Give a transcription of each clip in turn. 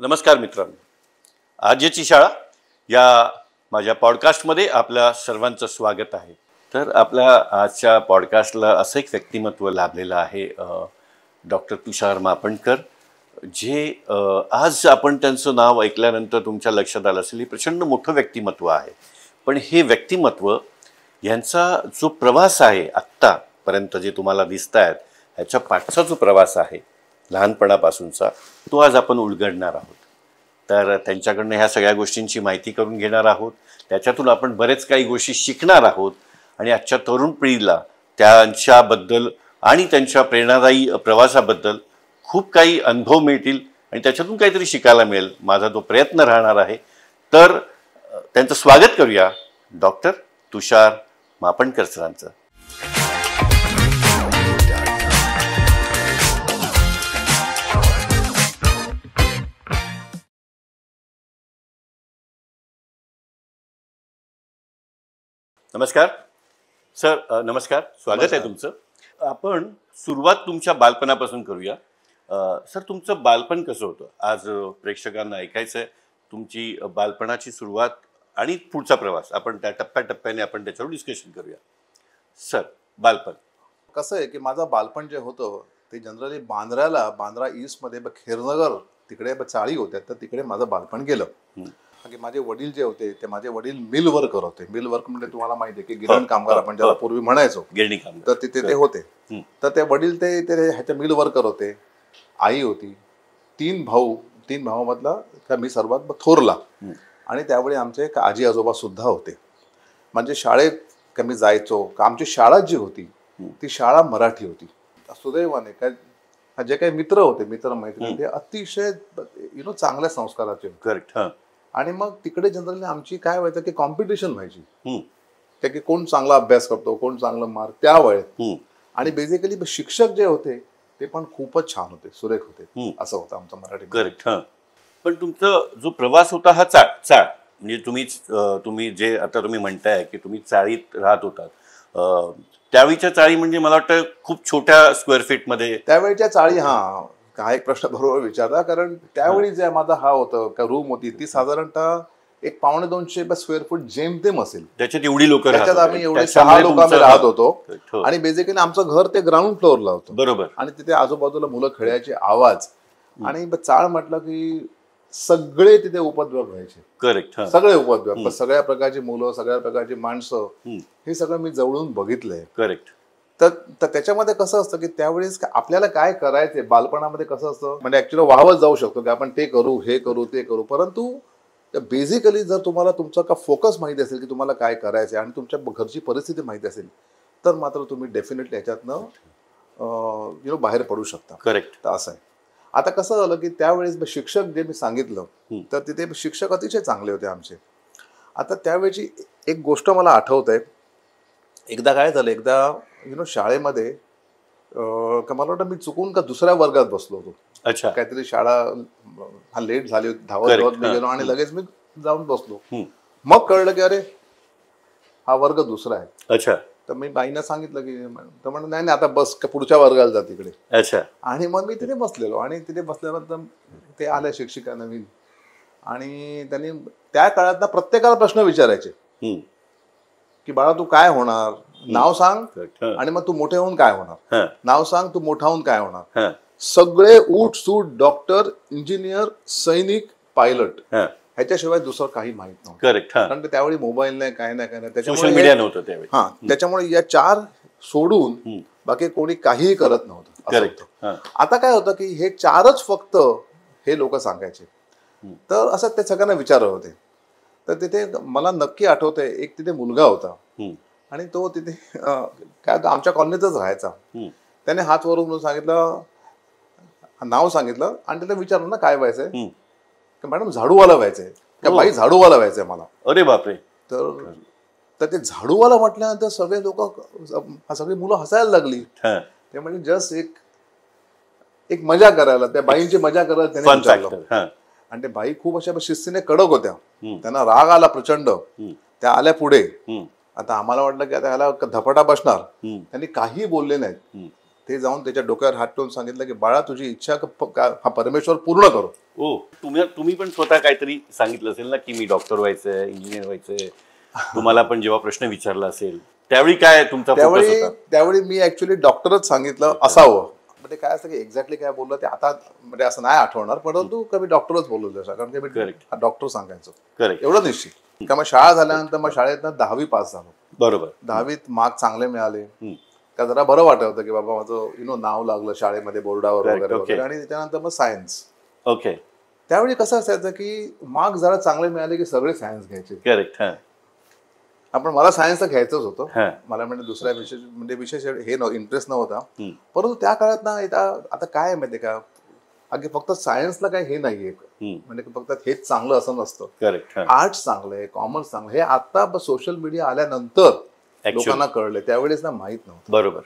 नमस्कार मित्रांनो, आजची शाळा या माझ्या पॉडकास्टमध्ये आपल्या सर्वांचं स्वागत आहे. तर आपल्या आजच्या पॉडकास्टला असं एक व्यक्तिमत्व लाभलेलं आहे, डॉक्टर तुषार मापणकर, जे आज आपण त्यांचं नाव ऐकल्यानंतर तुमच्या लक्षात आलं असेल, हे प्रचंड मोठं व्यक्तिमत्व आहे. पण हे व्यक्तिमत्व यांचा जो प्रवास आहे आत्तापर्यंत जे तुम्हाला दिसत आहेत, ह्याच्या पाठचा जो प्रवास आहे लहानपणापासूनचा, तो आज आपण उलगडणार आहोत. तर त्यांच्याकडनं ह्या सगळ्या गोष्टींची माहिती करून घेणार आहोत. त्याच्यातून आपण बरेच काही गोष्टी शिकणार आहोत आणि आजच्या तरुण पिढीला त्यांच्याबद्दल आणि त्यांच्या प्रेरणादायी प्रवासाबद्दल खूप काही अनुभव मिळतील आणि त्याच्यातून काहीतरी शिकायला मिळेल, माझा तो प्रयत्न राहणार आहे. तर त्यांचं स्वागत करूया डॉक्टर तुषार मापणकर सरांचं. नमस्कार सर. नमस्कार, स्वागत आहे तुमचं. आपण सुरुवात तुमच्या बालपणापासून करूया. सर, तुमचं बालपण कसं होतं? आज प्रेक्षकांना ऐकायचं आहे तुमची बालपणाची सुरुवात आणि पुढचा प्रवास. आपण त्या टप्प्याटप्प्याने आपण त्याच्यावर डिस्कशन करूया. सर, बालपण कसं आहे की माझं बालपण जे होतं ते जनरली बांद्रा ईस्टमध्ये खेरनगर तिकडे चाळी होत्या, तर तिकडे माझं बालपण गेलं. की माझे वडील जे होते ते माझे वडील मिल वर्कर होते. मिल वर्क म्हणजे तुम्हाला माहिती आहे की गिरण कामगार आपण ज्याला पूर्वी म्हणायचो, गिरणी कामगार, तर तिथे ते होते. तर ते वडील ते ह्याच्या मिल वर्कर होते. आई होती, तीन भावामधला मी सर्वात थोरला. आणि त्यावेळी आमचे एक आजी आजोबा सुद्धा होते. म्हणजे शाळेत मी जायचो. आमची शाळा जी होती ती शाळा मराठी होती. सुदैवाने काय जे काही मित्र होते, मित्र-मैत्रिणी, ते अतिशय चांगल्या संस्काराचे. करेक्ट. आणि मग तिकडे जनरली आमची काय व्हायचं की कॉम्पिटिशन व्हायची, त्या की कोण चांगला अभ्यास करतो, कोण चांगला मार्क त्या वेळेत. आणि बेसिकली शिक्षक जे होते ते पण खूपच छान होते, सुरेख होते. असं होतं आमचं मराठी. करेक्ट. पण तुमचा जो प्रवास होता हा चाळ म्हणजे तुम्ही जे आता तुम्ही म्हणताय की तुम्ही चाळीत राहत होतात, त्यावेळीच्या चाळी म्हणजे मला वाटतं खूप छोट्या स्क्वेअर फीट मध्ये त्यावेळीच्या चाळी. हा एक प्रश्न बरोबर विचारला, कारण त्यावेळी जे माझा हा होतं का रूम होती ती साधारणतः एक 250 स्क्वेअर फूट जेमतेम असेल. त्याच्यात एवढी लोक, त्याच्यात आम्ही एवढे 6 लोक आम्ही राहत होतो. आणि बेसिकली आमचं घर ते ग्राउंड फ्लोअरला होतं. बरोबर. आणि तिथे आजूबाजूला मुलं खेळायचे आवाज. आणि चाळ म्हटलं की सगळे तिथे उपद्व्याप व्हायचे. करेक्ट. सगळे उपद्व्याप, सगळ्या प्रकारची मुलं, सगळ्या प्रकारची माणसं, हे सगळं मी जवळून बघितलंय. करेक्ट. तर त्याच्यामध्ये कसं असतं की त्यावेळेस आपल्याला काय करायचंय बालपणामध्ये, कसं असतं म्हणजे ऍक्च्युअली वाहवत जाऊ शकतो की आपण ते करू, हे करू, ते करू. परंतु बेसिकली जर तुम्हाला तुमचा का फोकस माहिती असेल की तुम्हाला काय करायचंय आणि तुमच्या घरची परिस्थिती माहिती असेल, तर मात्र तुम्ही डेफिनेटली याच्यातनं बाहेर पडू शकता. करेक्ट. तर असं आहे. आता कसं झालं की त्यावेळेस शिक्षक जे मी सांगितलं, तर तिथे शिक्षक अतिशय चांगले होते आमचे. आता त्यावेळेची एक गोष्ट मला आठवत आहे. एकदा काय झालं, एकदा शाळेमध्ये मला वाटतं मी चुकून का दुसऱ्या वर्गात बसलो होतो. अच्छा. काहीतरी शाळा लेट झाली होती, धावत मी गेलो आणि लगेच मी जाऊन बसलो. मग कळलं की अरे हा वर्ग दुसरा आहे. अच्छा. तर मी बाईंना सांगितलं की, तर म्हणलं नाही आता बस पुढच्या वर्गाला जा तिकडे. अच्छा. आणि मग मी तिथे बसलेलो आणि तिथे बसल्यानंतर ते आल्या शिक्षिका नवीन, आणि त्यांनी त्या काळात प्रत्येकाला प्रश्न विचारायचे की बाळा तू काय होणार, नाव सांग, आणि मग तू मोठे होऊन काय होणार, नाव सांग, तू मोठा होऊन काय होणार. सगळे उठ सूट डॉक्टर, इंजिनियर, सैनिक, पायलट, ह्याच्याशिवाय दुसरं काही माहित नव्हतं. करेक्ट. कारण त्यावेळी मोबाईल नाही, काय नाही, सोशल मीडिया नव्हतं त्यावेळी. त्याच्यामुळे या 4 सोडून बाकी कोणी काहीही करत नव्हतं. करेक्ट. आता काय होतं की हे 4च फक्त हे लोक सांगायचे. तर असं ते सगळ्यांना विचारत होते. तर तिथे मला नक्की आठवतंय, एक तिथे मुलगा होता आणि तो तिथे काय आमच्या कॉलनीतच राहायचा. त्याने हात वरून सांगितलं, नाव सांगितलं आणि त्याला विचारलं ना काय व्हायचंय, मॅडम झाडूवाला व्हायचंय. बाई झाडूवाला व्हायचंय मला. अरे बापरे. तर ते झाडूवाला म्हटल्यानंतर सगळे लोक, सगळी मुलं हसायला लागली. ते म्हणजे जस्ट एक मजा करायला, त्या बाईंची मजा करायला त्याने विचारलं. आणि ते बाई खूप अशा शिस्तीने कडक होत्या. त्यांना राग आला प्रचंड. त्या आल्या पुढे. आता आम्हाला वाटलं की आता ह्याला धपाटा बसणार. त्यांनी काही बोलले नाहीत. ते जाऊन त्याच्या डोक्यावर हात ठेवून सांगितलं की बाळा तुझी इच्छा हा परमेश्वर पूर्ण करो. ओ तुम्ही पण स्वतः काहीतरी सांगितलं असेल ना की मी डॉक्टर व्हायचंय, इंजिनियर व्हायचंय. तुम्हाला पण जेव्हा प्रश्न विचारला असेल त्यावेळी काय तुमचा फोकस होता? त्यावेळी मी ऍक्च्युली डॉक्टरच सांगितलं असावं. म्हणजे काय असतं की एक्झॅक्टली काय बोललं ते आता म्हणजे असं नाही आठवणार, परंतु कमी डॉक्टरच बोललो कारण की मी डॉक्टर सांगायचो एवढं निश्चित. का मग शाळा झाल्यानंतर मग शाळेत 10वी पास झालो. बरोबर. 10वीत मार्क चांगले मिळाले का जरा बरं वाटत होतं की बाबा माझं नाव लागलं शाळेमध्ये बोर्डावर वगैरे वगैरे. आणि त्याच्यानंतर मग सायन्स. ओके. त्यावेळी कसं असायचं की मार्क जरा चांगले मिळाले की सगळे सायन्स घ्यायचे. करेक्ट. मला सायन्स तर घ्यायचंच होतं. मला म्हणजे दुसऱ्या विशेष हे इंटरेस्ट नव्हता. परंतु त्या काळात ना आता काय माहितीये का, अगदी फक्त सायन्सला काही हे नाहीये म्हणजे फक्त हेच चांगलं असं नसतं. करेक्ट. आर्ट्स चांगलं आहे, कॉमर्स चांगलं हे आता सोशल मीडिया आल्यानंतर लोकांना कळलंय, त्यावेळेस ना माहित नव्हतं. बरोबर.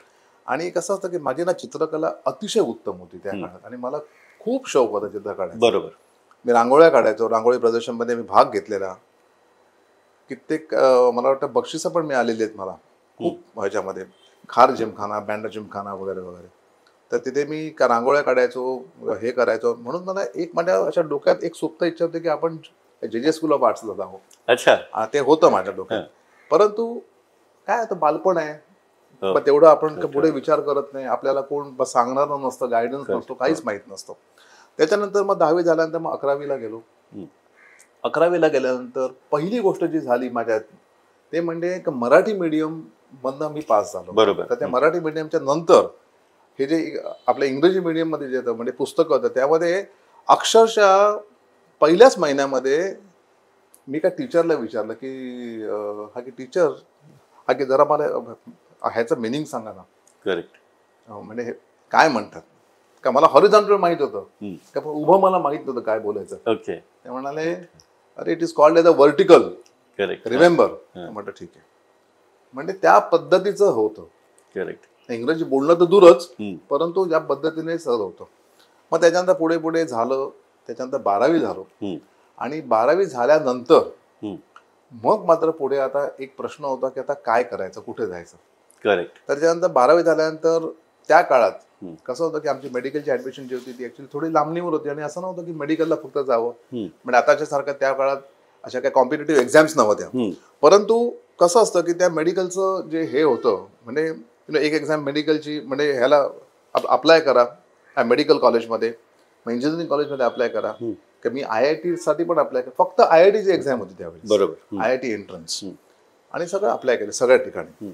आणि कसं असतं की माझी ना चित्रकला अतिशय उत्तम होती त्या काळात आणि मला खूप शौक होता चित्र काढायचा. बरोबर. मी रांगोळ्या काढायचो. रांगोळी प्रदर्शनमध्ये मी भाग घेतलेला. कित्येक मला वाटतं बक्षिसं पण मिळालेली आहेत मला खूप ह्याच्यामध्ये. खार जिमखाना, बँड जिमखाना वगैरे वगैरे. तर तिथे मी रांगोळ्या काढायचो, हे करायचो. म्हणून मला एक माझ्या अशा डोक्यात एक सुप्त इच्छा होती की आपण जे स्कूल ऑफ आर्ट्सला जावं. अच्छा. ते होतं माझ्या डोक्यात. परंतु काय होतं, बालपण आहे, पण तेवढं आपण पुढे विचार करत नाही. आपल्याला कोण सांगणार नसतं, गायडन्स नसतो, काहीच माहीत नसतं. त्याच्यानंतर मग 10वी झाल्यानंतर मग 11वीला गेलो. 11वीला गेल्यानंतर पहिली गोष्ट जी झाली माझ्यात ते म्हणजे मराठी मीडियम मधनं मी पास झालो. बरोबर. तर त्या मराठी मीडियमच्या नंतर हे जे आपल्या इंग्रजी मीडियम मध्ये जे होतं म्हणजे पुस्तकं होतं त्यामध्ये अक्षरशः पहिल्याच महिन्यामध्ये मी काय टीचरला विचारलं की हा की टीचर हा की जरा मला ह्याचं मिनिंग सांगा ना. करेक्ट. म्हणजे हे काय म्हणतात का मला हॉरिझॉन्टल माहित होतं का पण उभं मला माहित नव्हतं काय बोलायचं. ओके. ते म्हणाले अरे it is called as a vertical. Correct. Remember. म्हटलं ठीक आहे. म्हणजे त्या पद्धतीचं होतं. करेक्ट. इंग्रजी बोलणं तर दूरच, परंतु या पद्धतीने सहज होतं. मग त्याच्यानंतर पुढे पुढे झालं. त्याच्यानंतर 12वी झालो. आणि 12वी झाल्यानंतर मग मात्र पुढे आता एक प्रश्न होता की आता काय करायचं, कुठे जायचं. करेक्ट. तर त्याच्यानंतर 12वी झाल्यानंतर त्या काळात कसं होतं की आमची मेडिकलची ऍडमिशन जी होती ती ऍक्च्युली थोडी लांबणीवर होती आणि असं नव्हतं की मेडिकलला फक्त जावं. म्हणजे आताच्या सारखं त्या काळात अशा काही कॉम्पिटेटिव्ह एक्झाम्स नव्हत्या. परंतु कसं असतं की त्या मेडिकलचं जे हे होतं म्हणजे एक एक्झाम मेडिकलची म्हणजे ह्याला अप्लाय करा मेडिकल कॉलेजमध्ये, मग इंजिनिअरिंग कॉलेजमध्ये अप्लाय करा की मी IIT साठी पण अप्लाय केलं. फक्त IITची एक्झाम होती त्यावेळी. बरोबर. IIT एंट्रन्स आणि सगळं अप्लाय केलं सगळ्या ठिकाणी.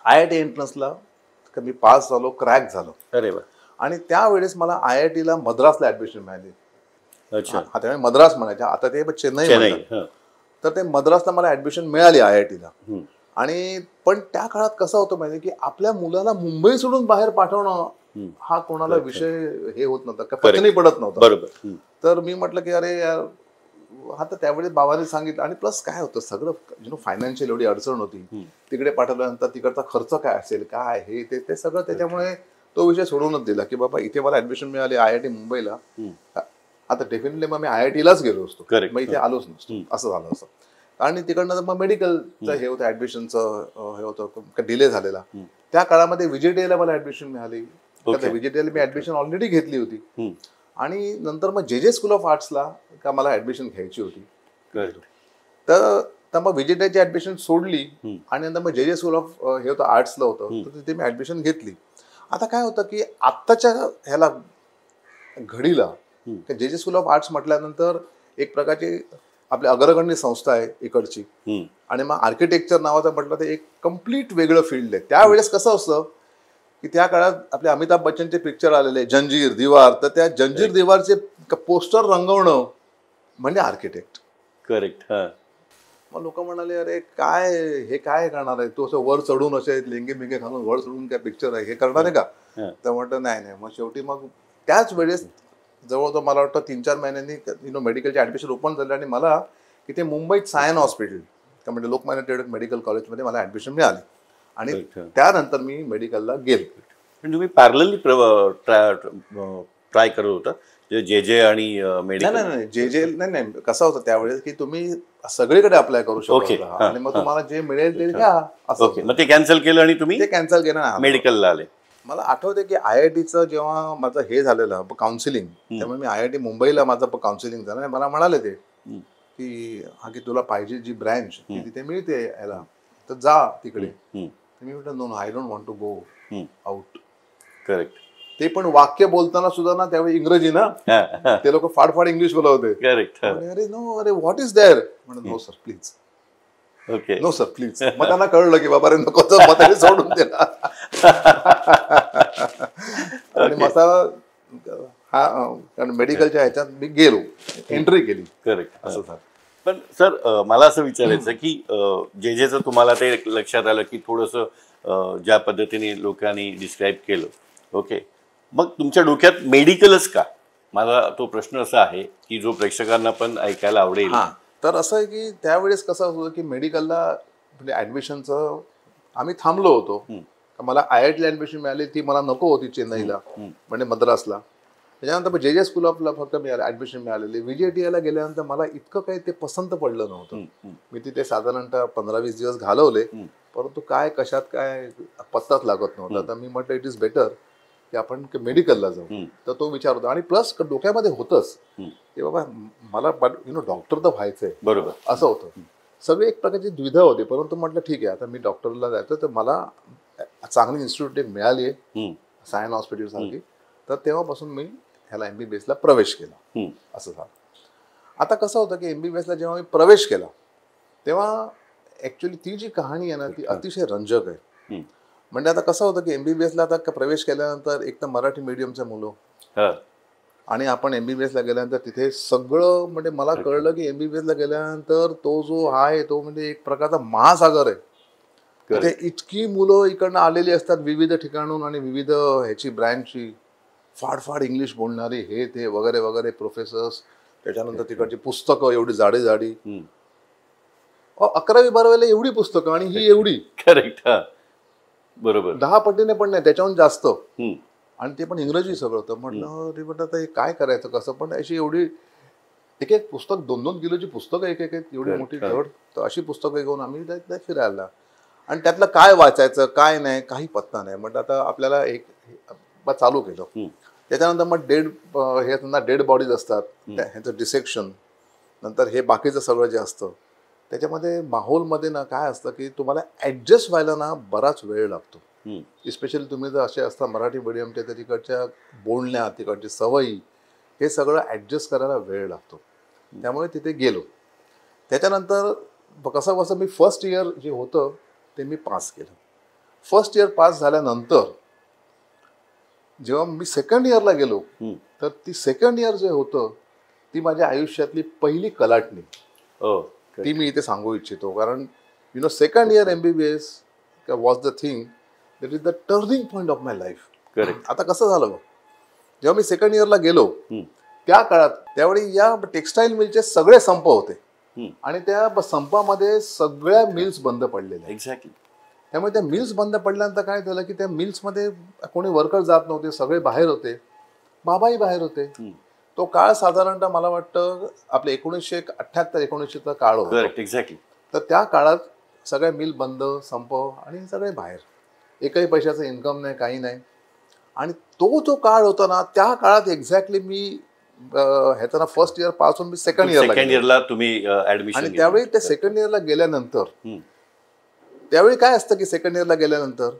IIT एंट्रन्सला मी पास झालो, क्रॅक झालो. अरे वा. आणि त्यावेळेस मला IITला मद्रासला ऍडमिशन मिळाली. अच्छा. त्यावेळी मद्रास म्हणायच्या, आता ते चेन्नई. तर ते मद्रासला मला ऍडमिशन मिळाली IITला. आणि पण त्या काळात कसं होतं माहिती की आपल्या मुलाला मुंबई सोडून बाहेर पाठवणं हा कोणाला विषय हे होत नव्हता, पचनी पडत नव्हता. बरोबर. तर मी म्हटलं की अरे यार हा तर त्यावेळेस बाबांनी सांगितलं. आणि प्लस काय होतं सगळं फायनान्शियल एवढी अडचण होती. तिकडे पाठवल्यानंतर तिकडचा खर्च काय असेल काय हे ते सगळं, त्याच्यामुळे तो विषय सोडूनच दिला की बाबा इथे मला ऍडमिशन मिळाली IIT मुंबईला, आता डेफिनेटली मग मी IITलाच गेलो असतो, मग इथे आलोच नसतो, असं झालं असं. आणि तिकडनं मग मेडिकलचं हे होतं, ऍडमिशनचं हे होतं, डिले झालेला. त्या काळामध्ये VJTIला मला ऍडमिशन मिळाली. VJTIला मी ऍडमिशन ऑलरेडी घेतली होती. आणि नंतर मग JJ स्कूल ऑफ आर्ट्सला का मला ऍडमिशन घ्यायची होती. तर मग VJTIची ऍडमिशन सोडली आणि नंतर मग JJ स्कूल ऑफ हे होतं आर्ट्सला होतं, तर तिथे मी ऍडमिशन घेतली. आता काय होतं की आत्ताच्या ह्याला घडीला JJ स्कूल ऑफ आर्ट्स म्हटल्यानंतर एक प्रकारची आपली अग्रगण्य संस्था आहे इकडची. आणि मग आर्किटेक्चर नावाचं म्हटलं तर एक कम्प्लीट वेगळं फील्ड आहे. त्यावेळेस कसं असतं की त्या काळात आपले अमिताभ बच्चनचे पिक्चर आलेले जंजीर, दिवार, तर त्या जंजीर दिवारचे पोस्टर रंगवणं म्हणजे आर्किटेक्ट. करेक्ट. मग लोक म्हणाले अरे काय हे काय करणार आहे तू, असं वर चढून असे लेंगे बिंगे घालून वर चढून काय पिक्चर आहे हे करणार आहे का. तर म्हटलं नाही. मग शेवटी मग त्याच वेळेस जवळजवळ मला वाटतं 3-4 महिन्यांनी मेडिकलचे ऍडमिशन ओपन झाले आणि मला इथे मुंबईत सायन हॉस्पिटल म्हणजे लोकमान्य टिळक मेडिकल कॉलेजमध्ये मला ऍडमिशन मिळाली. आणि त्यानंतर मी मेडिकलला गेलो. पण तुम्ही पॅरलली ट्राय करत होता JJ आणि मेडिकल? नाही JJ नाही. कसं होतं त्यावेळेस की तुम्ही सगळीकडे अप्लाय करू शकता आणि मग तुम्हाला जे मिळेल ते घ्या असं. मग ते कॅन्सल केलं आणि तुम्ही ते कॅन्सल केलं. मेडिकलला आले. मला आठवते की IITचं जेव्हा माझं हे झालेलं काउन्सिलिंग, त्यामुळे मी IIT मुंबईला माझं काउन्सिलिंग झालं आणि मला म्हणाले ते की हा की तुला पाहिजे जी ब्रँच ती तिथे मिळते याला, तर जा तिकडे. मी म्हटलं no no, I don't want to go out. Correct. ते पण वाक्य बोलताना सुद्धा ना त्यावेळी इंग्रजी ना, ते लोक फाडफाड इंग्लिश बोलत होते. करेक्ट. अरे नो, अरे व्हॉट इज देअर. म्हणून no sir please, okay, no sir please. मग त्यांना कळलं की बाबा रे नको, सोडून दिला. आणि माझा हा कारण मेडिकलच्या ह्याच्यात मी गेलो, एंट्री केली. करेक्ट. असं झालं. पण सर मला असं विचारायचं की जे तुम्हाला ते लक्षात आलं की थोडंसं ज्या पद्धतीने लोकांनी डिस्क्राईब केलं, ओके, मग तुमच्या डोक्यात मेडिकलच का? माझा तो प्रश्न असा आहे की जो प्रेक्षकांना पण ऐकायला आवडेल. तर असं आहे की त्यावेळेस कसं होतं की मेडिकलला म्हणजे ऍडमिशनचं आम्ही थांबलो होतो. मला IITला ऍडमिशन मिळाली, ती मला नको होती चेन्नईला, म्हणजे मद्रासला. त्याच्यानंतर JJ स्कूल ऑफला फक्त ऍडमिशन मिळालेली. VJTIला गेल्यानंतर मला इतकं काही ते पसंत पडलं नव्हतं. मी तिथे साधारणतः 15-20 दिवस घालवले, परंतु काय कशात काय पत्ताच लागत नव्हता. तर मी म्हटलं इट इज बेटर की आपण मेडिकलला जाऊ. तर तो विचार होता आणि प्लस डोक्यामध्ये होतंच की बाबा मला डॉक्टर तर व्हायचंय. बरोबर. असं होतं. सगळे एक प्रकारची द्विधा होती, परंतु म्हटलं ठीक आहे, आता मी डॉक्टरला जायचं तर मला चांगली इन्स्टिट्यूट मिळाली आहे, सायन हॉस्पिटल सारखी. तर तेव्हापासून मी ह्याला MBBSला प्रवेश केला. असं झालं. आता कसं होतं की MBBSला जेव्हा मी प्रवेश केला तेव्हा ऍक्च्युली ती जी कहाणी आहे ना ती अतिशय रंजक आहे. म्हणजे आता कसं होतं की MBBSला आता प्रवेश केल्यानंतर एक तर मराठी मीडियमचे मुलं, आणि आपण MBBSला गेल्यानंतर तिथे सगळं म्हणजे मला कळलं की MBBSला गेल्यानंतर तो जो आहे तो म्हणजे एक प्रकारचा महासागर आहे. तिथे इतकी मुलं इकडनं आलेली असतात विविध ठिकाणून आणि विविध ह्याची ब्रँचची, फाडफाड इंग्लिश बोलणारी, हे ते वगैरे वगैरे प्रोफेसर्स. त्याच्यानंतर तिकडची पुस्तकं एवढी जाडी जाडी, 11वी-12वीला एवढी पुस्तकं आणि ही एवढी. करेक्ट. बरोबर. 10 पटीने पण नाही, त्याच्याहून जास्त. आणि ते पण इंग्रजी सगळं होतं. म्हटलं आता हे काय करायचं कसं, पण अशी एवढी एक एक पुस्तक 2-2 किलोची पुस्तकं एक एक एवढी मोठी जड. तर अशी पुस्तकं घेऊन आम्ही फिरायला, आणि त्यातलं काय वाचायचं काय नाही काही पत्ता नाही. म्हटलं आता आपल्याला एक चालू केलं. त्याच्यानंतर मग डेड बॉडीज असतात, ह्याचं डिसेक्शन, नंतर हे बाकीचं सगळं जे असतं त्याच्यामध्ये माहोलमध्ये ना काय असतं की तुम्हाला ऍडजस्ट व्हायला ना बराच वेळ लागतो. स्पेशली तुम्ही जर असे असता मराठी मीडियमच्या, तर तिकडच्या बोलण्या, तिकडची सवयी, हे सगळं ऍडजस्ट करायला वेळ लागतो. त्यामुळे तिथे गेलो. त्याच्यानंतर कसं मी फर्स्ट इयर जे होतं ते मी पास केलं. फर्स्ट इयर पास झाल्यानंतर जेव्हा मी सेकंड इयरला गेलो तर ती सेकंड इयर जे होतं ती माझ्या आयुष्यातली पहिली कलाटणी, ती मी इथे सांगू इच्छितो. कारण second year MBBS was the thing that is the turning point of my life. Correct. आता कसं झालं, जेव्हा मी सेकंड इयरला गेलो त्या काळात त्यावेळी या टेक्स्टाईल मिलचे सगळे संप होते आणि त्या संपामध्ये सगळ्या मिल्स बंद पडलेल्या. एक्झॅक्टली. त्यामुळे त्या मिल्स बंद पडल्यानंतर काय झालं की त्या मिल्समध्ये कोणी वर्कर जात नव्हते, सगळे बाहेर होते, बाबाही बाहेर होते. तो काळ साधारणतः मला वाटतं आपले 1978-1900चा काळ होता. एक्झॅक्टली. तर त्या काळात सगळ्या मिल बंद, संप आणि सगळे बाहेर, एकही पैशाचं इन्कम नाही, काही नाही. आणि तो जो काळ होता ना त्या काळात एक्झॅक्टली मी ह्याचा ना फर्स्ट इयर पास होऊन मी सेकंड इयरला तुम्ही ऍडमिशन. आणि त्यावेळी त्या सेकंड इयरला गेल्यानंतर त्यावेळी काय असतं की सेकंड इयरला गेल्यानंतर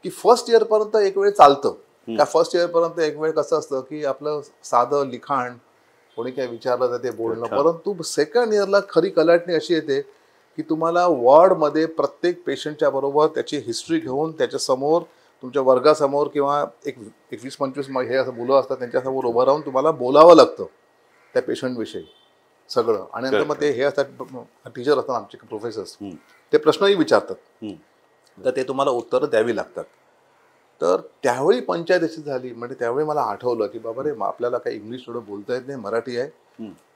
की फर्स्ट इयर पर्यंत एक वेळ चालतं का, फर्स्ट इयर पर्यंत एक वेळ कसं असतं की आपलं साधं लिखाण, कोणी काय विचारलं तर ते बोलणं. परंतु सेकंड इयरला खरी कलाटणी अशी येते की तुम्हाला वॉर्डमध्ये प्रत्येक पेशंटच्या बरोबर त्याची हिस्ट्री घेऊन त्याच्यासमोर तुमच्या वर्गासमोर किंवा एक 20-25 हे असं मुलं असतात त्यांच्यासमोर उभं राहून तुम्हाला बोलावं लागतं त्या पेशंटविषयी सगळं. आणि नंतर मग ते हे असतात टीचर असतात आमचे प्रोफेसर्स, ते प्रश्नही विचारतात, तर ते तुम्हाला उत्तरं द्यावी लागतात. तर त्यावेळी पंचायत अशी झाली. म्हणजे त्यावेळी मला आठवलं की बाबा रे आपल्याला काही इंग्लिश थोडं बोलता येत नाही, मराठी आहे.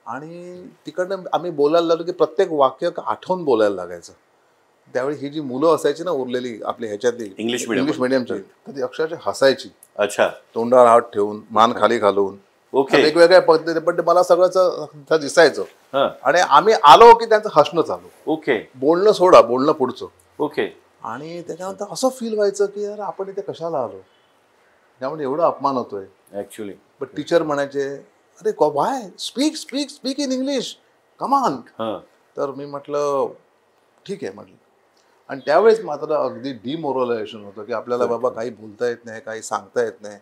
आणि तिकडनं आम्ही बोलायला लागलो की प्रत्येक वाक्य आठवून बोलायला लागायचं. त्यावेळी ही जी मुलं असायची ना उरलेली आपल्या ह्याच्यातली इंग्लिश मिडियमची, तर ती अक्षरशः हसायची. अच्छा. तोंडावर हात ठेवून, मान खाली घालून, वेगवेगळ्या पद्धतीने, पण ते मला सगळंच दिसायचं. आणि आम्ही आलो की त्यांचं हसणं चालू. ओके. बोलणं सोडा, बोलणं पुढचं. ओके. आणि त्याच्यानंतर असं फील व्हायचं की यार आपण इथे कशाला आलो. त्यामुळे एवढा अपमान होतोय ऍक्च्युली. पण टीचर म्हणायचे अरे Y speak speak speak in English कमान. तर मी म्हटलं ठीक आहे म्हटलं. आणि त्यावेळेस मात्र अगदी डिमोरलायझेशन होतं की आपल्याला बाबा काही बोलता येत नाही, काही सांगता येत नाही.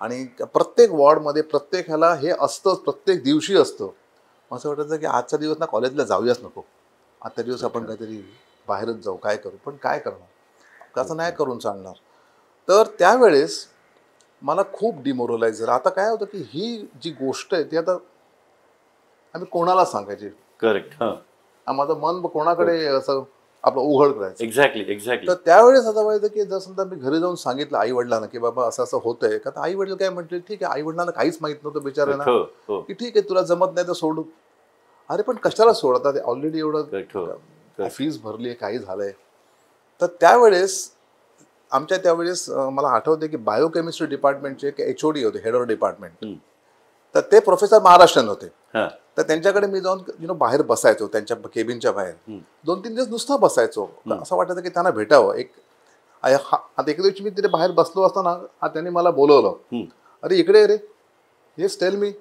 आणि प्रत्येक वॉर्डमध्ये प्रत्येक ह्याला हे असतंच, प्रत्येक दिवशी असतं. असं वाटायचं की आजचा दिवस ना कॉलेजला जाऊयाच नको, आजच्या दिवस आपण काहीतरी बाहेरच जाऊ, काय करू. पण काय करणार, कसं नाही करून चालणार. तर त्यावेळेस मला खूप डिमोरलाइज झालं. आता काय होतं की ही जी गोष्ट आहे ती आता आम्ही कोणाला सांगायची. करेक्ट. माझं मन कोणाकडे असं आपलं उघड करायचं. एक्झॅक्टली. तर त्यावेळेस असं व्हायचं की जर समजा मी घरी जाऊन सांगितलं आई वडिलांना की बाबा असं असं होतंय का, तर आई वडील काय म्हटले ठीक आहे. आई वडिलांना काहीच माहित नव्हतं बिचाऱ्यांना की ठीक आहे तुला जमत नाही तर सोडू. अरे पण कशाला सोडतात, ऑलरेडी एवढं फीस भरली आहे, काही झालंय. तर त्यावेळेस त्यावेळेस मला आठवते की बायोकेमिस्ट्री डिपार्टमेंटचे HOD होते, हेड ऑफ डिपार्टमेंट. तर ते प्रोफेसर महाराष्ट्रीयन होते. तर त्यांच्याकडे मी जाऊन बाहेर बसायचो, त्यांच्या केबिनच्या बाहेर 2-3 दिवस नुसतं बसायचो. असं वाटायचं की त्यांना भेटावं. आता एक दिवशी मी तिथे बाहेर बसलो असताना त्यांनी मला बोलवलं. अरे इकडे रे, येस टेल मी.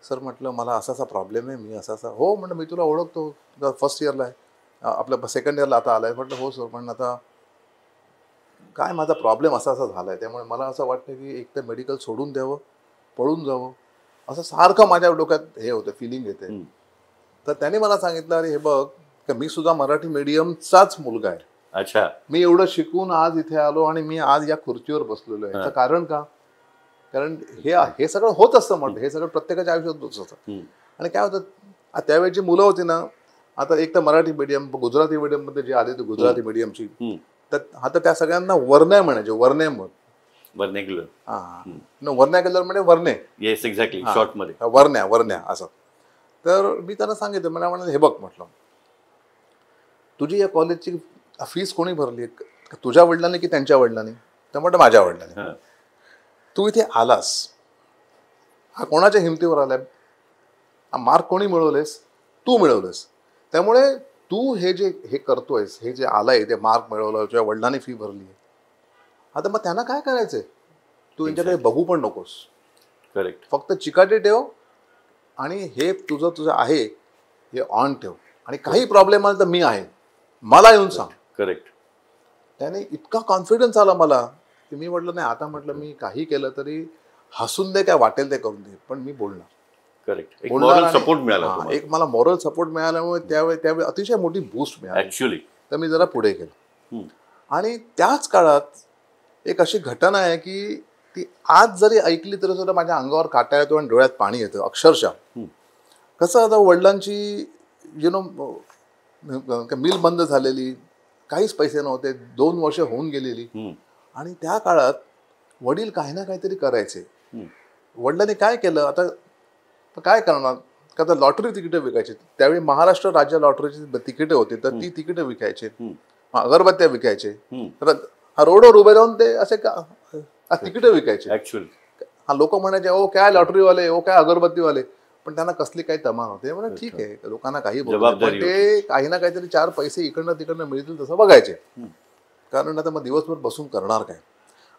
सर म्हटलं मला असा असा प्रॉब्लेम आहे, मी असा हो म्हटलं मी तुला ओळखतो, फर्स्ट इयरला आहे, आपलं सेकंड इयरला आता आलाय. म्हटलं हो सर. पण आता काय माझा प्रॉब्लेम असा झाला आहे, त्यामुळे मला असं वाटतं की एक तर मेडिकल सोडून द्यावं, पळून जावं, असं सारखं माझ्या डोक्यात हे होतं, फिलिंग येते. तर त्याने मला सांगितलं अरे हे बघ की मी सुद्धा मराठी मीडियमचाच मुलगा आहे. अच्छा. मी एवढं शिकून आज इथे आलो आणि मी आज या खुर्चीवर बसलेलो आहे. याचं कारण का, कारण हे सगळं होत असतं म्हटलं, हे सगळं प्रत्येकाच्या आयुष्यात होत असतं. आणि काय होतं त्यावेळेची मुलं होती ना, आता एक तर मराठी मीडियम, गुजराती मीडियम मध्ये जे आले ते गुजराती मीडियमची, तर आता त्या सगळ्यांना वर्ण्या म्हणायचे, वर्णेक्युलर म्हणजे वर्णे. येस एक्झॅक्टली, शॉर्ट मध्ये वर्ण्या असं. तर मी त्यांना सांगितलं, मला म्हणाले हे बघ म्हटलं तुझी या कॉलेजची फीस कोणी भरली, तुझ्या वडिलांनी की त्यांच्या वडिलांनी. तर म्हटलं माझ्या वडिलांनी. तू इथे आलास, हा कोणाच्या हिमतीवर आलाय, मार्क कोणी मिळवलेस, तू मिळवलेस. त्यामुळे तू हे करतोयस, हे जे आलंय ते मार्क मिळवलं, तुझ्या वडिलांनी फी भरली. आता मग त्यांना काय करायचंय, तू यांच्याकडे बघू पण नकोस. करेक्ट. फक्त चिकाटी ठेव आणि हे तुझं आहे हे ऑन ठेव. आणि काही प्रॉब्लेम आला तर मी आहे, मला येऊन सांग. करेक्ट. त्याने इतका कॉन्फिडन्स आला मला की मी म्हटलं नाही आता म्हटलं मी काही केलं तरी हसून दे, काय वाटेल ते करून दे, पण मी बोलणार. करेक्ट. मोरल सपोर्ट मिळाला, एक मला मोरल सपोर्ट मिळाल्यामुळे त्यावेळी अतिशय मोठी बूस्ट मिळाली ऍक्च्युअली. तर मी जरा पुढे गेलो. आणि त्याच काळात एक अशी घटना आहे की ती आज जरी ऐकली तरी सुद्धा माझ्या अंगावर काटा येतो आणि डोळ्यात पाणी येतं अक्षरशः. कसं आता वडिलांची मिल बंद झालेली, काहीच पैसे नव्हते, 2 वर्ष होऊन गेलेली. आणि त्या काळात वडील काही ना काहीतरी करायचे. वडिलांनी काय केलं, आता काय करणार, का तर लॉटरी तिकीटं विकायची. त्यावेळी महाराष्ट्र राज्य लॉटरीची तिकीटं होती, तर ती तिकीटं विकायचे, अगरबत्त्या विकायचे. रोडवर उभे राहून ते असे तिकीटं विकायचे ऍक्च्युअली. लोक म्हणायचे ओ काय लॉटरीवाले, ओ काय अगरबत्तीवाले, पण त्यांना कसली काही तमा नव्हते. म्हणजे ठीक आहे, लोकांना काही बोलतात, पण ते काही ना काहीतरी 4 पैसे इकडनं तिकडनं मिळतील तसं बघायचे. कारण आता मग दिवसभर बसून करणार काय.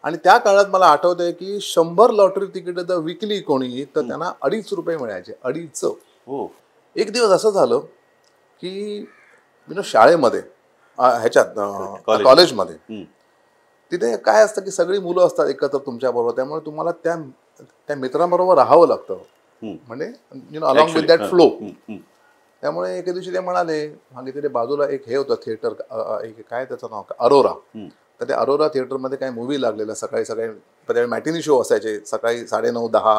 आणि त्या काळात मला आठवतंय की 100 लॉटरी तिकीट जर विकली कोणी तर त्यांना 2.5 रुपये मिळायचे. 2.5. एक दिवस असं झालं की शाळेमध्ये ह्याच्यात कॉलेजमध्ये तिथे काय असतं की सगळी मुलं असतात एकत्र तुमच्या बरोबर, त्यामुळे तुम्हाला त्या मित्रांबरोबर राहावं लागतं, म्हणजे अलॉंग विथ दॅट फ्लो. त्यामुळे एके दिवशी ते म्हणाले, मागे तिथे बाजूला एक हे होतं थिएटर, काय त्याचं नाव, अरोरा. तर त्या अरोरा थिएटरमध्ये काही मूवी लागलेला, सकाळी मॅटिनी शो असायचे, सकाळी 9:30-10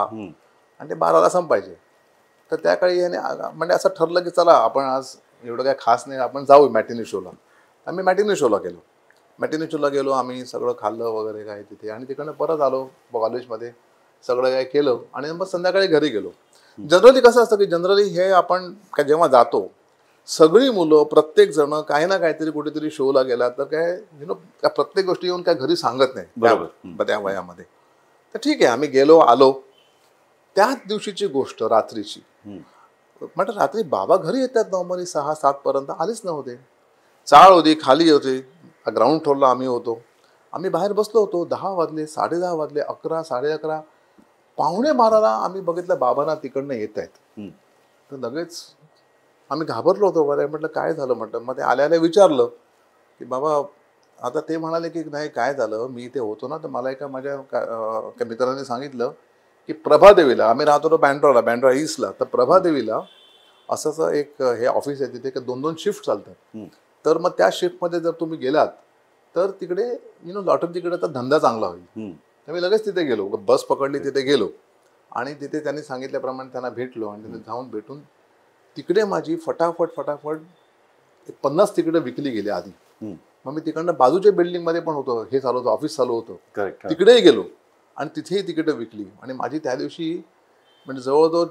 आणि ते 12ला संपायचे. तर त्या काळी याने म्हणजे असं ठरलं की चला आपण आज एवढं काय खास नाही, आपण जाऊ मॅटिनी शोला. आम्ही मॅटिनी शोला गेलो. मॅटिनी शोला गेलो आम्ही, सगळं खाल्लं वगैरे काय तिथे, आणि तिकडनं परत आलो कॉलेजमध्ये, सगळं काय केलं आणि मग संध्याकाळी घरी गेलो. जनरली कसं असतं की जनरली हे आपण काय जेव्हा जातो सगळी मुलं प्रत्येक जण काही ना काहीतरी कुठेतरी शोला गेला तर काय त्या प्रत्येक गोष्टी येऊन काय घरी सांगत नाही त्या वयामध्ये. तर ठीक आहे, आम्ही गेलो आलो. त्याच दिवशीची गोष्ट रात्रीची, म्हटलं रात्री बाबा घरी येतात नॉर्मली 6-7 पर्यंत, आलेच नव्हते. चाळ होती, खाली होते, ग्राउंड फ्लोअरला आम्ही होतो. आम्ही बाहेर बसलो होतो, 10 वाजले, 10:30 वाजले, 11, 11:30, 11:45 आम्ही बघितलं बाबांना तिकडनं येत आहेत. तर लगेच आम्ही घाबरलो होतो. बरं म्हटलं काय झालं म्हटलं. मग ते आल्याला विचारलं की बाबा, आता ते म्हणाले की नाही काय झालं, मी इथे होतो ना, तर मला एका माझ्या मित्राने सांगितलं की प्रभादेवीला, आम्ही राहतो तो बँड्रा ईस्टला, तर प्रभादेवीला असंच एक हे ऑफिस आहे, तिथे 2-2 शिफ्ट चालतात. तर मग त्या शिफ्टमध्ये जर तुम्ही गेलात तर तिकडे लॉटरी तिकडे धंदा चांगला होईल. तर मी लगेच तिथे गेलो, बस पकडली, तिथे गेलो आणि तिथे त्यांनी सांगितल्याप्रमाणे त्यांना भेटलो आणि तिथे जाऊन भेटून तिकडे माझी फटाफट 50 तिकडे विकली गेली आधी. मग मी तिकडनं बाजूच्या बिल्डिंगमध्ये पण होतो, हे चालू होतं, ऑफिस चालू होतं, तिकडेही गेलो आणि तिथेही तिकीटं विकली आणि माझी त्या दिवशी म्हणजे जवळजवळ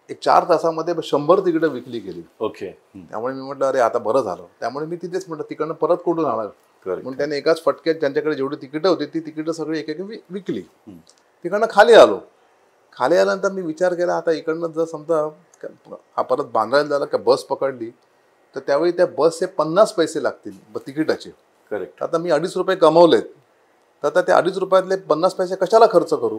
एक 4 तासामध्ये 100 तिकीटं विकली गेली. ओके. त्यामुळे मी म्हटलं अरे आता बरं झालं. त्यामुळे मी तिथेच म्हटलं तिकडनं परत कुठून आणणार, म्हणून त्याने एकाच फटक्यात त्यांच्याकडे जेवढी तिकीटं होती ती तिकीटं सगळी एक विकली. तिकडनं खाली आलो. खाली आल्यानंतर मी विचार केला, आता इकडनं जर समजा हा परत बांद्राला झाला का बस पकडली तर त्यावेळी त्या बसचे 50 पैसे लागतील तिकिटाचे. करेक्ट. आता मी 2.5 रुपये कमवलेत, तर आता त्या 2.5 रुपयातले 50 पैसे कशाला खर्च करू.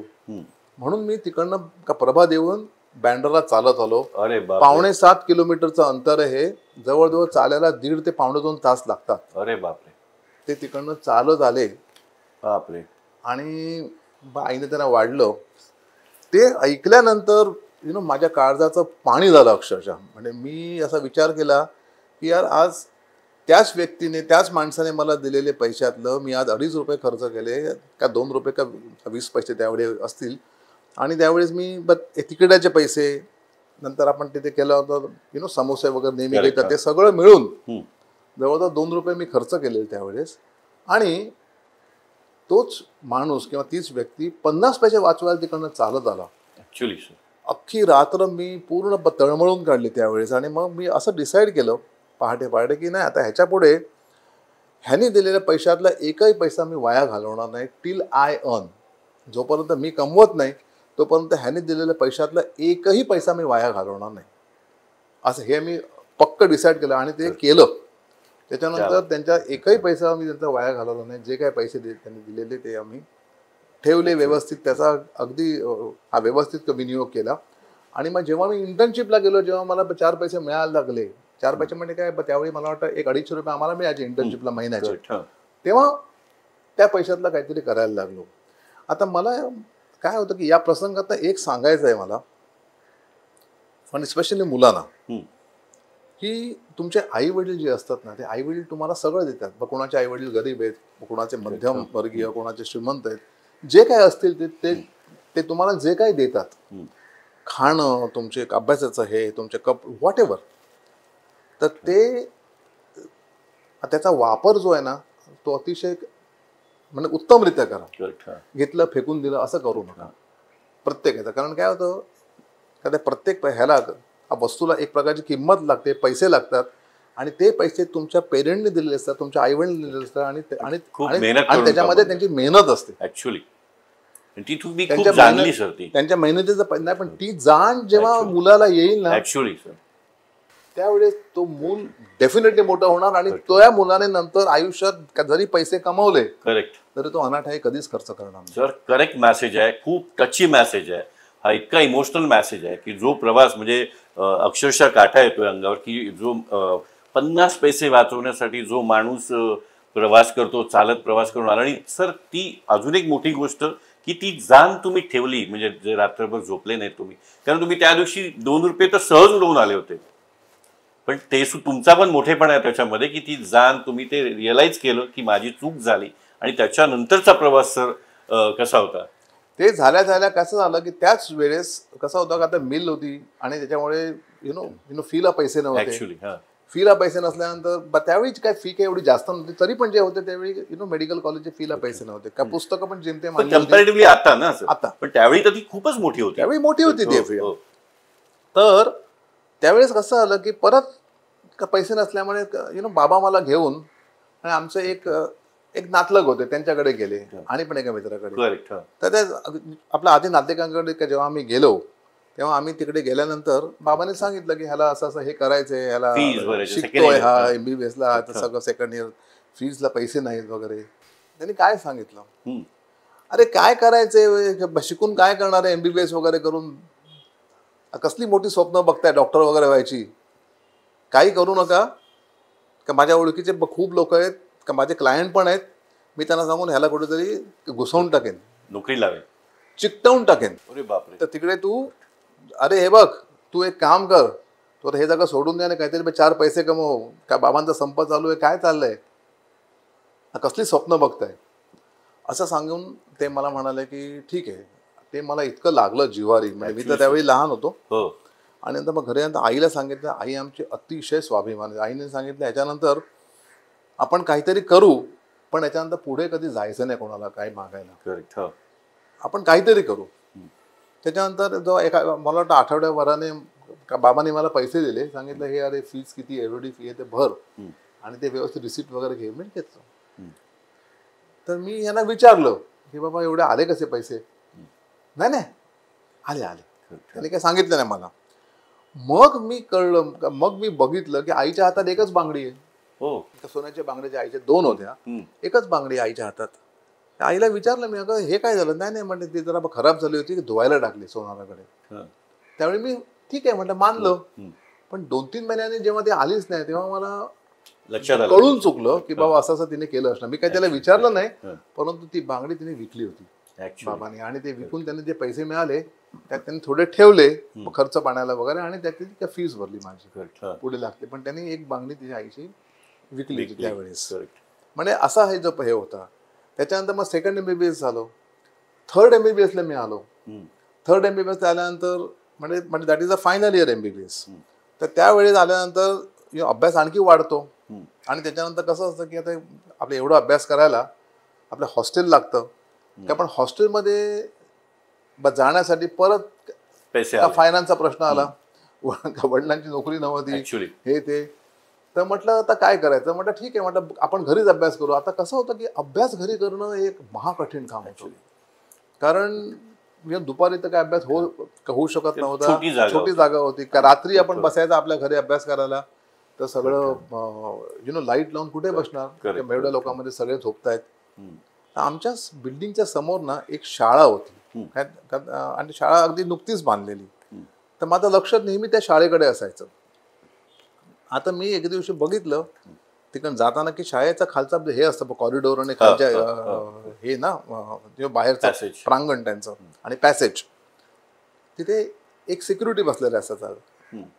म्हणून मी तिकडनं का प्रभा देऊन बँड्राला चालत आलो. 6.5 किलोमीटरचं अंतर आहे, जवळजवळ चालायला 1.5 ते 2.5 तास लागतात. अरे बापरे. ते तिकडनं चालत आले. बापरे. आणि आईने त्यांना वाढलं. ते ऐकल्यानंतर माझ्या काळजाचं पाणी झालं अक्षरशः. म्हणजे मी असा विचार केला की यार, आज त्याच व्यक्तीने, त्याच माणसाने मला दिलेले पैशातलं मी आज 2.5 रुपये खर्च केले का 2 रुपये का 20 पैसे त्यावेळी असतील. आणि त्यावेळेस मी तिकिटाचे पैसे, नंतर आपण तिथे केलं होतं समोसे वगैरे नेहमी घेतात, ते सगळं मिळून जवळजवळ 2 रुपये मी खर्च केले त्यावेळेस. आणि तोच माणूस किंवा तीच व्यक्ती 50 पैसे वाचवायला तिकडनं चालत आला. ऍक्च्युली अख्खी रात्र मी पूर्ण तळमळून काढली त्यावेळेस. आणि मग मी असं डिसाईड केलं पहाटे की नाही, आता ह्याच्या पुढे ह्यानी दिलेल्या पैशातला एकही पैसा मी वाया घालवणार नाही. टिल आय अर्न, जोपर्यंत मी कमवत नाही तोपर्यंत ह्याने दिलेल्या पैशातला एकही पैसा मी वाया घालवणार नाही, असं हे मी पक्क डिसाईड केलं आणि ते केलं. त्याच्यानंतर त्यांच्या एकही पैसा मी त्यांचा वाया घालवला नाही. जे काही पैसे त्यांनी दिलेले ते आम्ही ठेवले व्यवस्थित, त्याचा अगदी हा व्यवस्थित विनियोग केला. आणि मग जेव्हा मी इंटर्नशिपला गेलो, जेव्हा मला 4 पैसे मिळायला लागले, 4 पैसे म्हणजे काय, त्यावेळी मला वाटतं 1-250 रुपये आम्हाला मिळायचे इंटर्नशिपला महिन्याचे, तेव्हा त्या पैशातला काहीतरी करायला लागलो. आता मला काय होतं की या प्रसंगात एक सांगायचं आहे मला, पण स्पेशली मुलांना, की तुमचे आई वडील जे असतात ना, ते आई वडील तुम्हाला सगळं देतात. मग कोणाचे आई वडील गरीब आहेत, कोणाचे मध्यम वर्गीय, कोणाचे श्रीमंत आहेत, जे काय असतील ते तुम्हाला जे काही देतात, खाणं, तुमचे अभ्यासाचं हे, तुमचे कप, व्हॉट एव्हर, तर ते त्याचा वापर जो आहे ना तो अतिशय म्हणजे उत्तमरित्या करा. घेतलं फेकून दिलं असं करू नका प्रत्येकाचं. कारण काय होतं का त्या प्रत्येक ह्याला वस्तूला एक प्रकारची किंमत लागते, पैसे लागतात, आणि ते पैसे तुमच्या पेरेंटने दिलेले असतात, तुमच्या आईवडिलांनी दिलेले असतात, आणि त्याच्यामध्ये त्यांची मेहनत असते ऍक्च्युली. त्यांच्या मेहनतीचं नाही, पण ती जाण जेव्हा मुलाला येईल ना ऍक्च्युली त्यावेळेस तो मूल डेफिनेटली मोठा होणार. आणि त्या मुलाने नंतर आयुष्यात जरी पैसे कमवले करेक्ट तरी तो अनाठाई कधीच खर्च करणार नाही. सर करेक्ट मेसेज आहे, खूप टची मेसेज आहे हा, इतका इमोशनल मेसेज आहे की जो प्रवास म्हणजे अक्षरशः काठा येतोय अंगावर, की जो 50 पैसे वाचवण्यासाठी जो माणूस प्रवास करतो, चालत प्रवास करून आला. आणि सर ती अजून एक मोठी गोष्ट की ती जाण तुम्ही ठेवली, म्हणजे जे रात्रभर झोपले नाहीत तुम्ही, कारण तुम्ही त्या दिवशी 2 रुपये तर सहज उडवून आले होते, पण ते तुमचा पण मोठेपणा आहे त्याच्यामध्ये की ती जाण तुम्ही ते रिअलाइज केलं की माझी चूक झाली. आणि त्याच्यानंतरचा प्रवास सर कसा होता? ते झाल्या कसं झालं की त्याच वेळेस कसं होतं का, आता मिल होती आणि त्याच्यामुळे फीला पैसे नव्हते ऍक्च्युली. फीला पैसे नसल्यानंतर त्यावेळी काय फी काही एवढी जास्त नव्हती, तरी पण जे होते त्यावेळी मेडिकल कॉलेजचे फीला पैसे नव्हते का, पुस्तकं पण जेमतेम कम्पॅरेटिव्हली आता ना आता, पण त्यावेळी तर ती खूपच मोठी होती, त्यावेळी मोठी होती ती फी. तर त्यावेळेस कसं आलं की परत पैसे नसल्यामुळे बाबा मला घेऊन, आणि आमचं एक नातलग होते त्यांच्याकडे गेले आणि पण एका मित्राकडे. तर त्या आपल्या आधी नातेवाईकांकडे जेव्हा आम्ही गेलो तेव्हा आम्ही तिकडे गेल्यानंतर बाबाने सांगितलं की ह्याला असं असं हे करायचंय, ह्याला शिकतोय हा MBBS ला, सगळं सेकंड इयर, फीजला पैसे नाहीत वगैरे. त्यांनी काय सांगितलं, हम्म. अरे काय करायचंय, शिकून काय करणार आहे, MBBS वगैरे करून, कसली मोठी स्वप्न बघताय डॉक्टर वगैरे व्हायची, काही करू नका. का माझ्या ओळखीचे खूप लोक आहेत, का माझे क्लायंट पण आहेत, मी त्यांना सांगून ह्याला कुठेतरी घुसवून टाकेन, नोकरी लावेल, चिकटवून टाकेन. अरे बापरे. तर तिकडे तू, अरे हे बघ, तू एक काम कर, तू हे जागा सोडून द्या, काहीतरी 4 पैसे कमव, काय बाबांचा संप चालू आहे, काय चाललंय, कसली स्वप्न बघताय, असं सांगून ते मला म्हणाले की ठीक आहे. ते मला इतकं लागलं जिव्हारी, म्हणजे मी तर त्यावेळी लहान होतो. आणि नंतर मग घरी आईला सांगितलं. आई आमची अतिशय स्वाभिमानी. आईने सांगितलं ह्याच्यानंतर आपण काहीतरी करू, पण याच्यानंतर पुढे कधी जायचं नाही कोणाला काय मागायला, आपण काहीतरी करू. त्याच्यानंतर जो मला वाटतं आठवड्याभराने बाबांनी मला पैसे दिले, सांगितलं हे अरे फीज किती, एवढी फी आहे ते भर, आणि ते व्यवस्थित रिसिप्ट वगैरे घे. मी घेतो. तर मी यांना विचारलं की बाबा एवढे आले कसे पैसे, नाही नाही आले आले, त्यांनी काय सांगितलं नाही मला. मग मी कळलं, मग मी बघितलं की आईच्या हातात एकच बांगडी आहे. सोन्याच्या बांगड्याच्या आईच्या 2 होत्या, एकच बांगडी आईच्या हातात. आईला विचारलं मी, अगं हे काय झालं, नाही नाही म्हणजे ती जरा खराब झाली होती, धुवायला टाकली सोनाराकडे. त्यावेळी मी ठीक आहे म्हटलं, मानलं. पण 2-3 महिन्यांनी जेव्हा ती आलीच नाही, तेव्हा मला लक्षात कळून चुकलं की बाबा असं असं तिने केलं असणार. मी काही त्याला विचारलं नाही, परंतु ती बांगडी तिने विकली होती बाबांनी, आणि ते विकून त्यांनी जे पैसे मिळाले त्यात त्यांनी थोडे ठेवले खर्च पाण्याला वगैरे, आणि त्यातली त्या फीस भरली माझी, पुढे लागते. पण त्यांनी एक बांगडी तिच्या आईची विकली होती त्यावेळेस. म्हणजे असा हे जो हे होता. त्याच्यानंतर मग सेकंड MBBS झालो, थर्ड MBBS ला मी आलो. थर्ड MBBS आल्यानंतर म्हणजे that is a final year MBBS. तर त्यावेळेस आल्यानंतर अभ्यास आणखी वाढतो, आणि त्याच्यानंतर कसं असतं की आता आपलं एवढा अभ्यास करायला आपलं हॉस्टेल लागतं, की आपण हॉस्टेलमध्ये जाण्यासाठी परत फायनान्सचा प्रश्न आला, वडिलांची नोकरी नव्हती, हे ते. तर म्हटलं आता काय करायचं, म्हटलं ठीक आहे, म्हटलं आपण घरीच अभ्यास करू. आता कसं होतं की अभ्यास घरी करणं एक महाकठीण काम होतं, कारण दुपारी तर काय अभ्यास होऊ शकत नव्हता, छोटी जागा होती. का रात्री आपण बसायचं आपल्या घरी अभ्यास करायला, तर सगळं लाईट लावून कुठे बसणार, एवढ्या लोकांमध्ये सगळे झोपतायत. आमच्या बिल्डिंगच्या समोर ना एक शाळा होती, आणि शाळा अगदी नुकतीच बांधलेली. तर माझं लक्ष नेहमी त्या शाळेकडे असायचं. आता मी एक दिवशी बघितलं तिकडे जाताना की शाळेचा खालचा हे असतं कॉरिडोर, आणि खालच्या हे ना बाहेरचं प्रांगण त्यांचं आणि पॅसेज, तिथे एक सिक्युरिटी बसलेला असायचा,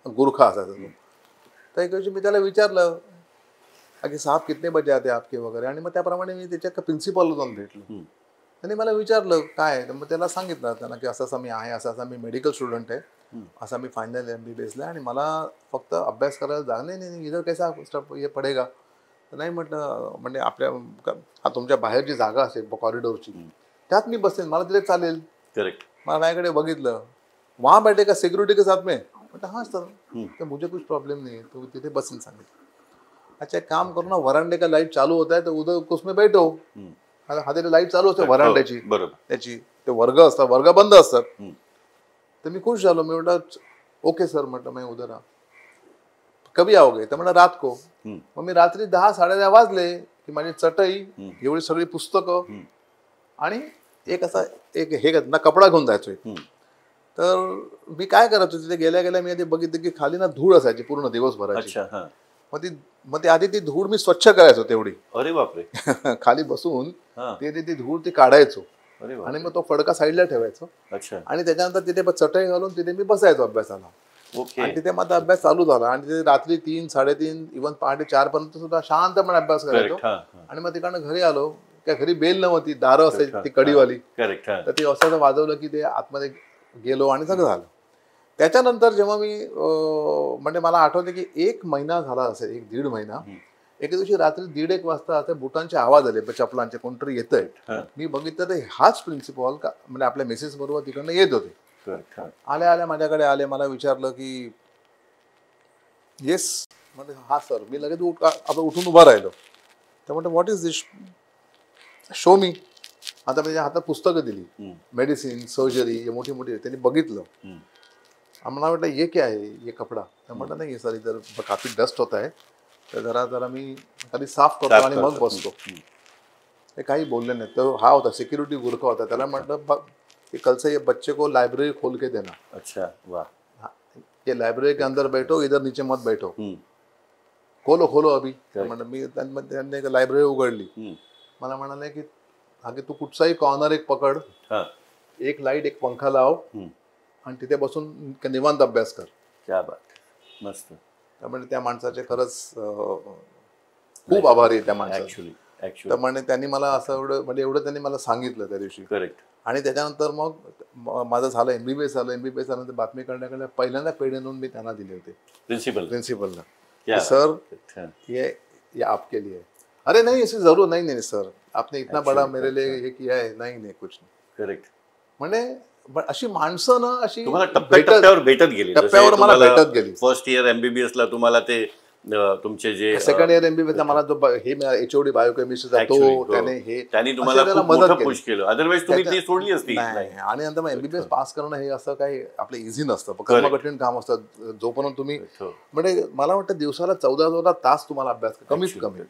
गुरखा असायचा. तर एक दिवशी मी त्याला विचारलं की साहब कितने बजे आते आपके वगैरे, आणि मग त्याप्रमाणे मी त्याच्या प्रिन्सिपलला जाऊन भेटलो. त्यांनी मला विचारलं काय, तर मग त्याला सांगितलं त्यांना की असं असं मी आहे, असं असं मी मेडिकल स्टुडंट आहे, असा मी फायनल MBBS ला, आणि मला फक्त अभ्यास करायला जा, नाही इधर कैसा हे पडेगा. तर नाही म्हटलं, म्हणजे आपल्या तुमच्या बाहेर जी जागा असेल कॉरिडोरची त्यात मी बसेन, मला तिथे चालेल. मला माझ्याकडे बघितलं, वहाँ बैठेगा सिक्युरिटी के साथ में, म्हटलं हाँ सर, तर मुझे कुछ प्रॉब्लेम नहीं, तो तिथे बसेन. सांगितलं अच्छा एक काम करो ना, वरांडे का लाईट चालू होता है तो उधर उसमें बैठो. हाताला लाईट चालू असते वरांड्याची, त्याची ते वर्ग असतात, वर्ग बंद असतात. तर मी खुश झालो. मी म्हटलं ओके सर, म्हटलं मैं उधर कभी आओगे, तर म्हटलं रात को. मग मी रात्री 10-10:30 वाजले की माझी चटई, एवढी सगळी पुस्तकं, आणि एक असा एक हे ना कपडा घेऊन जायचो. तर मी काय करायचो, तिथे गेल्या गेल्या मी आधी बघितलं की खाली ना धूळ असायची पूर्ण दिवसभराची. मग ती आधी ती धूळ मी स्वच्छ करायचो तेवढी. अरे बापरे. खाली बसून ती धूळ ती काढायचो, आणि मग तो फडका साईडला ठेवायचो. आणि त्याच्यानंतर तिथे चटई घालून तिथे मी बसायचो अभ्यासाला. आणि तिथे माझा अभ्यास चालू झाला, आणि तिथे रात्री 3-3:30 इव्हन पहाटे 4 पर्यंत सुद्धा शांतपणे अभ्यास करायचो. आणि मग तिकडनं घरी आलो, त्या घरी बेल नव्हती, दारं असायची ती कडीवाली, तर ती असं वाजवलं की ते आतमध्ये गेलो, आणि सगळं झालं. त्याच्यानंतर जेव्हा मी म्हणजे मला आठवते की 1 महिना झाला असेल, 1-1.5 महिना, एके दिवशी रात्री 1:30 वाजता असे बुटांचे आवाज आले, चपलांचे, कोणतरी येतंय. मी बघितलं तर हाच प्रिन्सिपॉल म्हणजे आपल्या मिसेस बरोबर तिकडनं येत होते. आल्या माझ्याकडे आले, मला विचारलं की येस, म्हणजे हा सर. मी लगेच उठून उभा राहिलो. तर म्हणतो व्हॉट इज दिस, शो मी. आता म्हणजे हातात पुस्तकं दिली, मेडिसिन, सर्जरी, मोठी मोठी. त्यांनी बघितलं, आम्हाला वाटलं ये क्या है, ये कपडा. तर म्हटलं नाही सर, इधर काफी डस्ट होता है, तर जरा मी खाली साफ करतो आणि मग बसतो. ते काही बोलले नाही. तो हा होता सिक्युरिटी गुरखा होता, त्याला म्हटलं कि कल से ये बच्चे को लाइब्रेरी खोल के देना. अच्छा, वाह. ये लाइब्रेरी के अंदर बैठो, इधर नीचे मत बैठो, खोलो खोलो अभी. म्हणलं मी त्यांनी एक लायब्ररी उघडली. मला म्हणाले की आगे तू कुठचाही कॉर्नर एक पकड, एक लाईट एक पंखा लाव आणि तिथे बसून निवांत अभ्यास कर. क्या बात, मस्त. त्यामुळे त्या माणसाचे खरंच खूप आभारी आहे त्या माणसाचे. ऍक्च्युअली तर म्हणजे त्यांनी मला असं एवढं त्यांनी मला सांगितलं त्या दिवशी. करेक्ट. आणि त्याच्यानंतर मग माझं झालं MBBS झालं. MBBS झाल्यानंतर बातमी करण्याकडे पहिल्यांदा पेढे नेऊन मी त्यांना दिले होते प्रिन्सिपलला. सर ये आपके लिए. अरे नहीं ऐसी जरूर नहीं नहीं सर, आपने इतना बड़ा मेरे लिए ये किया है. नहीं कुछ नाही. करेक्ट. म्हणजे अशी माणसं ना अशी टप्प्यावर भेटत गेली. टप्प्यावर मला भेटत गेली. फर्स्ट इयर MBBS ला तुम्हाला ते तुमचे जे सेकंड इयर MBBS ला मला जो हे HOD बायोकेमिस्ट्रीचा तो त्यांनी तुम्हाला मदत पुश केलं. अदरवाईज तुम्ही ती सोडली असती. आणि नंतर मग MBBS पास करणं हे असं काही आपलं इझी नसतं, कठीण काम असतं. जोपर्यंत तुम्ही म्हणजे मला वाटतं दिवसाला 14 तास तुम्हाला अभ्यास कमीत कमी.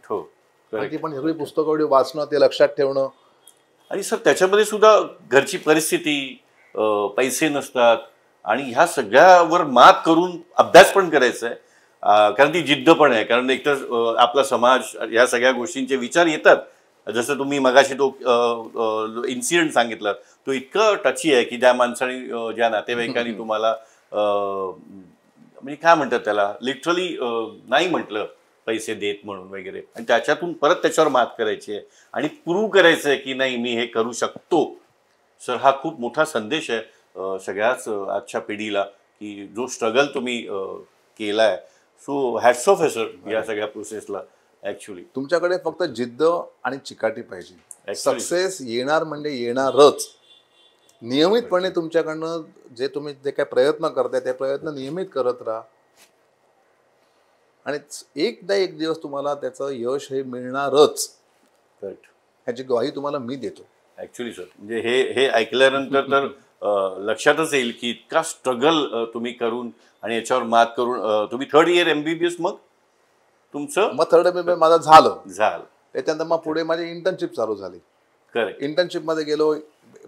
पण सगळी पुस्तकं एवढी वाचणं, ते लक्षात ठेवणं. आणि सर त्याच्यामध्ये सुद्धा घरची परिस्थिती, पैसे नसतात आणि ह्या सगळ्यावर मात करून अभ्यास पण करायचा आहे. कारण ती जिद्द पण आहे. कारण एकतर आपला समाज या सगळ्या गोष्टींचे विचार येतात. जसं तुम्ही मगाशी तो इन्सिडेंट सांगितला, तो इतकं टची आहे की ज्या माणसाने, ज्या नातेवाईकांनी तुम्हाला म्हणजे काय म्हणतात त्याला, लिटरली नाही म्हटलं पैसे देत म्हणून वगैरे, आणि त्याच्यातून परत त्याच्यावर मात करायची आहे आणि प्रूव्ह करायचं आहे की नाही मी हे करू शकतो. सर हा खूप मोठा संदेश आहे सगळ्याच आजच्या पिढीला की जो स्ट्रगल तुम्ही केलाय. सो हॅट्स ऑफ आहे सर या सगळ्या प्रोसेसला. ऍक्च्युली तुमच्याकडे फक्त जिद्द आणि चिकाटी पाहिजे. सक्सेस येणार म्हणजे येणारच. नियमितपणे तुमच्याकडनं तुम्ही जे काही प्रयत्न करताय ते प्रयत्न नियमित करत राहा आणि एक दिवस तुम्हाला त्याचं यश हे मिळणारच. करेक्ट. ह्याची ग्वाही तुम्हाला मी देतो. ऍक्च्युली सर म्हणजे हे ऐकल्यानंतर तर लक्षातच येईल की इतका स्ट्रगल तुम्ही करून आणि याच्यावर मात करून तुम्ही थर्ड इयर MBBS मग तुमचं मग थर्ड MBBS माझं झालं. त्याच्यानंतर मग पुढे माझी इंटर्नशिप चालू झाली. करेक्ट. इंटर्नशिपमध्ये गेलो.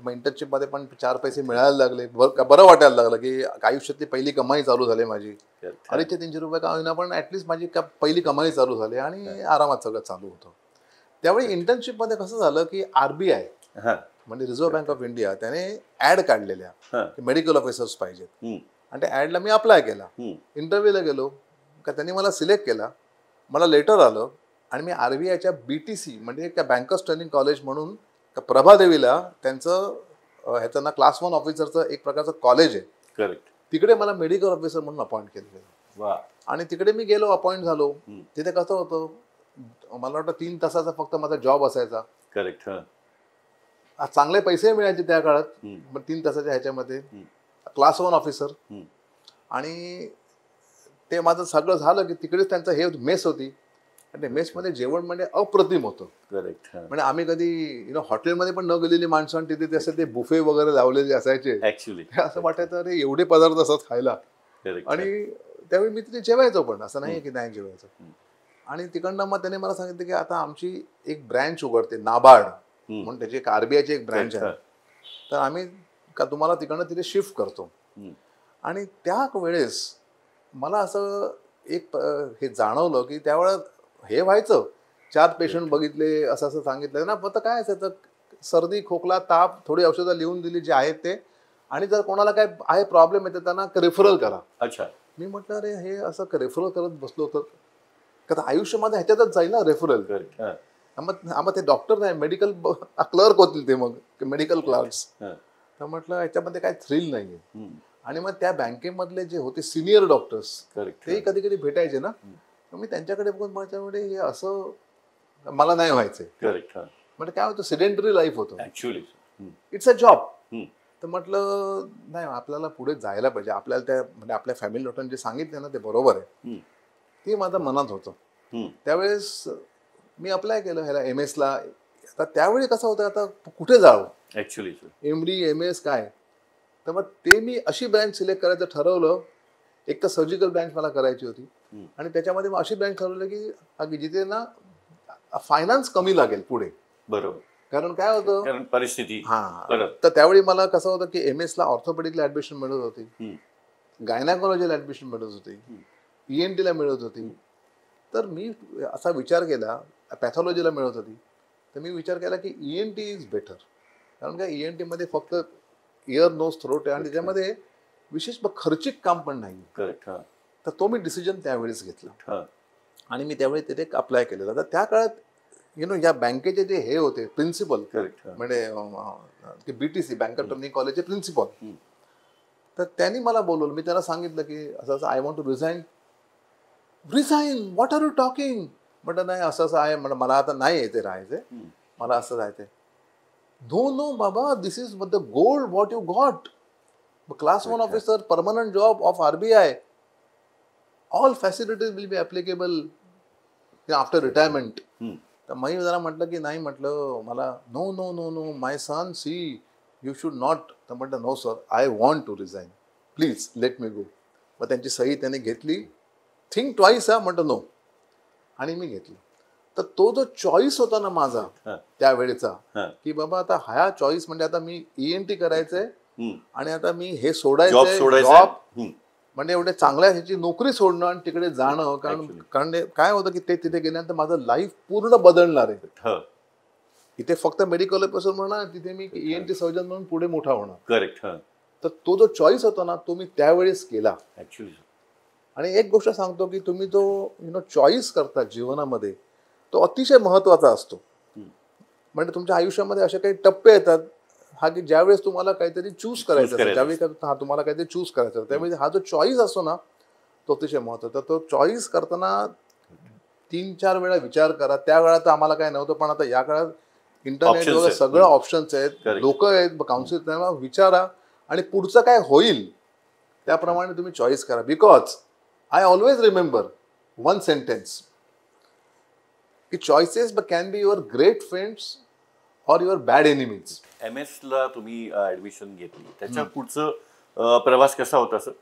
मग इंटर्नशिपमध्ये पण 4 पैसे मिळायला लागले. बरं वाटायला लागलं की आयुष्यातली पहिली कमाई चालू झाली माझी. 250-300 रुपये का होईना पण ऍटलीस्ट माझी पहिली कमाई चालू झाली आणि आरामात सगळं चालू होतं. त्यावेळी इंटर्नशिपमध्ये कसं झालं की RBI म्हणजे रिझर्व्ह बँक ऑफ इंडिया त्याने ऍड काढलेल्या मेडिकल ऑफिसर्स पाहिजेत आणि त्या ऍडला मी अप्लाय केला. इंटरव्ह्यूला गेलो का त्यांनी मला सिलेक्ट केला. मला लेटर आलं आणि मी RBIच्या BTC म्हणजे त्या बँकर्स ट्रेनिंग कॉलेज म्हणून प्रभादेवीला त्यांचं ह्याचं ना क्लास 1 ऑफिसरचं एक प्रकारचं कॉलेज आहे. करेक्ट. तिकडे मला मेडिकल ऑफिसर म्हणून अपॉइंट केलं. आणि तिकडे मी गेलो, अपॉइंट झालो. तिथे कसं होतं मला वाटतं 3 तासाचा फक्त माझा जॉब असायचा. करेक्ट. चांगले पैसे मिळायचे त्या काळात. 3 तासाच्या ह्याच्यामध्ये क्लास 1 ऑफिसर. आणि ते माझं सगळं झालं की तिकडेच त्यांचं हे मेस होती आणि मेसमध्ये जेवण म्हणजे अप्रतिम होतं. करेक्ट. म्हणजे आम्ही कधी हॉटेलमध्ये पण न गेलेली माणसं आणि तिथे ते बुफे वगैरे लावलेले असायचे. ऍक्च्युली असं वाटायचं अरे एवढे पदार्थ असतात खायला. आणि त्यावेळी मी तिथे जेवायचो पण असं नाही की नाही जेवायचं. आणि तिकडनं मग त्याने मला सांगितलं की आता आमची एक ब्रँच उघडते नाबार्ड म्हणून, त्याची एक RBIची एक ब्रँच आहे. तर आम्ही का तुम्हाला तिकडनं तिथे शिफ्ट करतो. आणि त्या वेळेस मला असं एक हे जाणवलं की त्यावेळेस हे व्हायचं 4 पेशंट बघितले असं सांगितलं ना, फक्त काय असायचं सर्दी खोकला ताप थोडी औषधं लिहून दिली जे आहेत ते, आणि जर कोणाला काय आहे प्रॉब्लेम येते त्यांना रेफरल करा. अच्छा. मी म्हटलं अरे हे असं रेफरल करत बसलो होतं का आयुष्यामध्ये ह्याच्यातच जाईल ना रेफरल. मग ते डॉक्टर नाही मेडिकल क्लर्क होतील ते मग मेडिकल क्लर्क्स. तर म्हटलं ह्याच्यामध्ये काय थ्रिल नाहीये. आणि मग त्या बँकेमधले जे होते सिनियर डॉक्टर्स ते कधी कधी भेटायचे ना, मी त्यांच्याकडे बघून माझ्याकडे हे असं मला नाही व्हायचंय. म्हणजे काय होतं सिडेंटरी लाईफ होतं ऍक्च्युअली. It's a job. तर म्हटलं नाही आपल्याला पुढे जायला पाहिजे. आपल्याला त्या म्हणजे आपल्या फॅमिली डॉक्टरांनी जे सांगितले ना ते बरोबर आहे. ते माझ्या मनात होतं. त्यावेळेस मी अप्लाय केलं ह्याला MS ला. आता त्यावेळी कसं होतं आता कुठे जावं ऍक्च्युली MD MS काय. तर मग ते मी अशी ब्रँच सिलेक्ट करायचं ठरवलं. एक तर सर्जिकल ब्रँच मला करायची होती आणि त्याच्यामध्ये मग अशी ब्रँच ठरवलं की जिथे ना फायनान्स कमी लागेल पुढे. बरोबर. कारण काय होतं, कारण परिस्थिती हा, परत. तर त्यावेळी मला कसं होतं की MS ला ऑर्थोपेडिकला ऍडमिशन मिळत होती, गायनाकोलॉजीला ऍडमिशन मिळत होती, ENT ला मिळत होती. तर मी असा विचार केला, पॅथॉलॉजीला मिळत होती, तर मी विचार केला की ENT इज बेटर. कारण काय, ENT मध्ये फक्त इयर नोज थ्रोट आहे आणि त्याच्यामध्ये विशेष खर्चिक काम पण नाही. करेक्ट. तर तो मी डिसिजन त्यावेळेस घेतला आणि मी त्यावेळी तिथे अप्लाय केलेला. तर त्या काळात या बँकेचे जे हे होते प्रिन्सिपल, म्हणजे BTC बँकर ट्रेनिंग कॉलेजचे प्रिन्सिपल, तर त्यांनी मला बोलवलं. मी त्यांना सांगितलं की असं I want to resign. What are you talking? म्हटलं नाही, असं असं आहे, म्हटलं मला आता नाही येते राहायचंय, मला असं जायचंय. नो बाबा, this is the gold what you got. Class 1 officer, permanent job of RBI, all facilities will be applicable after retirement. तर मी जरा म्हटलं की नाही, म्हटलं मला no no no no my son, see you should not. तर म्हटलं no sir, I want to resign, please let me go. मग त्यांची सही त्यांनी घेतली. थिंक ट्वाईस, म्हटलं नो, आणि मी घेतलं. तर तो जो चॉईस होता ना माझा त्यावेळेचा, की बाबा आता हा चॉईस म्हणजे आता मी ENT करायचंय आणि आता मी हे सोडायचंय जॉब, म्हणजे एवढ्या चांगल्या ह्याची नोकरी सोडणं आणि तिकडे जाणं. कारण काय होतं की ते तिथे गेल्यानंतर माझं लाईफ पूर्ण बदलणार आहे. इथे फक्त मेडिकल ऑफिसर म्हणणार, तिथे मी ENT सर्जन म्हणून पुढे मोठा होणार. करेक्ट. तर तो जो चॉईस होता ना, तो मी त्यावेळेस केला. ऍक्च्युली. आणि एक गोष्ट सांगतो की तुम्ही जो चॉईस करता जीवनामध्ये, तो अतिशय महत्वाचा असतो. म्हणजे तुमच्या आयुष्यामध्ये असे काही टप्पे येतात की ज्यावेळेस तुम्हाला काहीतरी चूज करायचं असतं, ज्यावेळी तुम्हाला काहीतरी चूज करायचं असतं, त्यावेळी हा जो चॉईस असतो ना, तो अतिशय महत्वाचा. तो चॉईस करताना 3-4 वेळा विचार करा. त्या वेळात आम्हाला काय नव्हतं, पण आता या काळात इंटरनेट वगैरे सगळं ऑप्शन्स आहेत, लोक आहेत, काउन्सिल, तेव्हा विचारा आणि पुढचं काय होईल त्याप्रमाणे तुम्ही चॉईस करा. Because I always remember one sentence, की choices can be your great friends or your bad enemies. MS ला तुम्ही ऍडमिशन घेतली, त्याच्या पुढचं प्रवास कसा होता सर?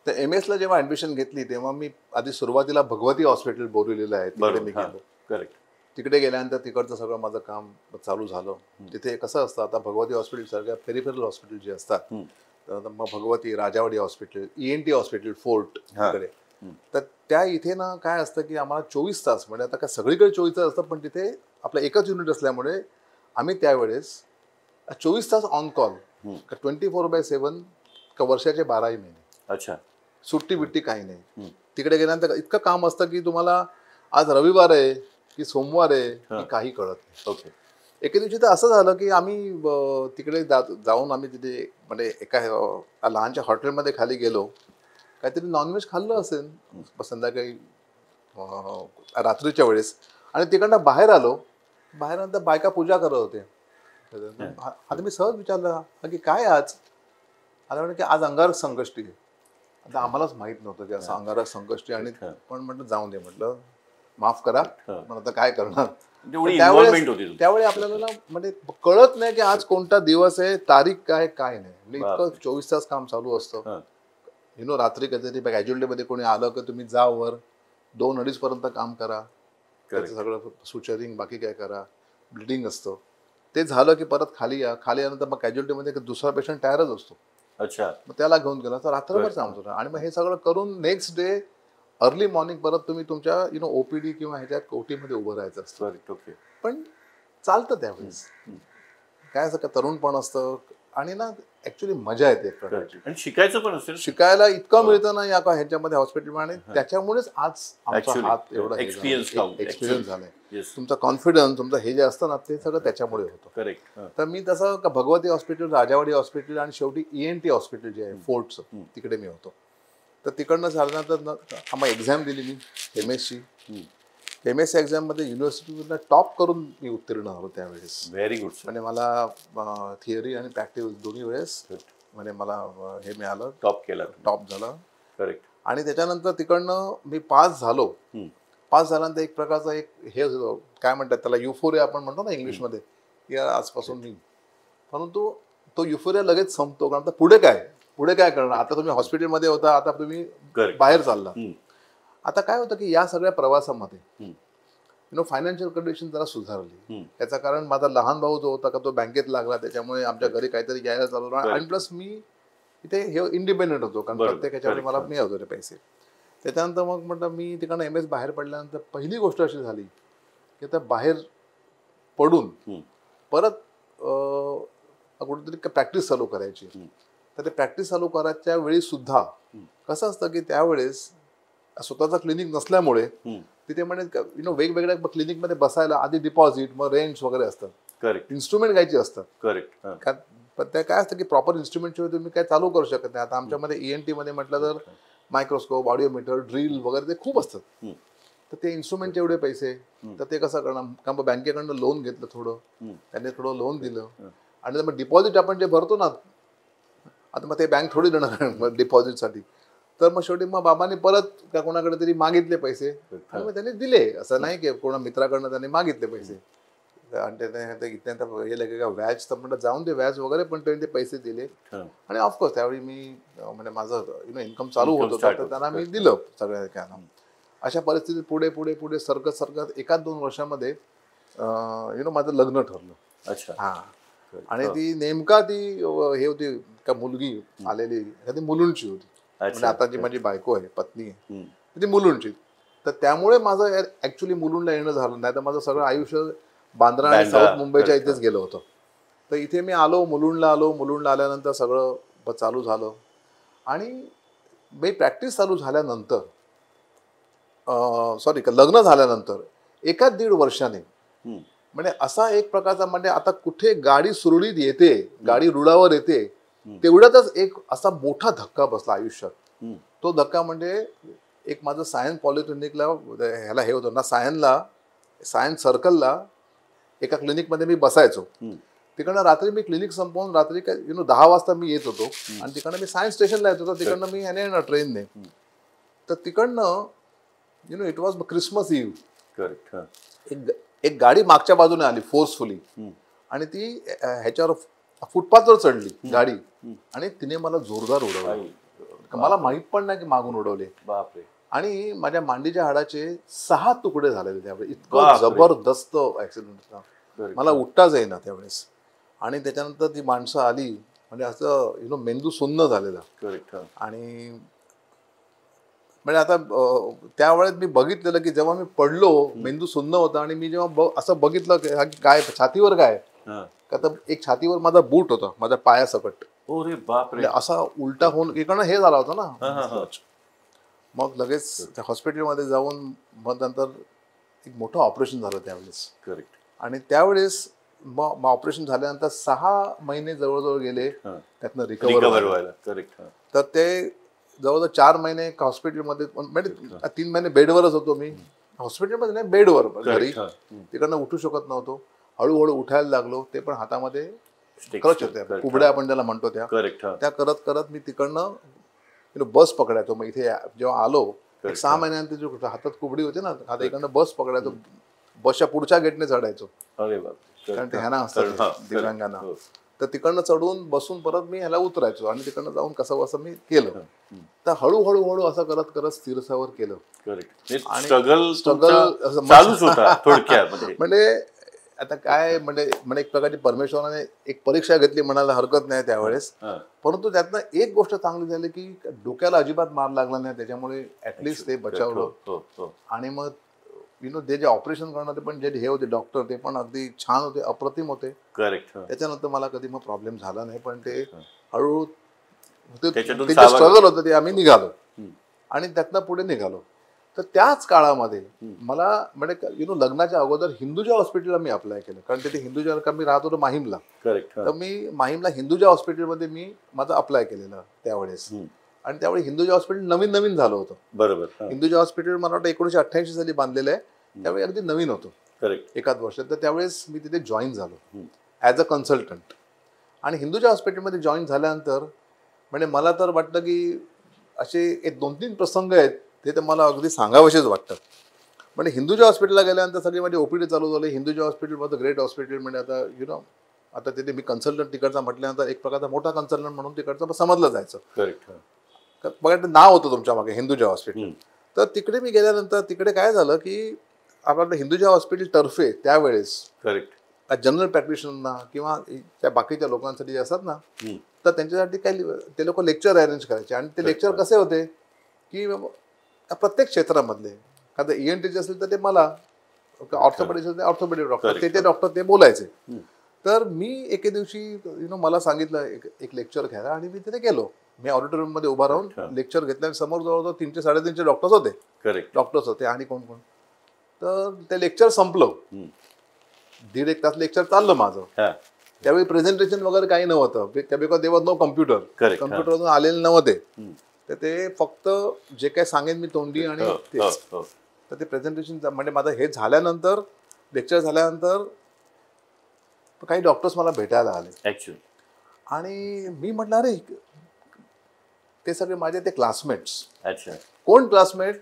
तर MS ला जेव्हा ऍडमिशन घेतली तेव्हा मी आधी सुरुवातीला भगवती हॉस्पिटल बोरिवलीला आहे, तिकडे मी गेलो. करेक्ट. तिकडे गेल्यानंतर तिकडचं सगळं माझं काम चालू झालं. तिथे कसं असतं, आता भगवती हॉस्पिटल सारख्या पेरिफेरल हॉस्पिटल जे असतात, मग Bhagwati, Rajawadi hospital, ENT hospital, fort इकडे, तर त्या इथे ना काय असतं की आम्हाला 24 तास, म्हणजे आता काय सगळीकडे 24 तास असतं, पण तिथे आपलं एकच युनिट असल्यामुळे आम्ही त्यावेळेस 24 तास ऑन कॉल, 24/7, वर्षाचे 12 महिने. अच्छा. सुट्टी बिट्टी काही नाही. तिकडे गेल्यानंतर इतकं काम असतं की तुम्हाला आज रविवार आहे की सोमवार आहे की काही कळत नाही. ओके. एके दिवशी तर असं झालं की आम्ही तिकडे जाऊन आम्ही तिथे म्हणजे एका लहानच्या हॉटेलमध्ये खाली गेलो. काहीतरी नॉनव्हेज खाल्लं असेल संध्याकाळी रात्रीच्या वेळेस, आणि तिकडनं बाहेर आलो. बाहेर बायका पूजा करत होते. आता मी सहज विचारलं की काय आज? आता म्हणजे की आज अंगारक संकष्टी आहे. आता आम्हालाच माहित नव्हतं की असं अंगारक संकष्टी, आणि पण म्हटलं जाऊन दे, म्हटलं माफ करा, पण आता काय करणार. त्यावेळी आपल्याला म्हणजे कळत नाही की आज कोणता दिवस आहे, तारीख काय नाही. म्हणजे इतकं 24 तास काम चालू असतं. रात्री कधीतरी कॅज्युअलिटी मध्ये कोणी आलं की तुम्ही जा वर 2-2:30 पर्यंत काम करा, त्याचं सगळं सुचरिंग, बाकी काय करा, ब्लिडिंग असतं. ते झालं की परत खाली या. खाली आल्यानंतर मग कॅज्युअलिटी मध्ये दुसरा पेशंट तयारच असतो. अच्छा. मग त्याला घेऊन गेला तर रात्रभर काम होतं. आणि मग हे सगळं करून नेक्स्ट डे अर्ली मॉर्निंग परत तुम्ही तुमच्या OPD किंवा ह्याच्यात OT मध्ये उभं राहायचं असतं. ओके. पण चालतं त्यावेळेस. काय असं का तरुणपण असतं आणि ना ऍक्च्युली मजा येते एक प्रकारची, आणि शिकायचं पण असेल, शिकायला इतकं मिळतं ना या ह्याच्यामध्ये हॉस्पिटलमध्ये. आणि त्याच्यामुळेच आज आमचा हात एवढा एक्सपिरियन्स झालाय. तुमचा कॉन्फिडन्स, तुमचं हे जे असतं ना, ते सगळं त्याच्यामुळे होतं. करेक्ट. तर मी तसं भगवती हॉस्पिटल, राजावाडी हॉस्पिटल आणि शेवटी ENT हॉस्पिटल जे आहे फोर्टचं, तिकडे मी होतो. तर तिकडनं झाल्यानंतर आम्हाला एक्झाम दिली मी MSc. MSc एक्झाममध्ये युनिव्हर्सिटीला टॉप करून मी उत्तीर्ण झालो त्यावेळेस. Very good. म्हणजे मला थिअरी आणि प्रॅक्टिकल दोन्ही वेळेस म्हणजे मला हे मिळालं, टॉप झालं. करेक्ट. आणि त्याच्यानंतर तिकडनं मी पास झालो. पास झाल्यानंतर एक प्रकारचा एक हे काय म्हणतात त्याला, युफोरिया आपण म्हणतो ना इंग्लिशमध्ये, या आजपासून मी, परंतु तो युफोरिया लगेच संपतो. कारण पुढे काय करणार. आता तुम्ही हॉस्पिटलमध्ये होता, आता तुम्ही बाहेर चालला. आता काय होतं की या सगळ्या प्रवासामध्ये फायनान्शियल कंडिशन जरा सुधारली. त्याचं कारण माझा लहान भाऊ जो होता का तो बँकेत लागला, त्याच्यामुळे आमच्या घरी काहीतरी यायला चालू राहिलं. आणि प्लस मी इथे हे इंडिपेंडेंट होतो, कारण प्रत्येक ह्याच्यावर मला मिळत होते पैसे. त्याच्यानंतर मग म्हटलं मी तिकडनं MS बाहेर पडल्यानंतर पहिली गोष्ट अशी झाली की आता बाहेर पडून परत कुठेतरी प्रॅक्टिस चालू करायची. तर ते प्रॅक्टिस चालू करायच्या वेळी सुद्धा कसं असतं की त्यावेळेस स्वतःचा क्लिनिक नसल्यामुळे तिथे म्हणजे वेगवेगळ्या क्लिनिकमध्ये बसायला आधी डिपॉझिट, मग रेंट्स वगैरे असतात. करेक्ट. इन्स्ट्रुमेंट घ्यायची असतात. करेक्ट. पण ते काय असतं की प्रॉपर इन्स्ट्रुमेंटशिवाय तुम्ही काय चालू करू शकत नाही. आता आमच्यामध्ये ENT मध्ये म्हटलं तर मायक्रोस्कोप, ऑडिओमीटर, ड्रिल वगैरे ते खूप असतात. तर ते इन्स्ट्रुमेंटचे एवढे पैसे, तर ते कसं करणार. कारण बँकेकडनं लोन घेतलं थोडं, त्यांनी थोडं लोन दिलं, आणि मग डिपॉझिट आपण जे भरतो ना, आता मग ते बँक थोडी देणार डिपॉझिटसाठी. तर मग शेवटी मग बाबांनी परत त्या कोणाकडे तरी मागितले पैसे, आणि मग त्यांनी दिले. असं नाही की कोणा मित्राकडनं त्यांनी मागितले पैसे, आणि त्यानंतर व्याज तर म्हणलं जाऊन दे व्याज वगैरे, पण त्यांनी ते पैसे दिले. आणि ऑफकोर्स त्यावेळी मी म्हणजे माझं इन्कम चालू होत होतं, तर त्यांना मी दिलं सगळ्या. अशा परिस्थितीत पुढे पुढे पुढे सरकत 1-2 वर्षामध्ये माझं लग्न ठरलं. अच्छा. हा. आणि ती नेमका ती हे होती का मुलगी आलेली, ती मुलुंडची होती. म्हणजे आता जी माझी बायको आहे, पत्नी आहे, ती मुलुंडची. तर त्यामुळे माझं ऍक्च्युली मुलुंडला येणं झालं नाही, तर माझं सगळं आयुष्य बांद्रा आणि साऊथ मुंबईच्या इथेच गेलं होतं. तर इथे मी आलो, मुलुंडला आलो. मुलुंडला आल्यानंतर सगळं चालू झालं. आणि मी प्रॅक्टिस चालू झाल्यानंतर लग्न झाल्यानंतर 1-1.5 वर्षाने म्हणजे असा एक प्रकारचा, म्हणजे आता कुठे गाडी सुरळीत येते, गाडी रुळावर येते, तेवढ्यातच एक असा मोठा धक्का बसला आयुष्यात. तो धक्का म्हणजे एक माझं सायन्स पॉलिटेक्निकला ह्याला हे होतं ना, सायन्स सर्कलला एका क्लिनिकमध्ये मी बसायचो. तिकडनं रात्री मी क्लिनिक संपवून रात्री 10 वाजता मी येत होतो, आणि तिकडनं मी सायन्स स्टेशनला येत होतो. तिकडनं मी ह्याने ना ट्रेनने. तर तिकडनं it was Christmas eve. Correct. एक गाडी मागच्या बाजूने आली फोर्सफुली, आणि ती ह्याच्यावर फुटपाथवर चढली गाडी, आणि तिने मला जोरदार उडवलं. मला माहित पण नाही की मागून उडवले. बापरे. आणि माझ्या मांडीच्या हाडाचे 6 तुकडे झालेले त्यावेळेस. इतकं जबरदस्त ऍक्सिडेंट होता, मला उठताच येईना त्यावेळेस. आणि त्याच्यानंतर ती माणसं आली, म्हणजे असं मेंदू सुन्न झालेला. करेक्ट. आणि म्हणजे आता त्यावेळेस मी बघितलेलं की जेव्हा मी पडलो, मेंदू सुन्न होता, आणि मी जेव्हा असं बघितलं की काय छातीवर काय, का तर एक छातीवर माझा बूट होता माझ्या पायासकट. बापरे. असा उलटा होऊन इकडनं हे झाला होता ना. मग लगेच हॉस्पिटलमध्ये जाऊन मग नंतर एक मोठं ऑपरेशन झालं त्यावेळेस. करेक्ट. आणि त्यावेळेस मग ऑपरेशन झाल्यानंतर 6 महिने जवळजवळ गेले त्यातनं रिकवर व्हायला. करेक्ट. तर ते जवळजवळ 4 महिने हॉस्पिटलमध्ये, म्हणजे 3 महिने बेडवरच होतो मी. हॉस्पिटलमध्ये नाही, बेडवर घरी. तिकडनं उठू शकत नव्हतो. हळूहळू उठायला लागलो, ते पण हातामध्ये क्रच होत्या, कुबड्या आपण त्याला म्हणतो त्या. त्या करत करत मी तिकडनं बस पकडायचो. मग इथे जेव्हा आलो 6 महिन्यानंतर जो हातात कुबडी होती ना, हातात इकडनं बस पकडायचो, बसच्या पुढच्या गेटने चढायचो, कारण ते ह्याना असतात दिव्यांगांना. तर तिकडनं चढून बसून परत मी ह्याला उतरायचो, आणि तिकडनं जाऊन कसं असं मी केलं. तर हळूहळू असं करत करत स्थिरसावर केलं. स्ट्रगल चालूच होता थोडक्यात. म्हणजे आता काय म्हणजे एक प्रकारची परमेश्वराने एक परीक्षा घेतली म्हणायला हरकत नाही त्यावेळेस. परंतु त्यातनं एक गोष्ट चांगली झाली की डोक्याला अजिबात मार लागला नाही, त्याच्यामुळे ऍटलिस्ट ते बचावलं. आणि मग ते जे ऑपरेशन करणारे पण जे हे होते डॉक्टर, ते पण अगदी छान होते, अप्रतिम होते. करेक्ट. त्याच्यानंतर मला कधी मग प्रॉब्लेम झाला नाही. पण ते हळूहळू ते जे स्ट्रगल होतं ते आम्ही निघालो, आणि त्यातनं पुढे निघालो. तर त्याच काळामध्ये मला म्हणजे लग्नाच्या अगोदर हिंदुजा हॉस्पिटलला मी अप्लाय केलं, कारण तिथे हिंदुजा मी राहत होतो माहीमला. तर मी माहीमला हिंदुजा हॉस्पिटलमध्ये मी माझं अप्लाय केलेलं त्यावेळेस. आणि त्यावेळी हिंदुजा हॉस्पिटल नवीन झालं होतं. बरोबर. हिंदुजा हॉस्पिटल मला वाटतं 1988 साली बांधलेलं आहे, त्यावेळी अगदी नवीन होतं. करेक्ट. 1 वर्ष. तर त्यावेळेस मी तिथे जॉईन झालो ॲज अ कन्सल्टंट. आणि हिंदुजा हॉस्पिटलमध्ये जॉईन झाल्यानंतर म्हणजे मला तर वाटतं की असे एक 2-3 प्रसंग आहेत ते तर मला अगदी सांगावेसेच वाटतं. म्हणजे हिंदुजा हॉस्पिटलला गेल्यानंतर सगळी माझी OPD चालू झाली. Hinduja hospital was a great hospital. म्हणजे आता आता तिथे मी कन्सल्टंट तिकडचा म्हटल्यानंतर एक प्रकारचा मोठा कन्सल्टंट म्हणून तिकडचं समजलं जायचं. करेक्ट. बघा नाव होतं तुमच्या मागे हिंदुजा हॉस्पिटल. तर तिकडे मी गेल्यानंतर तिकडे काय झालं की आपल्याला हिंदुजा हॉस्पिटल तर्फे त्यावेळेस करेक्ट जनरल प्रॅक्टिशनरना किंवा त्या बाकीच्या लोकांसाठी जे असतात ना, तर त्यांच्यासाठी काही ते लोक लेक्चर अरेंज करायचे. आणि ते लेक्चर कसे होते की प्रत्येक क्षेत्रामधले, आता ENT असेल तर ते मला, ऑर्थोपेडिक्स असेल तर ऑर्थोपेडिक डॉक्टर, ते डॉक्टर ते बोलायचे. तर मी एके दिवशी मला सांगितलं एक लेक्चर घ्यायला, आणि मी तिथे गेलो. मी ऑडिटोरियम मध्ये उभा राहून लेक्चर घेतल्या. समोर जवळजवळ 300-350 डॉक्टर्स होते. डॉक्टर्स होते आणि कोण कोण. तर ते लेक्चर संपलं. 1.5 तास लेक्चर चाललं माझं. त्यावेळी प्रेझेंटेशन वगैरे काही नव्हतं, because they was no computer. कम्प्युटरवरून आलेले नव्हते. तर ते फक्त जे काय सांगेन मी तोंडी आणि तेच. तर ते प्रेझेंटेशन म्हणजे माझं हे झाल्यानंतर, लेक्चर झाल्यानंतर काही डॉक्टर्स मला भेटायला आले ऍक्च्युअली. आणि मी म्हटलं अरे ते सगळे माझे ते क्लासमेट्स. अच्छा. कोण क्लासमेट?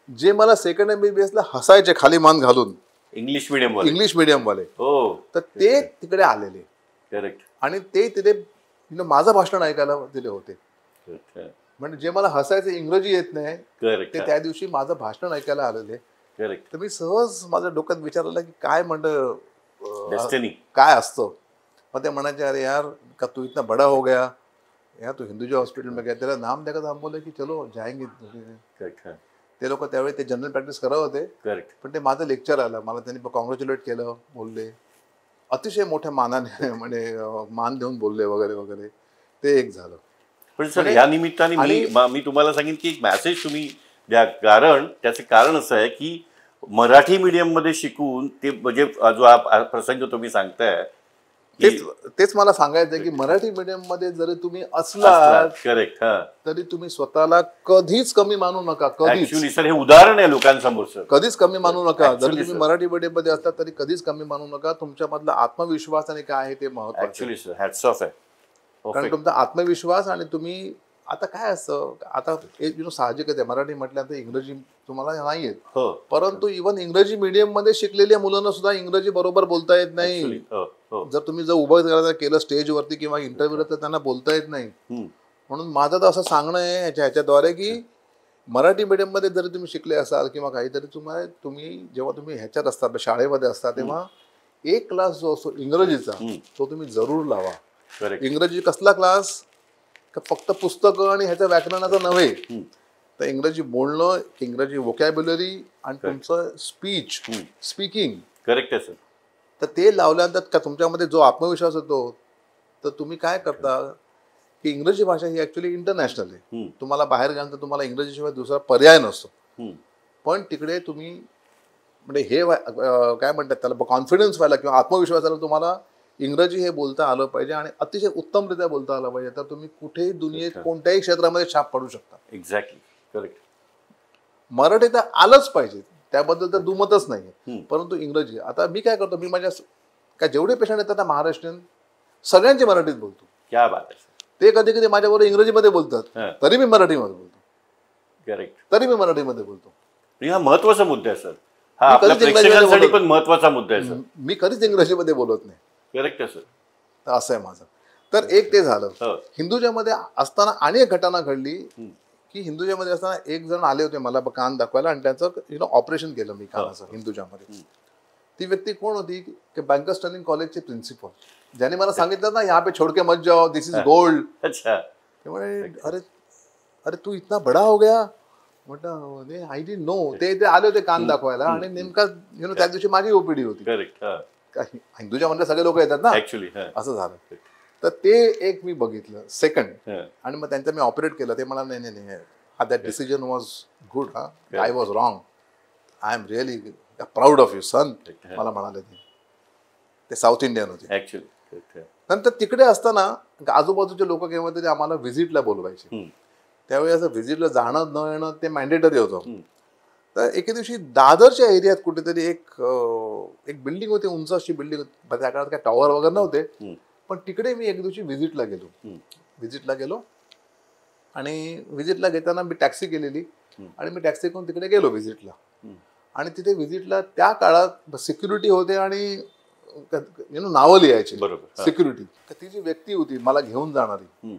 जे मला सेकंड MBBS ला हसायचे खाली मान घालून, इंग्लिश मीडियम वाले. तर ते तिकडे आलेले. करेक्ट. आणि ते तिथे माझं भाषण ऐकायला दिले होते. म्हणजे जे मला हसायचे, इंग्रजी येत नाही, ते त्या दिवशी माझं भाषण ऐकायला आलेले. तर मी सहज माझ्या डोक्यात विचारलं की काय म्हणतं काय असतं. मग ते म्हणायचे अरे यार का तू इतना बड़ा हो गया यार, तू हिंदुजा हॉस्पिटल में गया, तेरा नाम देखा हम बोले की चलो जाएंगे. ते लोक त्यावेळी ते जनरल प्रॅक्टिस करत होते. पण ते माझं लेक्चर आलं, मला त्यांनी कॉंग्रॅच्युलेट केलं, बोलले अतिशय मोठ्या मानाने, म्हणजे मान देऊन बोलले वगैरे वगैरे. ते एक झालं. पण सर या निमित्ताने मी तुम्हाला सांगेन की एक मेसेज तुम्ही द्या. कारण त्याचं कारण असं आहे की मराठी मीडियम मध्ये शिकून ते म्हणजे जो प्रसंग तुम्ही सांगताय, तेच मला सांगायचं की मराठी मीडियम मध्ये जरी तुम्ही असलात, करेक्ट, तरी तुम्ही स्वतःला कधीच कमी मानू नका. कधीच. सर हे उदाहरण आहे लोकांसमोर. सर कधीच कमी मानू नका. जरी तुम्ही मराठी मीडियम मध्ये असतात तरी कधीच कमी मानू नका. तुमच्यामधला आत्मविश्वास आणि काय आहे ते महत्त्वाचं आहे. हॅट्स ऑफ आहे. कारण तुमचा आत्मविश्वास, आणि तुम्ही आता काय असतं, आता साहजिकच आहे मराठी म्हटल्यानंतर इंग्रजी तुम्हाला नाही येत, परंतु इव्हन इंग्रजी मीडियम मध्ये शिकलेल्या मुलांना सुद्धा इंग्रजी बरोबर बोलता येत नाही. जर तुम्ही उभं केलं स्टेजवरती किंवा इंटरव्ह्यूला तर त्यांना बोलता येत नाही. म्हणून माझं तर असं सांगणं आहे ह्याच्याद्वारे की मराठी मीडियम मध्ये जरी तुम्ही शिकले असाल किंवा काहीतरी, तुम्ही जेव्हा तुम्ही ह्याच्यात असता, शाळेमध्ये असता, तेव्हा एक क्लास जो असतो इंग्रजीचा तो तुम्ही जरूर लावा. इंग्रजी कसला क्लास? फक्त पुस्तकं आणि ह्याच्या व्याकरणाचं नव्हे, तर इंग्रजी बोलणं, इंग्रजी वोकॅब्युलरी आणि तुमचं स्पीकिंग. करेक्ट आहे सर. तर ते लावल्यानंतर का तुमच्यामध्ये जो आत्मविश्वास येतो, तर तुम्ही काय करता की इंग्रजी भाषा ही ऍक्च्युली इंटरनॅशनल आहे. तुम्हाला बाहेर गेल्यानंतर तुम्हाला इंग्रजीशिवाय दुसरा पर्याय नसतो. पण तिकडे तुम्ही म्हणजे हे काय म्हणतात त्याला, कॉन्फिडन्स व्हायला किंवा आत्मविश्वासाला तुम्हाला इंग्रजी हे बोलता आलं पाहिजे आणि अतिशय उत्तमरित्या बोलता आलं पाहिजे. तर तुम्ही कुठेही दुनियेत कोणत्याही क्षेत्रामध्ये छाप पडू शकता. एक्झॅक्टली. करेक्ट. मराठी तर आलंच पाहिजे, त्याबद्दल तर दुमतच नाही. परंतु इंग्रजी, आता मी काय करतो, मी माझ्या काय जेवढे पेशंट येतात ना महाराष्ट्रीयन, सगळ्यांची मराठीत बोलतो. क्या बात आहे. ते कधी कधी माझ्याबरोबर इंग्रजीमध्ये बोलतात, तरी मी मराठीमध्ये बोलतो. करेक्ट. तरी मी मराठीमध्ये बोलतो. हा महत्वाचा मुद्दा आहे सर. हा आपल्या प्रेक्षकांसाठी पण महत्वाचा मुद्दा आहे सर. मी कधीच इंग्रजीमध्ये बोलत नाही. करेक्ट आहे सर. असं आहे माझं. तर एक ते झालं. हिंदुजामध्ये असताना आणि एक घटना घडली की हिंदुजामध्ये असताना एक जण आले होते मला कान दाखवायला, आणि त्यांचं ऑपरेशन केलं मी कानाचं हिंदुजामध्ये. ती व्यक्ती कोण होती की बँकर्स टर्निंग कॉलेजचे प्रिन्सिपल, ज्याने मला सांगितलं ना, यहाँ पे छोड़ के मत जाओ, दिस इज गोल्ड. अच्छा. अरे अरे तू इतना बडा हो गया. म्हटलं आय डिडंट नो. ते आले होते कान दाखवायला, आणि नेमका त्या दिवशी माझी ओपीडी होती. करेक्ट. हिंदुजामध्ये सगळे लोक येतात ना, ऍक्च्युली असं झालं. तर ते एक मी बघितलं सेकंड, आणि मग त्यांचं मी ऑपरेट केलं. ते मला नाही that decision was good, I was wrong, I am really proud of you son, मला म्हणाले. ते साऊथ इंडियन होते ऍक्च्युली. नंतर तिकडे असताना आजूबाजूचे लोक केव्हा तरी आम्हाला व्हिजिटला बोलवायचे. त्यावेळी असं व्हिजिटला जाणं न येणं ते मॅन्डेटरी होतं. तर एके दिवशी दादरच्या एरियात कुठेतरी एक बिल्डिंग होती, उंच अशी बिल्डिंग होती. त्या काळात काय टॉवर वगैरे नव्हते, पण तिकडे मी एक दिवशी व्हिजिटला गेलो. आणि व्हिजिटला घेताना मी टॅक्सी केलेली, आणि मी टॅक्सी करून तिकडे गेलो व्हिजिटला. आणि तिथे व्हिजिटला त्या काळात सिक्युरिटी होते आणि नावं लिहायची सिक्युरिटी. ती जी व्यक्ती होती मला घेऊन जाणारी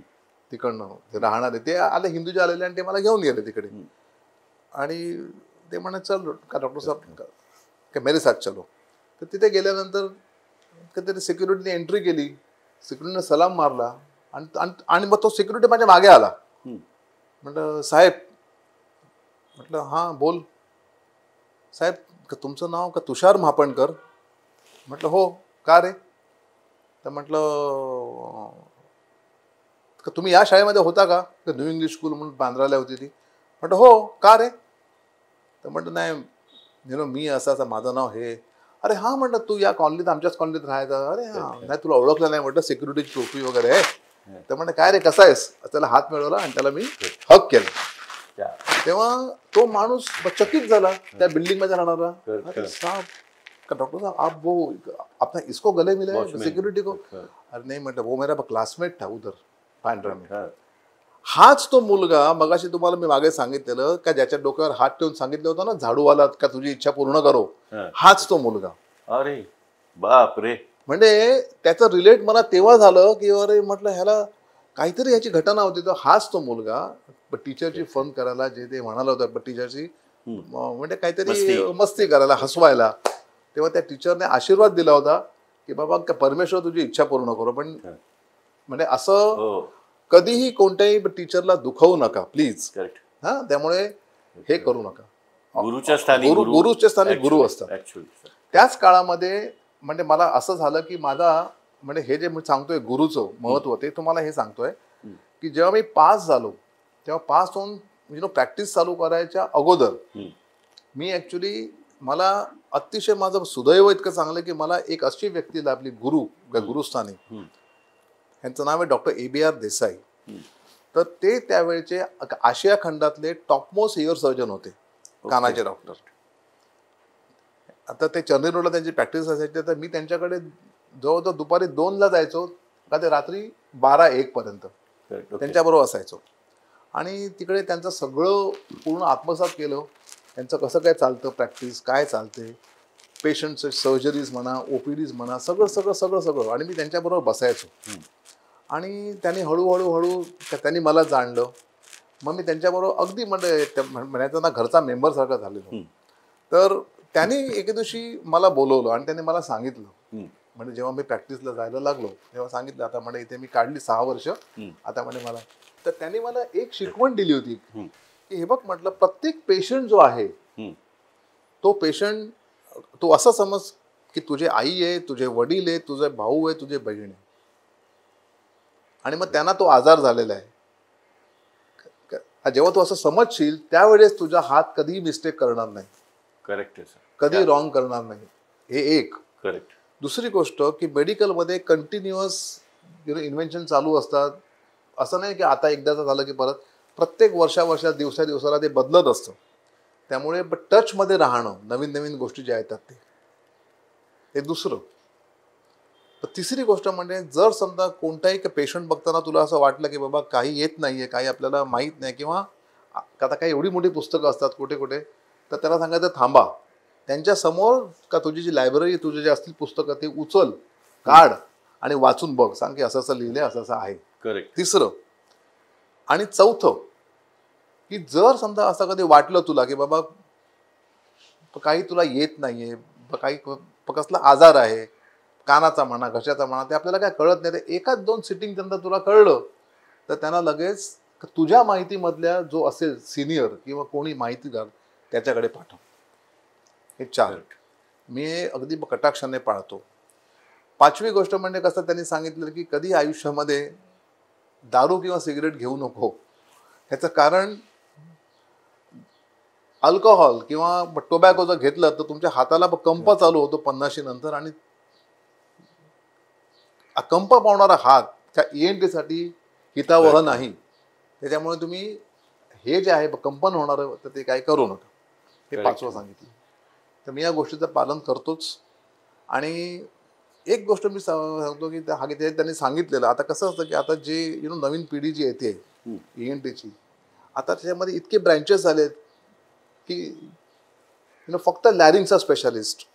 तिकडनं राहणारे, ते आले हिंदुजा आलेले, आणि ते मला घेऊन गेले तिकडे. आणि ते म्हणे चल का डॉक्टर साहेब की मेरे साथ चलो. तर तिथे गेल्यानंतर कधी सिक्युरिटीने एंट्री केली, सिक्युरिटीने सलाम मारला आणि मग तो सिक्युरिटी माझ्या मागे आला. म्हटलं साहेब, म्हटलं हां बोल. साहेब तुमचं नाव का तुषार महापणकर? म्हटलं हो. का रे? तर म्हटलं का तुम्ही या शाळेमध्ये होता का न्यू इंग्लिश स्कूल म्हणून बांद्राला होती ती? म्हटलं हो. का रे? तर म्हटलं नाही मी असं माझं नाव हे. अरे हां म्हटलं तू या कॉलनीत आमच्याच कॉलनीत राहायचा. अरे हां नाही तुला ओळखलं नाही म्हटलं, सिक्युरिटीची टोपी वगैरे आहे. तर म्हटलं काय रे कसा आहेस? त्याला हात मिळवला आणि त्याला मी हक केलं. तेव्हा तो माणूस चकित झाला त्या बिल्डिंग मध्ये राहणारा. अरे साहब डॉक्टर साहब आप वो अपना इसको गले मिले सिक्युरिटी को? अरे नाही म्हटलं वो मेरा क्लासमेट था उधर पांढरा में. हाच तो मुलगा मगाशी तुम्हाला मी मागे सांगितलेलं का ज्याच्या डोक्यावर हात ठेवून सांगितलं होतं ना झाडूवाला का तुझी इच्छा पूर्ण करो, हाच तो मुलगा. अरे बाप रे. म्हणजे त्याचं रिलेट मला तेव्हा झालं की अरे म्हटलं ह्याला काहीतरी ह्याची घटना होती. तर हाच तो मुलगा टीचरची फोन करायला जे ते म्हणाला होता टीचरची म्हणजे काहीतरी मस्ती करायला हसवायला. तेव्हा त्या टीचरने आशीर्वाद दिला होता की बाबा परमेश्वर तुझी इच्छा पूर्ण करो. पण म्हणजे असं कधीही कोणत्याही टीचरला दुखवू नका प्लीज. हा त्यामुळे हे करू नका. गुरुच्या स्थानी गुरु असतात. त्याच काळामध्ये म्हणजे मला असं झालं की माझा म्हणजे हे जे मी सांगतोय गुरुचं महत्व ते तुम्हाला हे सांगतोय की जेव्हा मी पास झालो तेव्हा पास होऊन प्रॅक्टिस चालू करायच्या अगोदर मी ऍक्च्युली मला अतिशय माझं सुदैव इतकं चांगलं की मला एक अशी व्यक्ती लाभली गुरुस्थानी. यांचं नाव आहे डॉक्टर ABR देसाई. तर ते त्यावेळेचे आशिया खंडातले टॉपमोस्ट इयर सर्जन होते, कानाचे डॉक्टर. आता ते चर्नी रोडला त्यांची प्रॅक्टिस असायची. तर मी त्यांच्याकडे जवळजवळ दुपारी 2ला जायचो का ते रात्री 12-1 पर्यंत त्यांच्याबरोबर असायचो. आणि तिकडे त्यांचं सगळं पूर्ण आत्मसात केलं. त्यांचं कसं काय चालतं प्रॅक्टिस, काय चालते, पेशंटचे सर्जरीज म्हणा, OPDs म्हणा, सगळं. आणि मी त्यांच्याबरोबर बसायचो. आणि त्यांनी हळूहळू त्यांनी मला जाणलं. मग मी त्यांच्याबरोबर अगदी म्हणायचं ना घरचा मेंबरसारखा झालेलो. तर त्यांनी एके दिवशी मला बोलवलं आणि त्यांनी मला सांगितलं म्हणजे जेव्हा मी प्रॅक्टिसला जायला लागलो तेव्हा सांगितलं आता म्हणजे इथे मी काढली 6 वर्ष आता म्हणजे मला. तर त्यांनी मला एक शिकवण दिली होती की हे बघ म्हटलं प्रत्येक पेशंट जो आहे तो पेशंट तू असं समज की तुझे आई आहे, तुझे वडील आहे, तुझे भाऊ आहे, तुझे बहीण आहे आणि मग त्यांना तो आजार झालेला आहे. जेव्हा तू असं समजशील त्यावेळेस तुझा हात कधीही मिस्टेक करणार नाही. करेक्ट. कधी रॉंग करणार नाही. हे एक. करेक्ट. दुसरी गोष्ट की मेडिकलमध्ये कंटिन्युअस इन्व्हेन्शन चालू असतात. असं नाही की आता एकदाचं झालं की परत प्रत्येक वर्षाला दिवसाला ते बदलत असतं. त्यामुळे टचमध्ये राहणं नवीन गोष्टी ज्या येतात ते दुसरं. तर तिसरी गोष्ट म्हणजे जर समजा कोणताही पेशंट बघताना तुला असं वाटलं की बाबा काही येत नाहीये, काही आपल्याला माहीत नाही किंवा आता काही एवढी मोठी पुस्तकं असतात कुठे तर त्याला सांगायचं थांबा. त्यांच्या समोर का तुझी जी लायब्ररी तुझे जे असतील पुस्तकं ते उचल, काढ आणि वाचून बघ. सांग की असं लिहिलंय, असं आहे. करेक्ट. तिसरं आणि चौथं की जर समजा असं कधी वाटलं तुला की बाबा काही तुला येत नाहीये, काही कसला आजार आहे, कानाचा म्हणा, घशाचा म्हणा, ते आपल्याला काय कळत नाही, ते 1-2 सिटिंग नंतर तुला कळलं तर त्यांना लगेच तुझ्या माहितीमधल्या जो असेल सिनियर किंवा कोणी माहितीगार त्याच्याकडे पाठव. हे 4 मी अगदी कटाक्षाने पाळतो. 5वी गोष्ट म्हणजे कसं त्यांनी सांगितलं की कधी आयुष्यामध्ये दारू किंवा सिगरेट घेऊ नको. ह्याचं कारण अल्कोहोल किंवा टोबॅको जर घेतलं तर तुमच्या हाताला कंप चालू होतो 50 नंतर आणि कंप पावणारा हात त्या ENT साठी हितावह नाही. त्याच्यामुळे तुम्ही हे जे आहे कंपन होणार तर ते काय करू नका. हे 5वं सांगितलं. तर मी या गोष्टीचं पालन करतोच. आणि एक गोष्ट मी सांगतो की त्यांनी सांगितलेलं आता कसं असतं की आता जे नवीन पिढी जी येते ENTची आता त्याच्यामध्ये इतके ब्रँचेस झालेत की फक्त लॅरिंगचा स्पेशालिस्ट,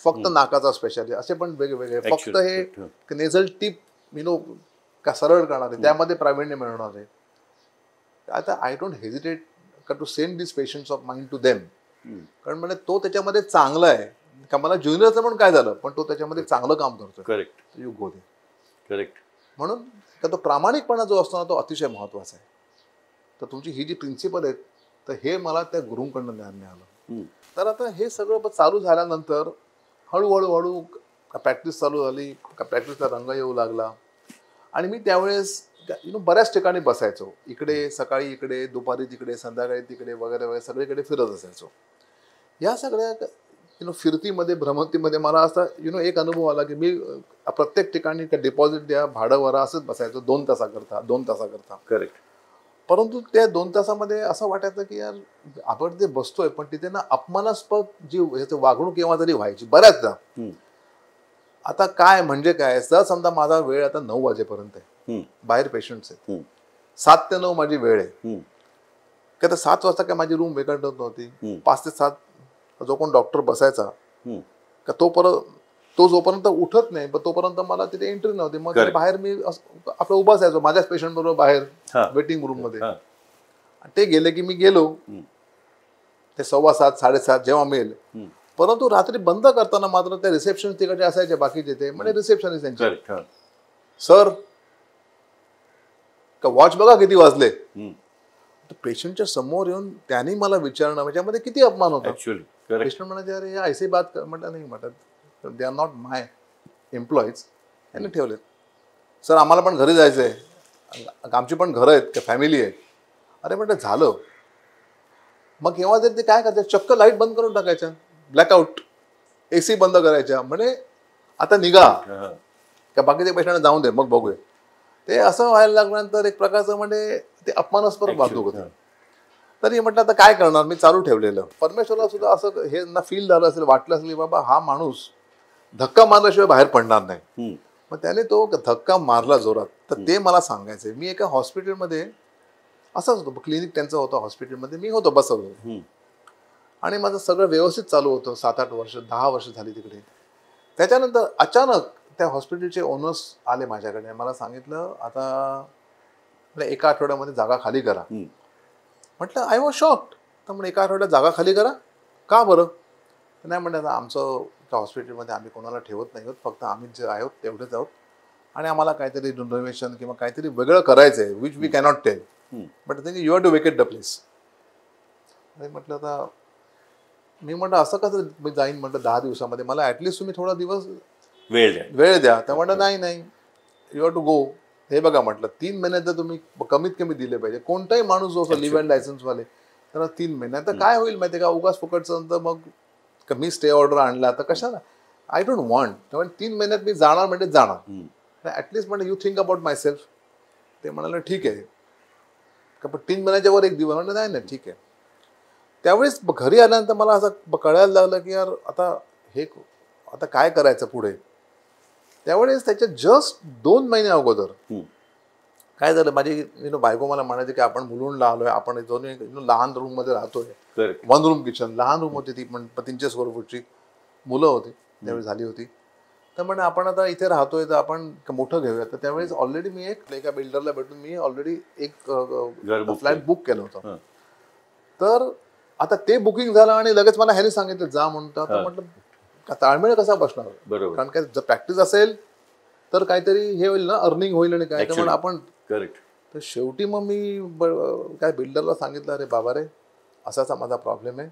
फक्त नाकाचा स्पेशालिस्ट, असे पण वेगवेगळे, फक्त हे नेझल टिप का सरळ करणारे त्यामध्ये प्रावीण्य मिळवणार आहे. आता I don't hesitate to send this patients of mind to them. कारण म्हणजे तो त्याच्यामध्ये चांगला आहे का मला ज्युनियरचं पण काय झालं, पण तो त्याच्यामध्ये चांगलं काम करतोय. Correct. You go they. Correct. म्हणून तो प्रामाणिकपणा जो असतो ना तो अतिशय महत्वाचा आहे. तर तुमची ही जी प्रिन्सिपल आहेत, तर हे मला त्या गुरुंकडनं ज्ञान मिळालं. तर आता हे सगळं चालू झाल्यानंतर हळूहळू प्रॅक्टिस चालू झाली, प्रॅक्टिसला रंग येऊ लागला. आणि मी त्यावेळेस बऱ्याच ठिकाणी बसायचो. इकडे सकाळी इकडे, दुपारी तिकडे, संध्याकाळी तिकडे वगैरे वगैरे सगळीकडे फिरत असायचो. या सगळ्या फिरतीमध्ये भ्रमंतीमध्ये मला असा एक अनुभव आला की मी प्रत्येक ठिकाणी डिपॉझिट द्या, भाडं भरा असंच बसायचो 2 तासाकरता. करेक्ट. परंतु त्या 2 तासामध्ये असं वाटायचं की यार आपण ते बसतोय, पण तिथे ना अपमानास्पद जी वागणूक केव्हा तरी व्हायची बऱ्याचदा. आता काय म्हणजे काय, जर समजा माझा वेळ आता 9 वाजेपर्यंत आहे, बाहेर पेशंट्स आहेत, 7 ते 9 माझी वेळ आहे. की आता 7 वाजता काय माझी रूम वेगळत नव्हती. 5 ते 7 जो कोण डॉक्टर बसायचा का तो जोपर्यंत उठत नाही तोपर्यंत मला तिथे एंट्री नव्हती. मग बाहेर मी आपलं उभा असायचो माझ्याच पेशंट बरोबर बाहेर वेटिंग रूम मध्ये. ते गेले की मी गेलो, ते 7:15 7:30 जेव्हा मिळेल. परंतु रात्री बंद करताना मात्र त्या रिसेप्शन तिकडे असायचे बाकीचे, ते म्हणजे रिसेप्शनिस्ट त्यांचे, सर का वॉच बघा किती वाजले. पेशंटच्या समोर येऊन त्यांनी मला विचारणं त्याच्यामध्ये किती अपमान होता. पेशंट म्हणायचे अरे या ऐसे बात म्हटलं नाही, म्हटलं they are not my employees, त्यांनी ठेवले. सर आम्हाला पण घरी जायचंय, आमची पण घरं आहेत का फॅमिली आहे. अरे म्हटलं झालं. मग केव्हा ते काय करतात, चक्क लाईट बंद करून टाकायच्या, ब्लॅकआउट, AC बंद करायच्या, म्हणजे आता निघा का बाकीचे पेशंट जाऊन दे मग बघूया. ते असं व्हायला लागल्यानंतर एक प्रकारचं म्हणजे ते अपमानास्पद वागणूक होतं. तरी म्हटलं आता काय करणार, मी चालू ठेवलेलं. परमेश्वरला सुद्धा असं हे ना फील झालं असेल, वाटलं असेल की बाबा हा माणूस धक्का मारल्याशिवाय बाहेर पडणार नाही. मग त्याने तो धक्का मारला जोरात. तर ते मला सांगायचंय. मी एका हॉस्पिटलमध्ये असंच होतो, क्लिनिक त्यांचं होतं हॉस्पिटलमध्ये, मी होतो बसवलो आणि माझं सगळं व्यवस्थित चालू होतं. 7-8 वर्ष 10 वर्ष झाली तिकडे. त्याच्यानंतर अचानक त्या हॉस्पिटलचे ओनर्स आले माझ्याकडे, मला सांगितलं आता एका आठवड्यामध्ये जागा खाली करा. म्हटलं आय वॉज शॉक्ड. तर म्हणजे एका आठवड्यात जागा खाली करा का बरं. नाही म्हणतात आमचं त्या हॉस्पिटलमध्ये आम्ही कोणाला ठेवत नाही आहोत, फक्त आम्ही जे आहोत तेवढेच आहोत आणि आम्हाला काहीतरी रिनोव्हेशन किंवा काहीतरी वेगळं करायचं आहे which we cannot tell, but then you have to vacate the place. म्हटलं आता मी म्हटलं असं कसं मी जाईन, म्हटलं 10 दिवसामध्ये मला ॲटलिस्ट तुम्ही थोडा दिवस वेळ द्या. तर म्हटलं नाही यू हॅव टू गो. हे बघा म्हटलं 3 महिन्यात तर तुम्ही कमीत कमी दिले पाहिजे. कोणताही माणूस जो असतो लिव्ह अँड लायसन्सवाले तर 3 महिन्यात तर काय होईल माहिती का, उगाच फुकटचं. तर मग मी स्टे ऑर्डर आणला तर कशाला, आय डोंट वॉन्ट. त्यामुळे 3 महिन्यात मी जाणार म्हणजे जाणार, ॲटलिस्ट म्हणजे you think about my self. ते म्हणाले ठीक आहे का, पण 3 महिन्याच्या वर एक दिवस. म्हणलं नाही ठीक आहे. त्यावेळेस घरी आल्यानंतर मला असं कळायला लागलं की यार आता काय करायचं पुढे. त्यावेळेस त्याच्या जस्ट 2 महिने अगोदर काय झालं, माझी बायको मला म्हणायची की आपण मुलुंडला आलोय, आपण दोन्ही लहान रूम मध्ये राहतोय, 1 रूम किचन, लहान रूम होती ती, पण 300 स्क्वेअर फूटची, मुलं होती त्यावेळी झाली होती. तर म्हणजे आपण आता इथे राहतोय तर आपण मोठं घेऊया. तर त्यावेळेस ऑलरेडी मी एका बिल्डरला भेटून मी ऑलरेडी एक फ्लॅट बुक केलं होतं. तर आता ते बुकिंग झालं आणि लगेच मला ह्याने सांगितलं जा म्हणून. तर म्हटलं ताळमेळ कसा बसणार, कारण काय जर प्रॅक्टिस असेल तर काहीतरी हे होईल ना, अर्निंग होईल आणि काय. तर आपण तर शेवटी मग मी काय बिल्डरला सांगितलं अरे बाबा रे असाचा माझा प्रॉब्लेम आहे.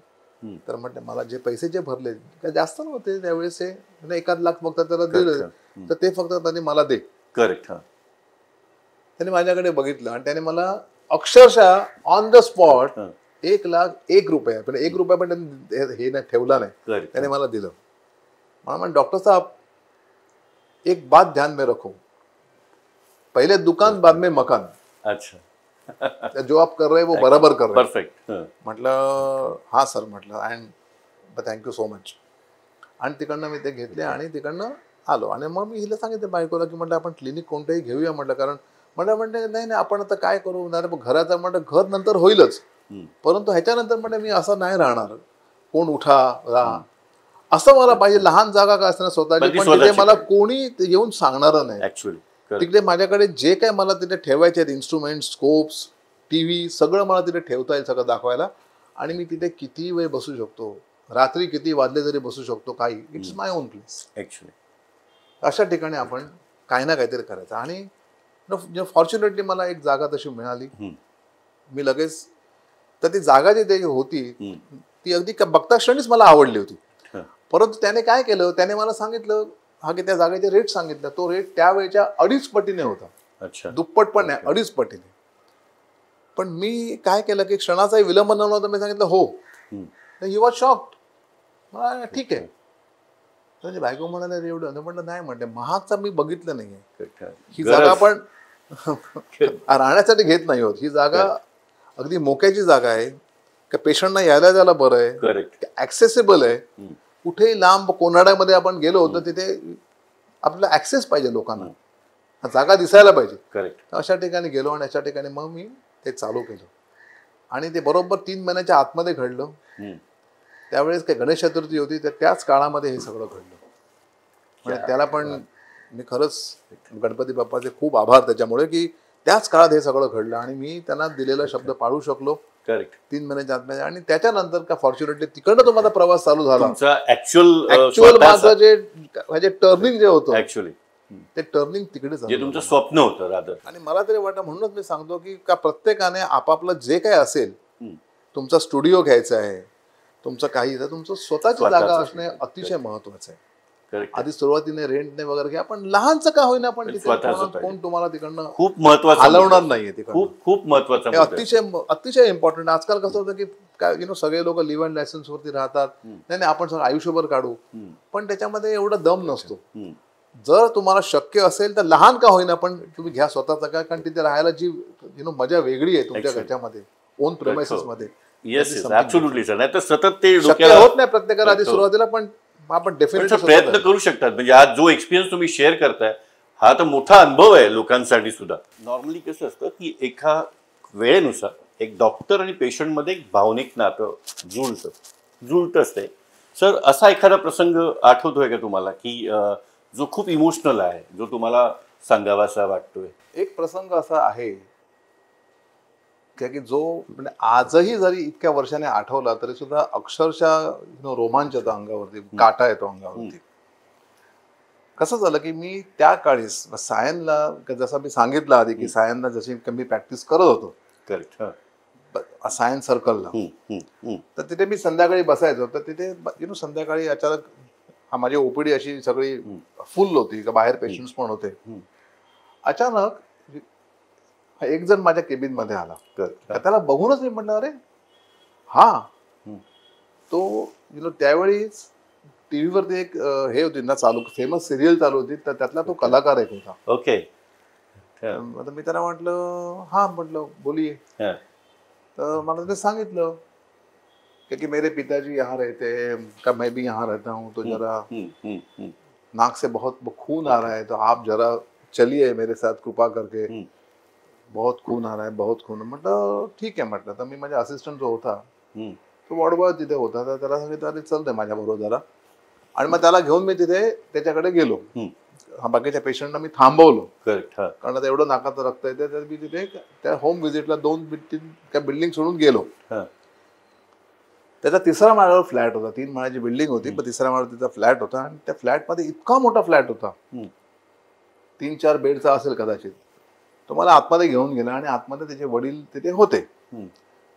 तर म्हटलं मला जे पैसे जे भरले काय जास्त नव्हते त्यावेळेस, हे 1 लाख फक्त त्याला दिलं, तर ते फक्त त्याने मला दे. त्याने माझ्याकडे बघितलं आणि त्याने मला अक्षरशः ऑन द स्पॉट 1,01,000 रुपये, पण 1 रुपया पण हे नाही ठेवला नाही, त्याने मला दिलं. मला म्हण डॉक्टर साहब एक बात ध्यान में रखो, पहले दुकान बाद में मकान. अच्छा, जो आप कर रहे वो बराबर कर रहे. परफेक्ट. म्हटलं हा सर, म्हटलं अँड थँक्यू सो मच. आणि तिकडनं मी ते घेतले आणि तिकडनं आलो. आणि मग मी हिला सांगितलं बायकोला की म्हटलं आपण क्लिनिक कोणतंही घेऊया म्हटलं, कारण म्हणते नाही आपण आता काय करू, नाही घराचं म्हटलं घर नंतर होईलच, परंतु ह्याच्यानंतर म्हणजे मी असं नाही राहणार, कोण उठा राहा असं मला पाहिजे. लहान जागा का असणार स्वतःची, पण तिथे मला कोणी येऊन सांगणार नाही. ऍक्च्युअली तिकडे माझ्याकडे जे काय मला तिथे ठेवायचे आहेत, इन्स्ट्रुमेंट, स्कोप्स, TV, सगळं मला तिथे ठेवता येईल, सगळं दाखवायला. आणि मी तिथे किती वेळ बसू शकतो, रात्री किती वाजले जरी बसू शकतो काही, it's my on place. Actually अशा ठिकाणी आपण काही ना काहीतरी करायचं. आणि फॉर्च्युनेटली मला एक जागा तशी मिळाली. मी लगेच तर ती जागा जी होती ती अगदी बघता क्षणीच मला आवडली होती. परंतु त्याने काय केलं, त्याने मला सांगितलं हा की त्या जागेचे रेट सांगितलं. तो रेट त्यावेळेच्या 2.5 पटीने होता. अच्छा. दुप्पट पण नाही, 2.5 पटीने. पण मी काय केलं की क्षणाचाही विलंब न होता मी सांगितलं हो. He was shocked. मला ठीक आहे. म्हणजे बायको म्हणाले रे एवढं, म्हटलं नाही, म्हणते महागचा मी बघितलं नाहीये. ही जागा आपण राहण्यासाठी घेत नाही होत. ही जागा अगदी मोक्याची जागा आहे. का पेशंटना यायला जायला बरं आहे, ऍक्सेसिबल आहे. कुठेही लांब कोनाड्यामध्ये आपण गेलो होतो तिथे आपल्याला ऍक्सेस पाहिजे लोकांना, जागा दिसायला पाहिजे. अशा ठिकाणी गेलो आणि अशा ठिकाणी मग मी ते चालू केलं. आणि ते बरोबर 3 महिन्याच्या आतमध्ये घडलं. त्यावेळेस काही गणेश चतुर्थी होती, तर त्याच काळामध्ये हे सगळं घडलं. म्हणजे त्याला पण मी खरंच गणपती बाप्पाचे खूप आभार त्याच्यामुळे की त्याच काळात हे सगळं घडलं आणि मी त्यांना दिलेला शब्द पाळू शकलो. 3 महिन्याच्या आतमध्ये. आणि त्याच्यानंतर का फॉर्च्युनेटली तिकडनं तो माझा प्रवास चालू झाला. ऍक्च्युअल माझं जे टर्निंग जे होतं ऍक्च्युअली ते टर्निंग तिकडेच तुमचं स्वप्न होतं रादर. आणि मला तरी वाटतं, म्हणूनच मी सांगतो की का प्रत्येकाने आपापलं जे काही असेल, तुमचा स्टुडिओ घ्यायचा आहे, तुमचं काही, तर तुमचं स्वतःची जागा असणे अतिशय महत्वाचं आहे. आधी सुरुवातीने रेंटने वगैरे घ्या, पण लहानचं का होईना पण कोण तुम्हाला तिकडनं खूप महत्वाचं हलवणार नाहीये. खूप महत्वाचं, अतिशय इम्पॉर्टंट. आजकाल कसं होतं की काय सगळे लोक लिव्ह अँड लायसन्स वरती राहतात. नाही आपण सगळं आयुष्यभर काढू, पण त्याच्यामध्ये एवढा दम नसतो. जर तुम्हाला शक्य असेल तर लहान का होईना पण तुम्ही घ्या स्वतःचा काय, कारण तिथे राहायला जी मजा वेगळी आहे तुमच्या घरच्यामध्ये, ओन प्रेमाइसेस मध्ये. Yes absolutely sir. नाही तर सतत ते होत नाही प्रत्येकाला आधी सुरुवातीला, पण आपण डेफिनेटली प्रयत्न करू शकतात. म्हणजे आज जो एक्सपिरियन्स तुम्ही शेअर करताय हा तर मोठा अनुभव आहे लोकांसाठी सुद्धा. नॉर्मली कसं असतं की एका वेळेनुसार एक डॉक्टर आणि पेशंट मध्ये एक भावनिक नातं जुळतच ते. सर असा एखादा प्रसंग आठवतोय का तुम्हाला की जो खूप इमोशनल आहे, जो तुम्हाला सांगावासा वाटतोय? एक प्रसंग असा आहे की जो म्हणजे आजही जरी इतक्या वर्षाने आठवला तरी सुद्धा अक्षरशः रोमांच येतो अंगावरती, काटा येतो अंगावरती. कसं झालं की मी त्या काळी सायनला, जसं मी सांगितलं आधी की सायनला जशी मी प्रॅक्टिस करत होतो, सायन्स सर्कलला, तर तिथे मी संध्याकाळी बसायचो. तर तिथे संध्याकाळी अचानक माझी ओपीडी अशी सगळी फुल होती, का बाहेर पेशंट्स पण होते. अचानक एक जण माझ्या केबिन मध्ये आला. त्याला बघूनच मी म्हटलं अरे हा तो त्यावेळी टीव्हीवरती एक हे होती ना चालू, फेमस सिरियल चालू होती, तर त्यातला तो कलाकार एक होता. ओके. तर मी त्याला म्हटलं हा, म्हटलं बोलिये. तर मला ते सांगितलं कि मेरे पिताजी यहाँ रहते हैं, का मैं भी यहाँ रहता हूँ, तो जरा नाक से बहुत खून आ रहा है, तो आप जरा चलिए मेरे साथ कृपा करके, बहुत खून आ रहा है, बहुत खून. म्हटलं ठीक आहे म्हटलं. तर मी माझ्या असिस्टंट जो होता तो वॉर्ड बॉय तिथे होता, तर त्याला सांगितलं अरे चल दे माझ्या बरोबर जरा. आणि मग त्याला घेऊन मी तिथे त्याच्याकडे गेलो. बाकीच्या पेशंटना मी थांबवलो, कारण आता एवढं नाकात रक्त येते. तर मी तिथे त्या होम व्हिजिटला 2 बिल्डिंग सोडून गेलो. त्याचा 3रा माळ्यावर फ्लॅट होता. 3 माळ्याची बिल्डिंग होती, पण 3ऱ्या माळ्यावर तिचा फ्लॅट होता. आणि त्या फ्लॅटमध्ये इतका मोठा फ्लॅट होता, 3-4 बेडचा असेल कदाचित. तो मला आतमध्ये घेऊन गेला आणि आतमध्ये त्याचे वडील तिथे होते.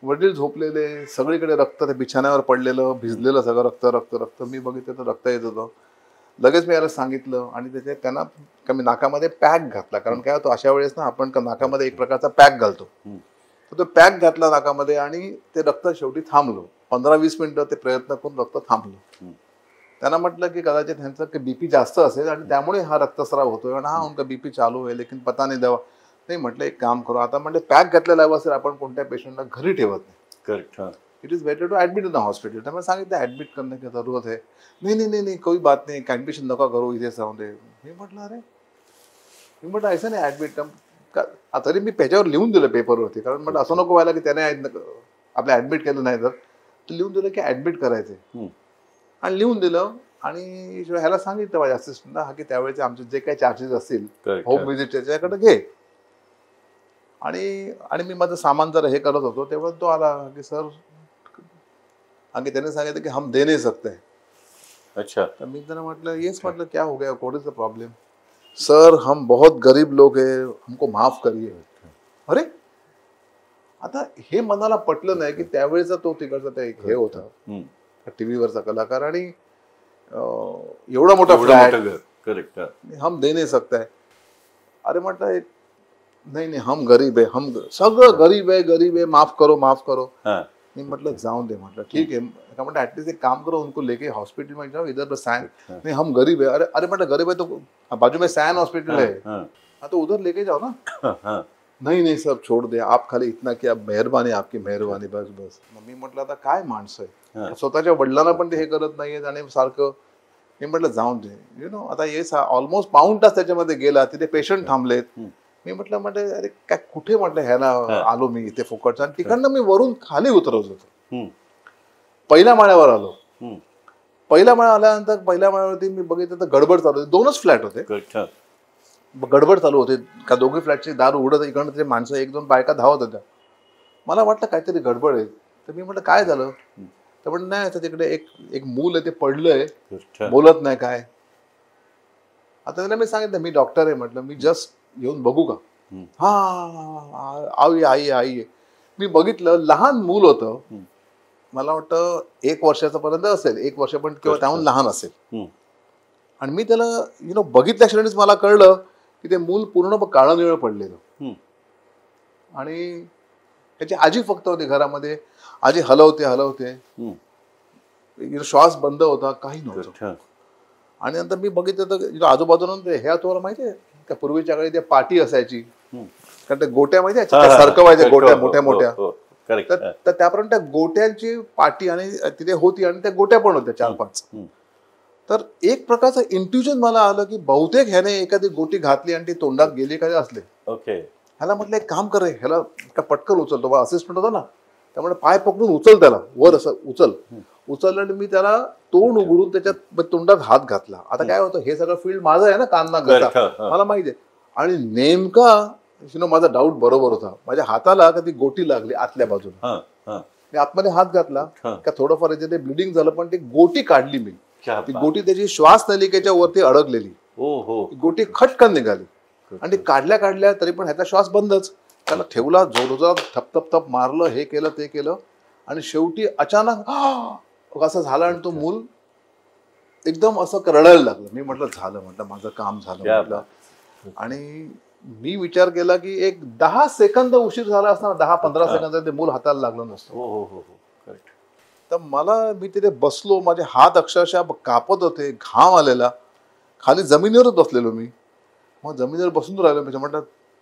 वडील झोपलेले, सगळीकडे रक्त, ते बिछाण्यावर पडलेलं, भिजलेलं सगळं रक्त रक्त रक्त. मी बघितलं तर रक्त येत होतं. लगेच मी याला सांगितलं आणि त्यांना कमी नाकामध्ये पॅक घातला. कारण काय होतं अशा वेळेस ना आपण नाकामध्ये एक प्रकारचा पॅक घालतो, तर तो पॅक घातला नाकामध्ये आणि ते रक्त शेवटी थांबलो. 15-20 मिनिटं ते प्रयत्न करून रक्त थांबलं. त्यांना म्हटलं की कदाचित ह्यांचं बीपी जास्त असेल आणि त्यामुळे हा रक्तस्राव होतोय. आणि हा उनका बीपी चालू आहे, लेकिन पता नाही दवा नाही. म्हटलं एक काम करू आता, म्हटलं पॅक घातलेला आहे सर, आपण कोणत्या पेशंटला घरी ठेवत नाही. It is better to admit in the hospital. तर मैं सांगितलं ऍडमिट करने की जरूरत है. नहीं कोई बात नहीं, ऍडमिशन नका करू, इथेच राहून दे. मी म्हटलं अरे, मी म्हटलं असं नाही ऍडमिट. तरी मी त्याच्यावर लिहून दिलं पेपरवरती, कारण म्हटलं असं नको व्हायला की त्याने आपलं ऍडमिट केलं नाही तर लिहून दिलं की ऍडमिट करायचंय. आणि लिहून दिलं. आणि ह्याला सांगितलं माझ्या असिस्टंटला हा की त्यावेळेचे आमचे जे काही चार्जेस असतील होम व्हिजिट त्याच्याकडे घे. आणि मी माझं सामान जर हे करत होतो तेव्हा तो आला की सर आणि त्याने सांगितलं की हम दे नहीं सकते. अच्छा. तर मी त्यांना म्हटलं येस, म्हटलं क्या हो गया, what is the problem. Sir हम बहुत गरीब लोग हैं, हमको माफ करिए. अरे आता हे मनाला पटलं नाही की त्यावेळेचा तो तिकडचा ते हे होता टीव्हीवरचा कलाकार आणि एवढा मोठा फ्लॅट, करेक्ट. हम दे नहीं सकता है. अरे म्हटलं नाही नाही हम गरीब आहे, हम सगळं गरीब आहे, माफ करो माफ करो. मी म्हटलं जाऊन दे, म्हटलं ठीक है, म्हटलं ऍटलीस्ट एक काम करो, उनको लेके हॉस्पिटल में जाओ, इधर सैन. नहीं हम गरीब है. अरे अरे म्हटलं गरीब है तो बाजू में सैन हॉस्पिटल है, हाँ तो उधर लेके जाओ ना. नहीं नहीं सब छोड़ दे, आप खाली इतना की मेहरबानी, आपकी मेहरबानी, बस बस. मग मी म्हटलं आता काय माणसं आहे, स्वतःच्या वडिलांना पण ते हे करत नाहीये आणि सारखं. मी म्हटलं जाऊन दे, यु नो आता हे ऑलमोस्ट पाऊण तास त्याच्यामध्ये गेला, तिथे पेशंट थांबलेत. मी म्हटलं अरे काय कुठे, म्हटलं ह्याला आलो मी इथे फुकटचा. आणि तिकडनं मी वरून खाली उतरवत होतो, पहिल्या माळ्यावर आलो. पहिल्या माळ्या आल्यानंतर पहिल्या माळ्यावरती मी बघितलं तर गडबड चालू होती, 2च फ्लॅट होते, गडबड चालू होते का दोघे फ्लॅटचे दार उघडत, इकडनं ते माणसं 1-2 बायका धावत होत्या. मला वाटलं काहीतरी गडबड आहे. तर मी म्हटलं काय झालं, तर म्हटलं नाही, आता तिकडे एक मूल आहे, ते पडलंय, बोलत नाही काय. आता त्याला मी सांगितलं मी डॉक्टर आहे, म्हटलं मी जस्ट येऊन बघू का. हा आई आई. मी बघितलं लहान मूल होतं, मला वाटतं 1 वर्षाचा पर्यंत असेल, 1 वर्ष पण किंवा त्याहून लहान असेल. आणि मी त्याला बघितल्या क्षणीच मला कळलं की ते मूल पूर्ण काळं निळं पडलेलं. आणि त्याची आजी फक्त होती घरामध्ये, आजी हलवते, श्वास बंद होता, काही नव्हतं. आणि नंतर मी बघितलं तर आजूबाजूला हे तुम्हाला माहिती आहे का, पूर्वीच्या काळी ते पाटी असायची, कारण ते गोट्या माहिती आहे सरकवायच्या, गोट्या मोठ्या मोठ्या. तर त्याप्रमाणे त्या गोट्यांची पाटी आणि तिथे होती, आणि त्या गोट्या पण होत्या 4-5. तर एक प्रकारचं इंट्युजन मला आलं की बहुतेक ह्याने एखादी गोटी घातली आणि ती तोंडात गेली काय असले. ह्याला म्हटलं एक काम कर, ह्याला का पटकन उचलतो, असिस्टंट होता ना, त्यामुळे पाय पकडून उचल, त्याला वर असं उचललं. आणि मी त्याला तोंड उघडून त्याच्यात तोंडात हात घातला. आता काय होतं, हे सगळं फील्ड माझं आहे ना, कान नाक घसा, मला माहिती आहे. आणि नेमका माझा डाऊट बरोबर होता, माझ्या हाताला का ती गोटी लागली आतल्या बाजूला. मी आतमध्ये हात घातला का थोडंफार याचे ते ब्लिडिंग झालं, पण ती गोटी काढली मी. ती गोटी त्याची श्वास नलिकेच्या वरती अडकलेली, गोटी खटकन निघाली. आणि ती काढल्या तरी पण ह्याचा श्वास बंदच. त्याला ठेवला, जोरजोरात थप मारलं, हे केलं ते केलं. आणि शेवटी अचानक असं झालं आणि तो मूल एकदम असं रडायला लागलं. मी म्हटलं झालं, म्हटलं माझं काम झालं म्हटलं. आणि मी विचार केला की एक 10 सेकंद उशीर झाला असताना, 10-15 सेकंद ते मूल हाताला लागलं नसतं. तर मी तिथे बसलो, माझे हात अक्षरशः कापत होते, घाम आलेला, खाली जमिनीवरच बसलेलो मी. मग जमिनीवर बसून राहिलो. म्हटलं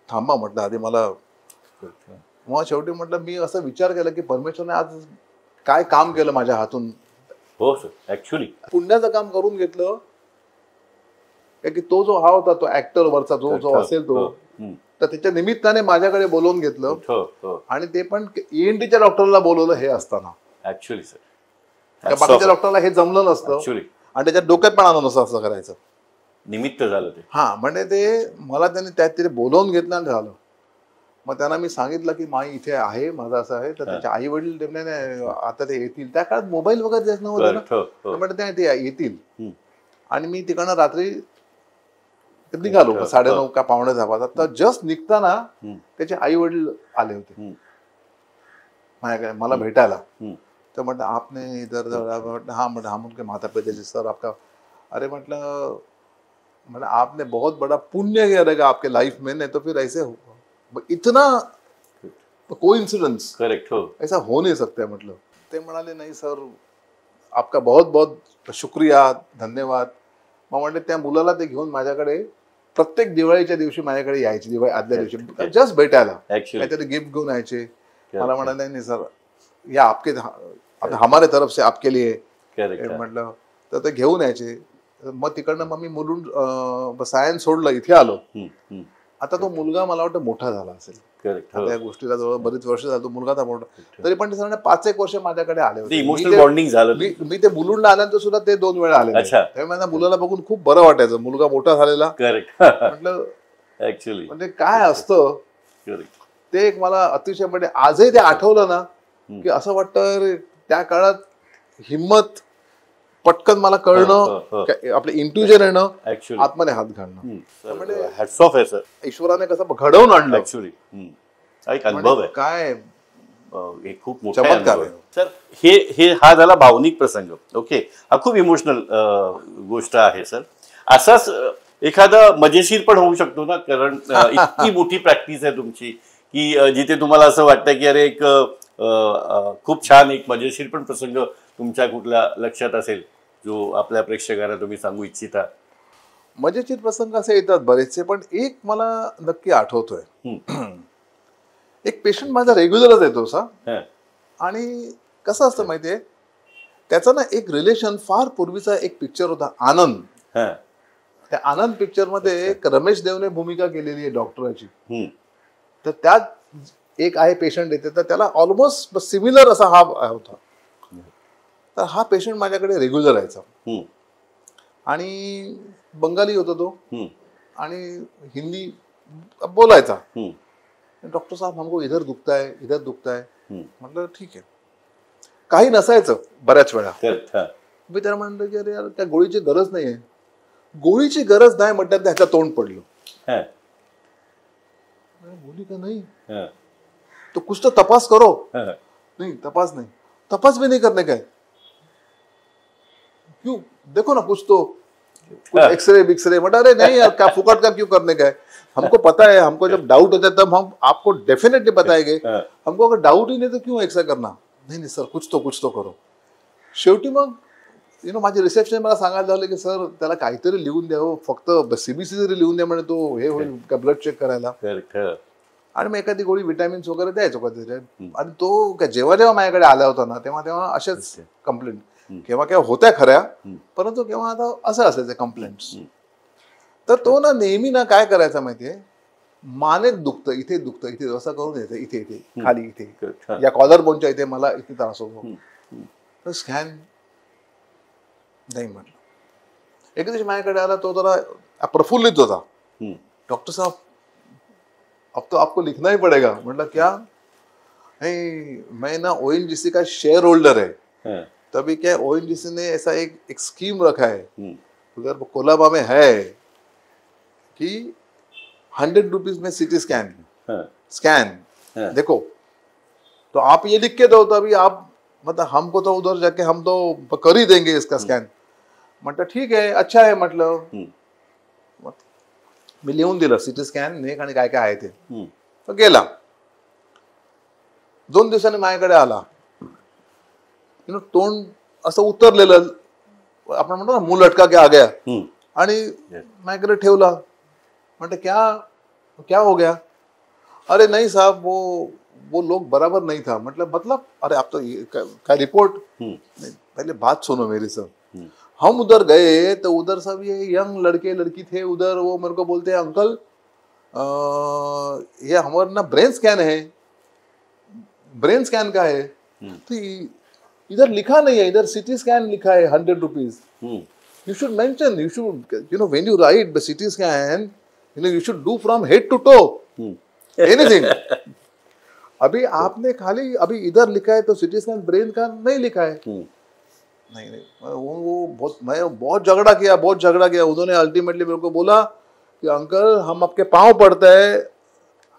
थांबा, म्हटलं आधी मला. मग शेवटी म्हटलं मी असं विचार केला की परमेश्वरने आज काय काम केलं माझ्या हातून. हो सर, ऍक्च्युली पुण्याचं काम करून घेतलं की तो जो हा होता, तो ऍक्टर वरचा जो असेल तो, तर त्याच्या निमित्ताने माझ्याकडे बोलवून घेतलं. आणि ते पण ENTच्या डॉक्टरला बोलवलं हे असताना. ऍक्च्युली सर, बाकीच्या डॉक्टरला हे जमलं नसतं आणि त्याच्या डोक्यात पण आलं नसतं असं करायचं. निमित्त झालं ते. हा, म्हणजे ते मला त्यांनी तिथे बोलवून घेतलं आणि झालं. मग त्यांना मी सांगितलं की माई इथे आहे, माझं असं आहे. तर त्याचे आई वडील नाही आता ते येतील. त्या काळात मोबाईल वगैरे जास्त नव्हतं ना, म्हणजे ते येतील. आणि मी तिकडनं रात्री निघालो 9:30 का 9:45. तर जस्ट निघताना त्याचे आई वडील आले होते माझ्याकडे मला भेटायला. तर म्हटलं आपने इधर, हाँ म्हटलं हम उनके माता पिता जी सर आपका. अरे म्हटलं आपने बहुत बड़ा पुण्य किया रहेगा आपके लाइफ में, नहीं तो फिर ऐसे इतना कोइंसिडेंस करेक्ट हो ऐसा हो नहीं सकता है. म्हटलं ते म्हणाले नाही सर आपका बहुत बहुत शुक्रिया, धन्यवाद. मग म्हटलं त्या मुलाला ते घेऊन माझ्याकडे प्रत्येक दिवाळीच्या दिवशी माझ्याकडे यायचे, दिवाळी आदल्या दिवशी जस्ट भेटायला, काहीतरी गिफ्ट घेऊन यायचे. मला म्हणाले नाही सर या आपके हमारे तरफ से आपके लिए म्हटलं. तर ते घेऊन यायचे. मग तिकडनं मग मी मुलून सायन्स सोडलं, इथे आलो. आता तो मुलगा मला वाटतं मोठा झाला असेल, त्या गोष्टीला जवळ बरीच वर्ष झाली, तो मुलगा मोठा. तरी पण ते 5-1 वर्ष माझ्याकडे आले होते. इमोशनल बॉन्डिंग झालं. मी ते मुलुंडला आल्यानंतर सुद्धा ते 2 वेळा आले. त्यामुळे माझ्या मुलाला बघून खूप बरं वाटायचं, मुलगा मोठा झालेला. म्हटलं ऍक्च्युली म्हणजे काय असतं ते एक मला अतिशय, म्हणजे आजही ते आठवलं ना की असं वाटतं त्या काळात हिम्मत, पटकन मला कळणं, आपले इंट्युजन येणं, ऍक्च्युली आतमध्ये हात घालणं, हॅट्स ऑफ आहे सर. ईश्वराने कसं घडवून आणलं ऍक्च्युली एक अनुभव आहे, काय हे खूप मोठा चमत्कार अनुभव आहे. आहे. सर हे हा झाला भावनिक प्रसंग. ओके, हा खूप इमोशनल गोष्ट आहे सर. असाच एखादा मजेशीर पण होऊ शकतो ना, कारण इतकी मोठी प्रॅक्टिस आहे तुमची की जिथे तुम्हाला असं वाटतं की अरे एक खूप छान एक मजेशीर पण प्रसंग तुमच्या कुठल्या लक्षात असेल जो आपल्या प्रेक्षकांना तुम्ही सांगू इच्छिता. मजेशीर प्रसंग असे येतात बरेचसे, पण एक मला नक्की आठवतोय. एक पेशंट माझा रेग्युलरच येतो सा, आणि कसं असतं माहितीये, त्याचा ना एक रिलेशन फार पूर्वीचा एक पिक्चर होता आनंद. त्या आनंद पिक्चर मध्ये एक रमेश देवने भूमिका केलेली आहे डॉक्टराची. तर त्यात एक आहे पेशंट येते, तर त्याला ऑलमोस्ट सिमिलर असा हा होता. तर हा पेशंट माझ्याकडे रेग्युलर यायचा, आणि बंगाली होता तो, आणि हिंदी बोलायचा. डॉक्टर साहब हमको इधर दुखता है, इधर दुखता है. म्हटलं ठीक आहे, काही नसायचं बऱ्याच वेळा. मी त्याला म्हणलं की अरे यार, त्या गोळीची गरज नाहीये. गोळीची गरज नाही म्हटल्यात ह्याचं तोंड पडलं. गोळी का नाही, तो कुछ तो तपास करो. नहीं तपास नहीं, तपास भी नहीं करने का है. क्यों, देखो ना कुछ तो, कुछ एक्सरे बिक्सरे. बट अरे नहीं यार, क्या फुकट का क्यों करने का है, हमको पता है, हमको जब डाउट होता है तब हम आपको डेफिनेटली बताएंगे. हमको अगर डाउट ही नहीं तो क्यों एक्सरे करना. नहीं नहीं सर, कुछ तो करो. शेवटी मग माझे रिसेप्शन मला सांगायला झालं की सर त्याला काहीतरी लिहून द्यावं, फक्त सीबीसी जरी लिहून द्या म्हणे, तो हे होईल का ब्लड चेक करायला. आणि मग एखादी गोळी विटॅमिन्स वगैरे द्यायचो कधी. आणि तो जेव्हा माझ्याकडे आला होता ना, तेव्हा अशाच कंप्लेंट केव्हा होत्या खऱ्या, परंतु केव्हा आता असं असायचं कंप्लेंट्स. तर तो ना नेहमी ना काय करायचा माहितीये, मानेत दुखतं, इथे दुखतं, इथे असं करून द्यायचं, इथे इथे खाली, इथे या कॉलर बोनच्या इथे मला इथे त्रास होतो. तर स्कॅन नाही म्हटलं. एक दिवशी माझ्याकडे आला, तो जरा प्रफुल्लित होता. डॉक्टर साहब अब तो आपको लिखना ही पड़ेगा. म्हटलं क्या. मैं ना ONGC का शेयर होल्डर है. तभी क्या ONGC ने ऐसा एक स्कीम रखा है उधर कोलाबा में है कि 100 रुपीज में सिटी स्कैन देखो, तो आप ये लिख के दो, तभी आप मतलब हमको तो उधर जाके हम तो कर ही देंगे इसका स्कॅन. म्हटलं ठीक आहे, अच्छा आहे म्हटलं. मी लिहून दिलं सिटी स्कॅन नेक आणि काय काय आहे ते. तो गेला. 2 दिवसांनी माझ्याकडे आला. तोंड असं उतरलेलं, आपण म्हणतो ना मुंह लटका के आ गया, आणि माझ्याकडे ठेवला. म्हटलं क्या हो गया. अरे नहीं साहब, वो लोग बराबर नहीं था. मतलब अरे आप तो क्या रिपोर्ट. पहले बात सुनो मेरी सर. हम उधर गए तो उधर सब ये यंग लड़के लड़की थे उधर. वो मेरे को बोलते हैं अंकल ये हमारा ना ब्रेन स्कैन है. ब्रेन स्कैन का है. तो इधर लिखा नहीं है, इधर सिटी स्कैन लिखा है 100 rupees. You should mention, you should when you write the CT scan, you should do from head to toe anything. अभी आपने खाली अभी इधर लिखा है तो सिटी स्कैन ब्रेन का नहीं लिखा है. नहीं वो मैं बहुत झगड़ा किया. उन्होंने अल्टीमेटली मेरे को बोला कि अंकल हम आपके पाँव पड़ते हैं,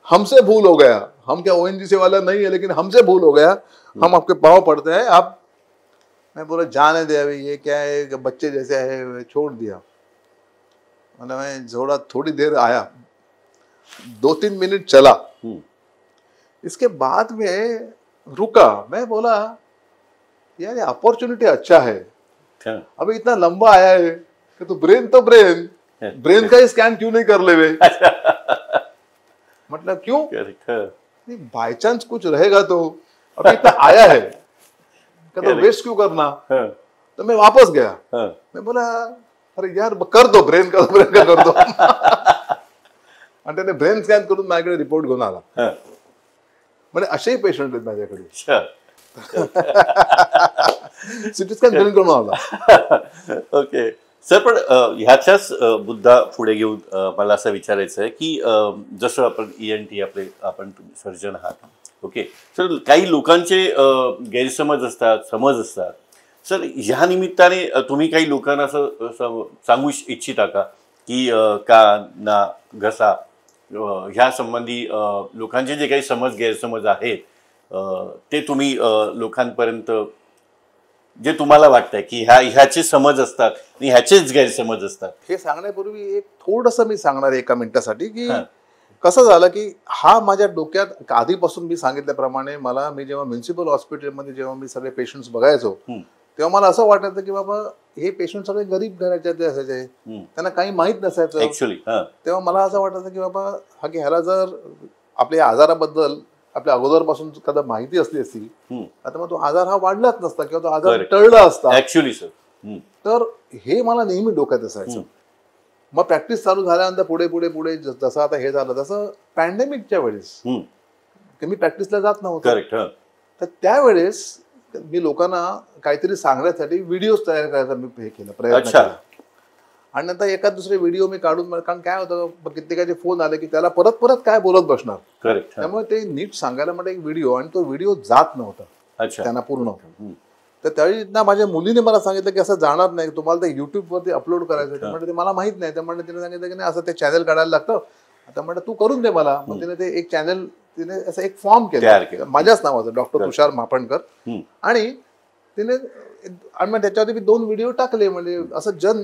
हमसे भूल हो गया. हम क्या ONGC वाला नहीं है, लेकिन हमसे भूल हो गया, हम आपके पाँव पड़ते हैं. आप, मैं बोला जाने दे अभी, ये क्या है बच्चे जैसे है, छोड़ दिया. मतलब मैं थोड़ी देर आया, 2-3 मिनट चला. इसके बाद में रुका. मैं बोला यार ये अपॉर्चुनिटी अच्छा है, अभी इतना लंबा आया है कि तो ब्रेन का ही स्कैन क्यों नहीं कर ले वे. मतलब क्यों, बाय चांस कुछ रहेगा तो अभी इतना आया है तो वेस्ट क्यों करना. तो मैं वापस गया. मैं बोला अरे यार कर दो ब्रेन का कर दो. आणि त्याने ब्रेन स्कॅन करून माझ्याकडे रिपोर्ट घेऊन आला. म्हणजे असेही पेशंट आहेत माझ्याकडे. सिटी स्कॅन करून आला. ओके सर, पण ह्याच्याच मुद्दा पुढे घेऊन मला असं विचारायचं आहे की जसं आपण ENT आपण सर्जन आहात. ओके सर, काही लोकांचे गैरसमज असतात, समज असतात. सर, ह्या निमित्ताने तुम्ही काही लोकांना असं सांगू इच्छिता का की कान, नाक, घसा ह्या संबंधी लोकांचे जे काही गैरसमज आहेत ते तुम्ही लोकांपर्यंत, जे तुम्हाला वाटतंय की ह्याचे समज असतात आणि ह्याचेच गैरसमज असतात, हे सांगण्यापूर्वी एक थोडंसं मी सांगणार आहे एका मिनिटासाठी की कसं झालं की हा माझ्या डोक्यात आधीपासून मी सांगितल्याप्रमाणे मी जेव्हा म्युन्सिपल हॉस्पिटलमध्ये जेव्हा मी सगळे पेशंट्स बघायचो तेव्हा मला असं वाटायचं की बाबा हे पेशंट सगळे गरीब घराचे असायचे, त्यांना काही माहीत नसायचं ऍक्च्युअली. तेव्हा मला असं वाटायचं की बाबा ह्याला जर आपल्या आजाराबद्दल आपल्या अगोदरपासून कदा माहिती असली असती आता मग तो आजार हा वाढलाच नसता किंवा तो आजार टळला असता ऍक्च्युअली सर. तर हे मला नेहमी डोक्यात असायचं. मग प्रॅक्टिस चालू झाल्यानंतर पुढे पुढे पुढे जसं आता हे झालं तसं पॅन्डेमिकच्या वेळेस मी प्रॅक्टिसला जात नव्हतो, तर त्यावेळेस मी लोकांना काहीतरी सांगण्यासाठी व्हिडिओज तयार करायचा मी हे केलं, प्रयत्न केला. आणि नंतर एखाद दुसरे व्हिडिओ मी काढून, कारण काय होतं कित्येकाचे फोन आले की त्याला परत परत काय बोलत बसणार, त्यामुळे ते नीट सांगायला म्हणजे एक व्हिडिओ, आणि तो व्हिडिओ जात नव्हता त्यांना पूर्ण. तर त्यावेळी ना माझ्या मुलीने मला सांगितलं की असं जाणार नाही, तुम्हाला ते युट्यूबवरती अपलोड करायचं. म्हणजे ते मला माहित नाही, त्यामुळे तिने सांगितलं की नाही असं ते चॅनल काढायला लागतं. आता म्हणलं तू करून दे मला. मग तिने ते एक चॅनल, तिने असं एक फॉर्म केला माझ्याच नावाचं, डॉक्टर तुषार मापणकर. आणि तिने मग त्याच्यावरती मी 2 व्हिडिओ टाकले. म्हणजे असं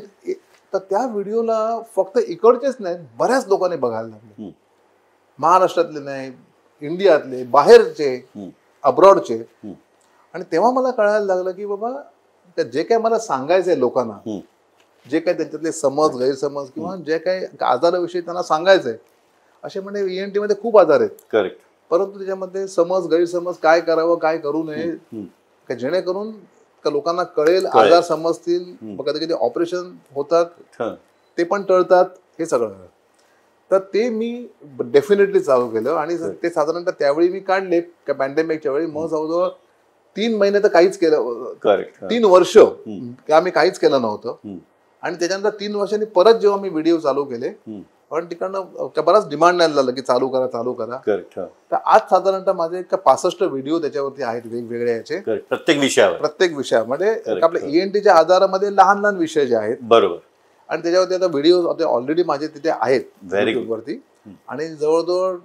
तर त्या व्हिडिओला फक्त इकडचेच नाही बऱ्याच लोकांनी बघायला लागले, महाराष्ट्रातले नाही, इंडियातले, बाहेरचे, अब्रॉडचे. आणि तेव्हा मला कळायला लागलं की बाबा जे काय मला सांगायचंय लोकांना, जे काय त्यांच्यातले समज गैरसमज किंवा जे काही आजाराविषयी त्यांना सांगायचंय, असे म्हणजे ENT मध्ये खूप आजार आहेत. करेक्ट. परंतु त्याच्यामध्ये समज गैरसमज, काय करावं काय करू नये, जेणेकरून लोकांना कळेल, आजार समजतील. मग कधी कधी ऑपरेशन होतात ते पण टळतात, हे सगळं. तर ते मी डेफिनेटली चालू केलं. आणि ते साधारणतः त्यावेळी मी काढले पॅन्डेमिकच्या वेळी. मग जवळजवळ 3 महिने तर काहीच केलं, 3 वर्ष आम्ही काहीच केलं नव्हतं. आणि त्याच्यानंतर 3 वर्षांनी परत जेव्हा मी व्हिडिओ चालू केले, पण तिकडनं बराच डिमांड नाही झालं की चालू करा. तर आज साधारणतः माझे 65 व्हिडिओ त्याच्यावरती आहेत, वेगवेगळे याचे, प्रत्येक विषयावर. म्हणजे आपल्या ENTच्या आजारामध्ये लहान लहान विषय जे आहेत, बरोबर. आणि त्याच्यावरती आता व्हिडिओ ऑलरेडी माझे तिथे आहेत युट्यूबवरती. आणि जवळजवळ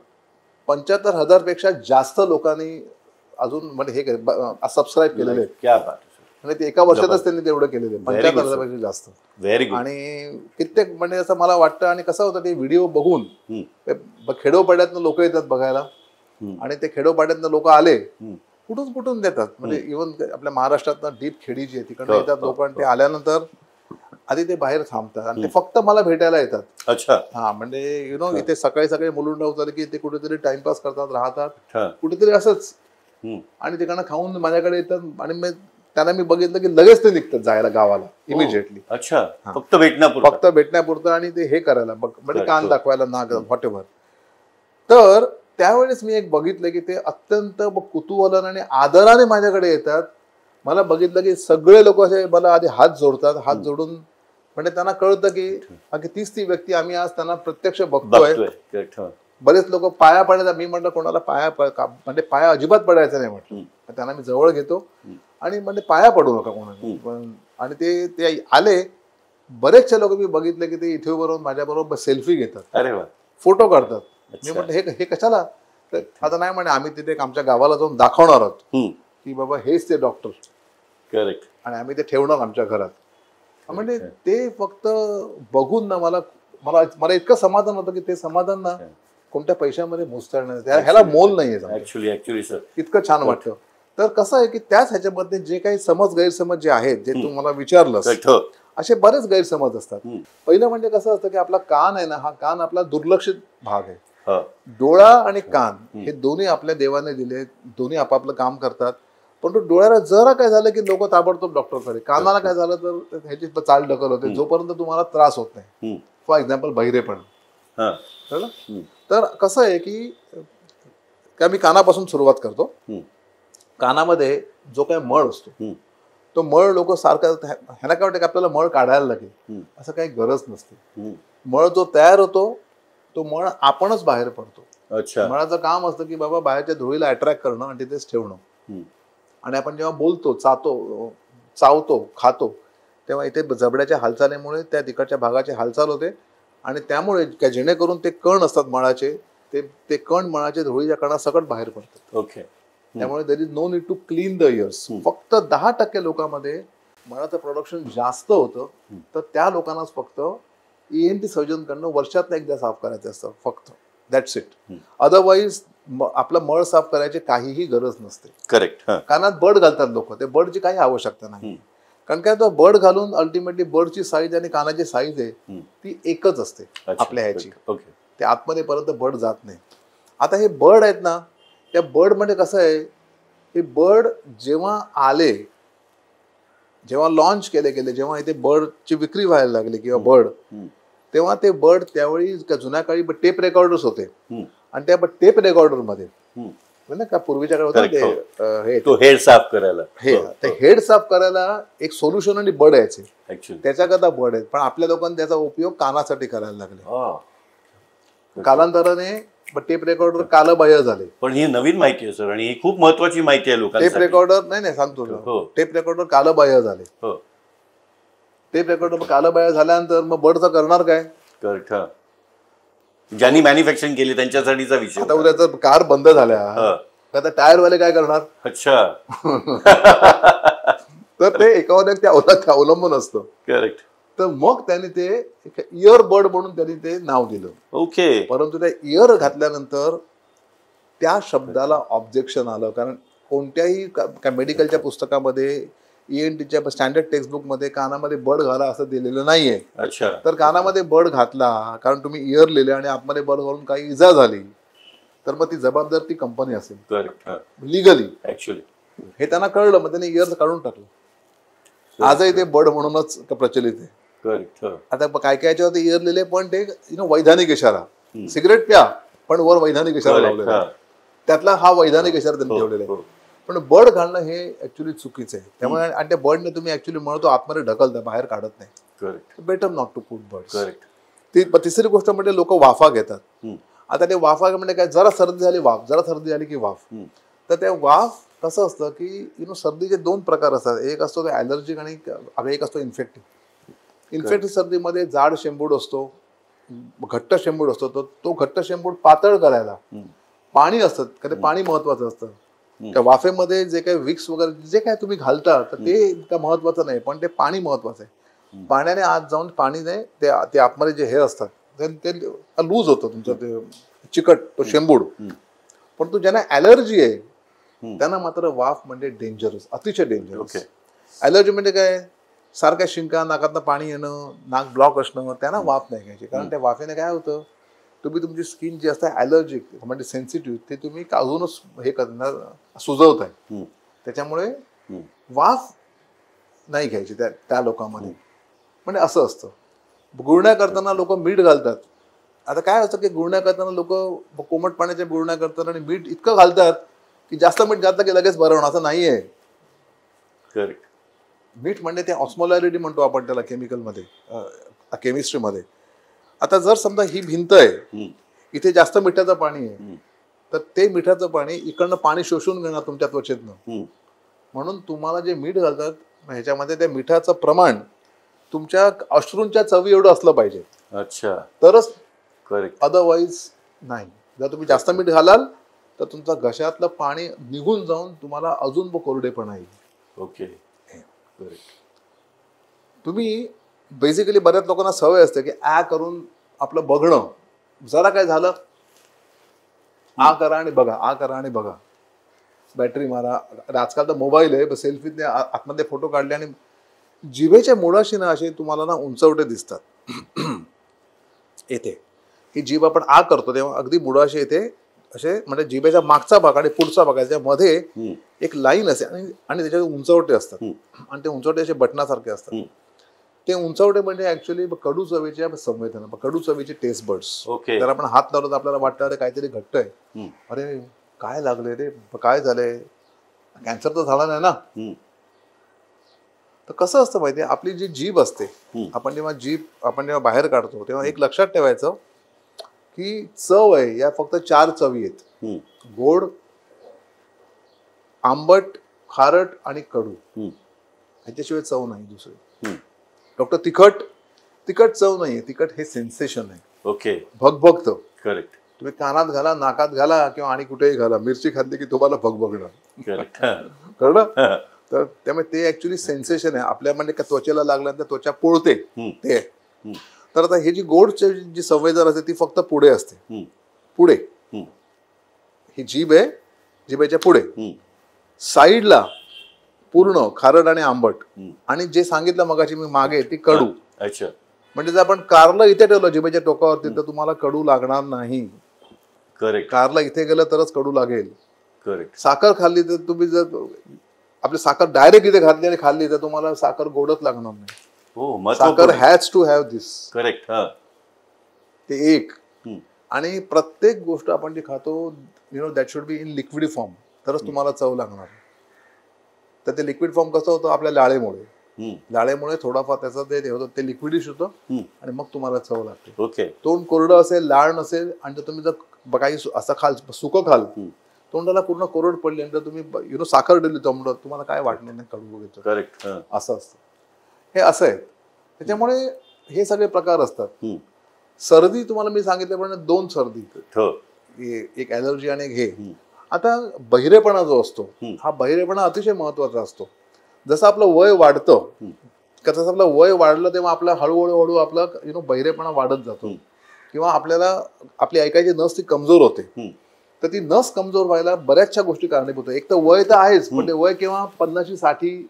75,000 पेक्षा जास्त लोकांनी अजून म्हणजे हे सबस्क्राईब केलेले आहेत. म्हणजे ते एका वर्षातच त्यांनी तेवढं केलेलं आहे, 75,000 पेक्षा जास्त. आणि कित्येक म्हणजे असं मला वाटतं. आणि कसं होतं ते व्हिडिओ बघून खेडोपाड्यातनं लोक येतात बघायला, आणि ते खेडोपाड्यातनं लोक आले कुठून देतात. म्हणजे इव्हन आपल्या महाराष्ट्रातनं डीप खेडी जी आहे तिकडनं येतात लोक, आणि ते आल्यानंतर आधी ते बाहेर थांबतात आणि ते फक्त मला भेटायला येतात. अच्छा. हा, म्हणजे इथे सकाळी मुलुंड उचलले की ते कुठेतरी टाइमपास करतात, राहतात कुठेतरी असंच, आणि तिकडनं खाऊन माझ्याकडे येतात. आणि त्यांना मी बघितलं की लगेच ते निघतात जायला गावाला इमिजिएटली. अच्छा. फक्त भेटण्यापुरतं आणि ते हे करायला म्हणजे कान दाखवायला, नाक, व्हॉटेव्हर. तर त्यावेळेस मी एक बघितलं की ते अत्यंत कुतूहलाने आणि आदराने माझ्याकडे येतात. मला बघितलं की सगळे लोक असे मला आधी हात जोडतात. हात जोडून म्हणजे त्यांना कळतं की तीच ती व्यक्ती आम्ही आज त्यांना प्रत्यक्ष बघतोय. बरेच लोक पाया पडायचा, मी म्हटलं कोणाला म्हणजे पाया अजिबात पडायचं नाही म्हटलं. त्यांना मी जवळ घेतो आणि म्हणजे पाया पडू नका कोणाला. आणि ते आले, बरेचसे लोक मी बघितले की ते इथे बरोबर माझ्याबरोबर सेल्फी घेतात, अरे वा, फोटो काढतात. मी म्हटलं हे कशाला. आता नाही म्हणे आम्ही तिथे आमच्या गावाला जाऊन दाखवणार आहोत की बाबा हेच ते डॉक्टर, करेक्ट, आणि आम्ही ते ठेवणार आमच्या घरात. म्हणजे ते फक्त बघून ना मला इतकं समाधान होतं की ते समाधान ना कोणत्या पैशामध्ये मोजता नाही, ह्याला मोल नाहीये ऍक्च्युली सर. इतकं छान वाटतं. तर कसं आहे की त्याच ह्याच्यामध्ये जे काही गैरसमज जे आहेत, जे तू मला विचारलं, असे बरेच गैरसमज असतात. पहिलं म्हणजे कसं असतं की आपला कान आहे ना, हा कान आपला दुर्लक्षित भाग आहे. डोळा आणि कान हे दोन्ही आपल्या देवाने दिले, दोन्ही आपापलं काम करतात. पण डोळ्याला जरा काय झालं की लोक ताबडतोब डॉक्टरकडे, कानाला काय झालं तर ह्याची चाल ढकल होते, जोपर्यंत तुम्हाला त्रास होत नाही. फॉर एक्झाम्पल बहिरेपण. तर कसं आहे की मी कानापासून सुरुवात करतो. कानामध्ये जो काही मळ असतो तो मळ लोक सारखं, ह्याला काय वाटतं की आपल्याला मळ काढायला लागेल, असं काही गरज नसते. मळ जो तयार होतो तो मळ आपणच बाहेर पडतो. मळाचं काम असतं की बाबा बाहेरच्या धुळीला अट्रॅक्ट करणं आणि तिथेच ठेवणं. आणि आपण जेव्हा बोलतो, चातो, चावतो खातो तेव्हा इथे जबड्याच्या हालचालीमुळे त्या तिकडच्या भागाची हालचाल होते आणि त्यामुळे जेणेकरून ते कण असतात मळाचे ते कण मळाचे धुळीच्या कणासकट बाहेर पडतात. ओके. त्यामुळे there is no need to clean the ears. फक्त 10% लोकांमध्ये मळाचं प्रोडक्शन जास्त होतं तर त्या लोकांनाच फक्त ENT सर्जनकडनं वर्षातनं एकदा साफ करायचं असतं फक्त. That's it. अदरवाईज आपलं मळ साफ करायची काहीही गरज नसते. करेक्ट. कानात बड घालतात लोक, ते बडची काही आवश्यकता नाही. कारण काय तो बड घालून अल्टिमेटली बडची साईज आणि कानाची साईज आहे ती एकच असते आपल्या ह्याची. ते आतमध्ये पर्यंत बड जात नाही. आता हे बर्ड आहेत ना, त्या बर्ड मध्ये कसं आहे, हे बर्ड जेव्हा आले, जेव्हा लॉन्च केले गेले, जेव्हा इथे बर्डची विक्री व्हायला लागली किंवा बर्ड, तेव्हा ते बर्ड त्यावेळी जुन्या काळी टेप रेकॉर्डर्स होते आणि त्या टेप रेकॉर्डर मध्ये ना का पूर्वीच्या काळात हेड साफ करायला हेड साफ करायला एक सोल्युशन आणि बर्ड यायचे त्याच्याकरता बर्ड आहेत. पण आपल्या लोकांनी त्याचा उपयोग कानासाठी करायला लागले. कालांतराने टेप रेकॉर्डर कालबाह्य झाले. पण ही नवीन माहिती आहे सर आणि ही खूप महत्वाची माहिती आहे लोकांना. टेप रेकॉर्डर नाही सांगतो, टेप रेकॉर्डर कालबाह्य झाले. टेप रेकॉर्डर कालबाह्य झाल्यानंतर मग बर्डचं करणार काय? करेक्ट. ज्यांनी मॅन्युफॅक्चरिंग केली त्यांच्यासाठीचा विषय. आता उद्या जर कार बंद झाल्या आता टायरवाले काय करणार? अच्छा. तर ते एकावर एक अवलंबून असतं. करेक्ट. तर मग त्यांनी ते इयर बर्ड म्हणून त्यांनी ते नाव दिलं. ओके. परंतु त्या इयर घातल्यानंतर त्या शब्दाला ऑब्जेक्शन आलं. कारण कोणत्याही मेडिकलच्या पुस्तकामध्ये ENTच्या स्टँडर्ड टेक्स्टबुक मध्ये कानामध्ये बर्ड घाला असं दिलेलं नाहीये. अच्छा. तर कानामध्ये बर्ड घातला कारण तुम्ही इयर लिहिले आणि आतमध्ये बर्ड घालून काही इजा झाली तर मग ती जबाबदार ती कंपनी असेल. करेक्ट. लिगली ऍक्च्युअली हे त्यांना कळलं, मग त्यांनी इयर काढून टाकलं. आजही ते बर्ड म्हणूनच प्रचलित आहे. करेक्ट. आता काय काय याच्यावरती इयर लिहिले पण ते वैधानिक इशारा. सिगरेट प्या पण वर वैधानिक इशारा लावलेला, त्यातला हा वैधानिक इशारा त्यांनी ठेवलेला आहे. पण बर्ड घालणं हे ऍक्च्युली चुकीचं आहे. त्यामुळे आणि त्या बर्डने तुम्ही ऍक्च्युली म्हणतो आतमध्ये ढकलता, बाहेर काढत नाही. Correct. Better not to put bud. Correct. तिसरी गोष्ट म्हणजे लोक वाफा घेतात. आता ते वाफा म्हणजे काय, जरा सर्दी झाली वाफ, जरा सर्दी झाली की वाफ. तर त्या वाफ कसं असतं की सर्दीचे 2 प्रकार असतात. एक असतो ते ॲलर्जिक आणि एक असतो इन्फेक्टिव्ह. इन्फेक्टिव्ह सर्दीमध्ये जाड शेंबूड असतो, घट्ट शेंबूड असतो. तो घट्ट शेंबूड पातळ करायला पाणी असतं, कारण ते पाणी महत्वाचं असतं. त्या वाफेमध्ये जे काही विक्स वगैरे जे काय तुम्ही घालता तर ते इतकं महत्वाचं नाही, पण ते पाणी महत्वाचं आहे. पाण्याने आत जाऊन पाणीने ते आतमध्ये जे हे असतात ते लूज होतं तुमचं, ते चिकट तो शेंबूड. पण ज्यांना ॲलर्जी आहे त्यांना मात्र वाफ म्हणजे डेंजरस, अतिशय डेंजरस. ॲलर्जी म्हणजे काय, सारख्या शिंका, नाकातनं पाणी येणं, नाक ब्लॉक असणं, त्यांना वाफ नाही घ्यायची. कारण त्या वाफेने काय होतं, तुम्ही तुमची स्किन जी असते ॲलर्जिक म्हणजे सेन्सिटिव्ह ते तुम्ही अजूनच हे करणार सुजवत आहे. त्याच्यामुळे वाफ नाही घ्यायची त्या लोकांमध्ये. म्हणजे असं असतं. गुळण्या करताना लोक मीठ घालतात. आता काय असतं की गुळण्या करताना लोक कोमट पाण्याच्या गुळण्या करतात आणि मीठ इतकं घालतात की जास्त मीठ घातलं की लगेच बरं होणार, असं नाहीये. करेक्ट. मीठ म्हणजे ते ऑस्मोलॅरिटी म्हणतो आपण त्याला केमिकलमध्ये, केमिस्ट्रीमध्ये. आता जर समजा ही भिंत आहे, इथे जास्त मिठाचं पाणी आहे, तर ते मिठाचं पाणी इकडनं पाणी शोषून घेणार तुमच्या त्वचेतनं. म्हणून तुम्हाला जे मीठ घालतात ह्याच्यामध्ये त्या मिठाचं प्रमाण तुमच्या अश्रूंच्या चवी एवढं असलं पाहिजे. अच्छा. तरच. करेक्ट. अदरवाईज नाही. जर तुम्ही जास्त मीठ घालाल तर तुमचा घशातलं पाणी निघून जाऊन तुम्हाला अजून कोरडेपणा येईल. ओके. तुम्ही बेसिकली बऱ्याच लोकांना सवय असते की करून आपलं बघणं, जरा काय झालं करा आणि बघा, करा आणि बघा, बॅटरी मारा. आजकाल तर मोबाईल आहे, सेल्फीने आतमध्ये फोटो काढले आणि जिभेच्या मुळाशी ना असे तुम्हाला ना उंचवटे दिसतात येथे. ही जीभ आपण करतो तेव्हा अगदी मुळाशी येते असे, म्हणजे जिभेच्या मागचा भाग आणि पुढचा भाग त्यामध्ये एक लाईन असते आणि त्याच्यात उंचवटे असतात आणि ते उंचवटे असे बटनासारखे असतात. ते उंचवटे म्हणजे ऍक्च्युअली कडू चवीच्या संवेदना, कडू चवीचे टेस्ट बर्ड्स. तर आपण हात लावलो तर आपल्याला वाटतं अरे काहीतरी घट्ट आहे, अरे काय लागले रे, काय झालंय, कॅन्सर तर झाला नाही ना. तर कसं असतं माहितीये, आपली जी जीभ असते, आपण जेव्हा बाहेर काढतो तेव्हा एक लक्षात ठेवायचं की चव आहे या फक्त 4 चवी आहेत: गोड, आंबट, खारट आणि कडू. ह्याच्याशिवाय चव नाही दुसरी. हम्म. डॉक्टर तिखट चव नाहीये, तिखट हे सेन्सेशन आहे. ओके. भगभगतं. करेक्ट. तुम्ही कानात घाला, नाकात घाला किंवा आणि कुठेही घाला, मिरची खाल्ली की तुम्हाला भगभगणार. करेक्ट. कळलं? तर त्यामुळे ते ऍक्च्युली सेन्सेशन आहे आपल्या, म्हणजे का त्वचेला लागल्यानंतर त्वचा पोळते ते. तर आता हे जी गोड जी संवेदन असते ती फक्त पुढे असते. पुढे ही जीभ आहे, जिभेच्या पुढे साईडला पूर्ण खारट आणि आंबट. आणि जे सांगितलं मगाशी मी मागे ती कडू. अच्छा. म्हणजे जर आपण कारलं इथे ठेवलं जिभेच्या टोकावरती तर तुम्हाला कडू लागणार नाही. करेक्ट. कारलं इथे गेलं तरच कडू लागेल. करेक्ट. साखर खाल्ली तर तुम्ही जर आपली साखर डायरेक्ट इथे घातली आणि खाल्ली तर तुम्हाला साखर गोडच लागणार नाही. हो, साखर has to have this. Correct. ते एक. आणि प्रत्येक गोष्ट आपण जी खातो that should be in liquid form, तरच तुम्हाला चव लागणार. तर ते लिक्विड फॉर्म कसं होतं आपल्या लाळेमुळे थोडाफार त्याचं ते होतं, ते लिक्विडिश होतं आणि मग तुम्हाला चव लागते. ओके. तोंड कोरडं असेल, लाळ नसेल आणि जर तुम्ही जर काही असं सुकं खाल, तोंडाला पूर्ण कोरड पडली आणि तुम्ही साखर दिली तोंडात, तुम्हाला काय वाटणार नाही कडू वगैरे. करेक्ट. असं असतं. हे असं आहे. त्याच्यामुळे हे सगळे प्रकार असतात. सर्दी तुम्हाला मी सांगितल्याप्रमाणे 2 सर्दी, एक ॲलर्जी आणि एक हे. आता बहिरेपणा जो असतो हा बहिरेपणा अतिशय महत्वाचा असतो. जसं आपलं वय वाढतं, जसं आपलं वय वाढलं तेव्हा आपला हळूहळू आपला बहिरेपणा वाढत जातो किंवा आपल्याला आपली ऐकायची नस ती कमजोर होते. तर ती नस कमजोर व्हायला बऱ्याचशा गोष्टी कारणीभूत होतात. एक तर वय तर आहेच, पण ते वय केव्हा 50, 60,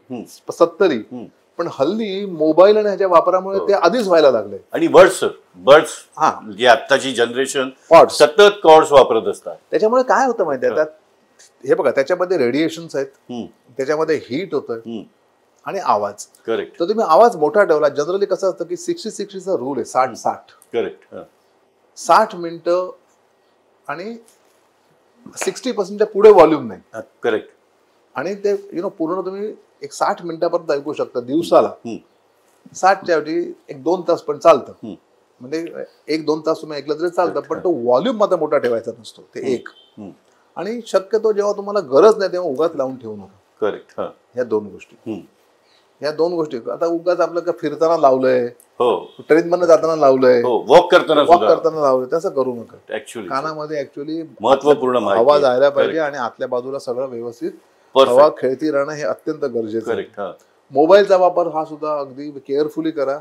70. पण हल्ली मोबाईल आणि ह्याच्या वापरामुळे ते आधीच व्हायला लागले. आणि बर्ड्स जी आत्ताची जनरेशन सतत कॉर्ड्स वापरत असतात. त्याच्यामुळे काय होतं माहिती आहे, हे बघा त्याच्यामध्ये रेडिएशन्स आहेत, त्याच्यामध्ये हीट होतं आणि आवाज. करेक्ट. तर तुम्ही आवाज मोठा ठेवला. जनरली कसं असतं की 60-60चा रूल आहे. 60-60. करेक्ट. 60 मिनिटं आणि 60% पुढे व्हॉल्यूम नाही. करेक्ट. आणि ते पूर्ण तुम्ही एक 60 मिनिटापर्यंत ऐकू शकता दिवसाला. 60च्या ऐवजी 1-2 तास पण चालतं. म्हणजे 1-2 तास तुम्ही ऐकलं तरी चालतं, पण तो व्हॉल्यूम मात्र मोठा ठेवायचा नसतो. ते एक. आणि शक्यतो जेव्हा तुम्हाला गरज नाही तेव्हा उगाच लावून ठेवू नका. करेक्ट. ह्या 2 गोष्टी. ह्या 2 गोष्टी आता उगाच आपलं का फिरताना लावलंय, ट्रेन मधनं जाताना लावलंय, वॉक करताना लावलंय, तसं करू नका. कानामध्ये ऍक्च्युली महत्वपूर्ण आवाज यायला पाहिजे आणि आतल्या बाजूला सगळं व्यवस्थित हवा खेळती राहणं हे अत्यंत गरजेचं आहे. मोबाईलचा वापर हा सुद्धा अगदी केअरफुली करा.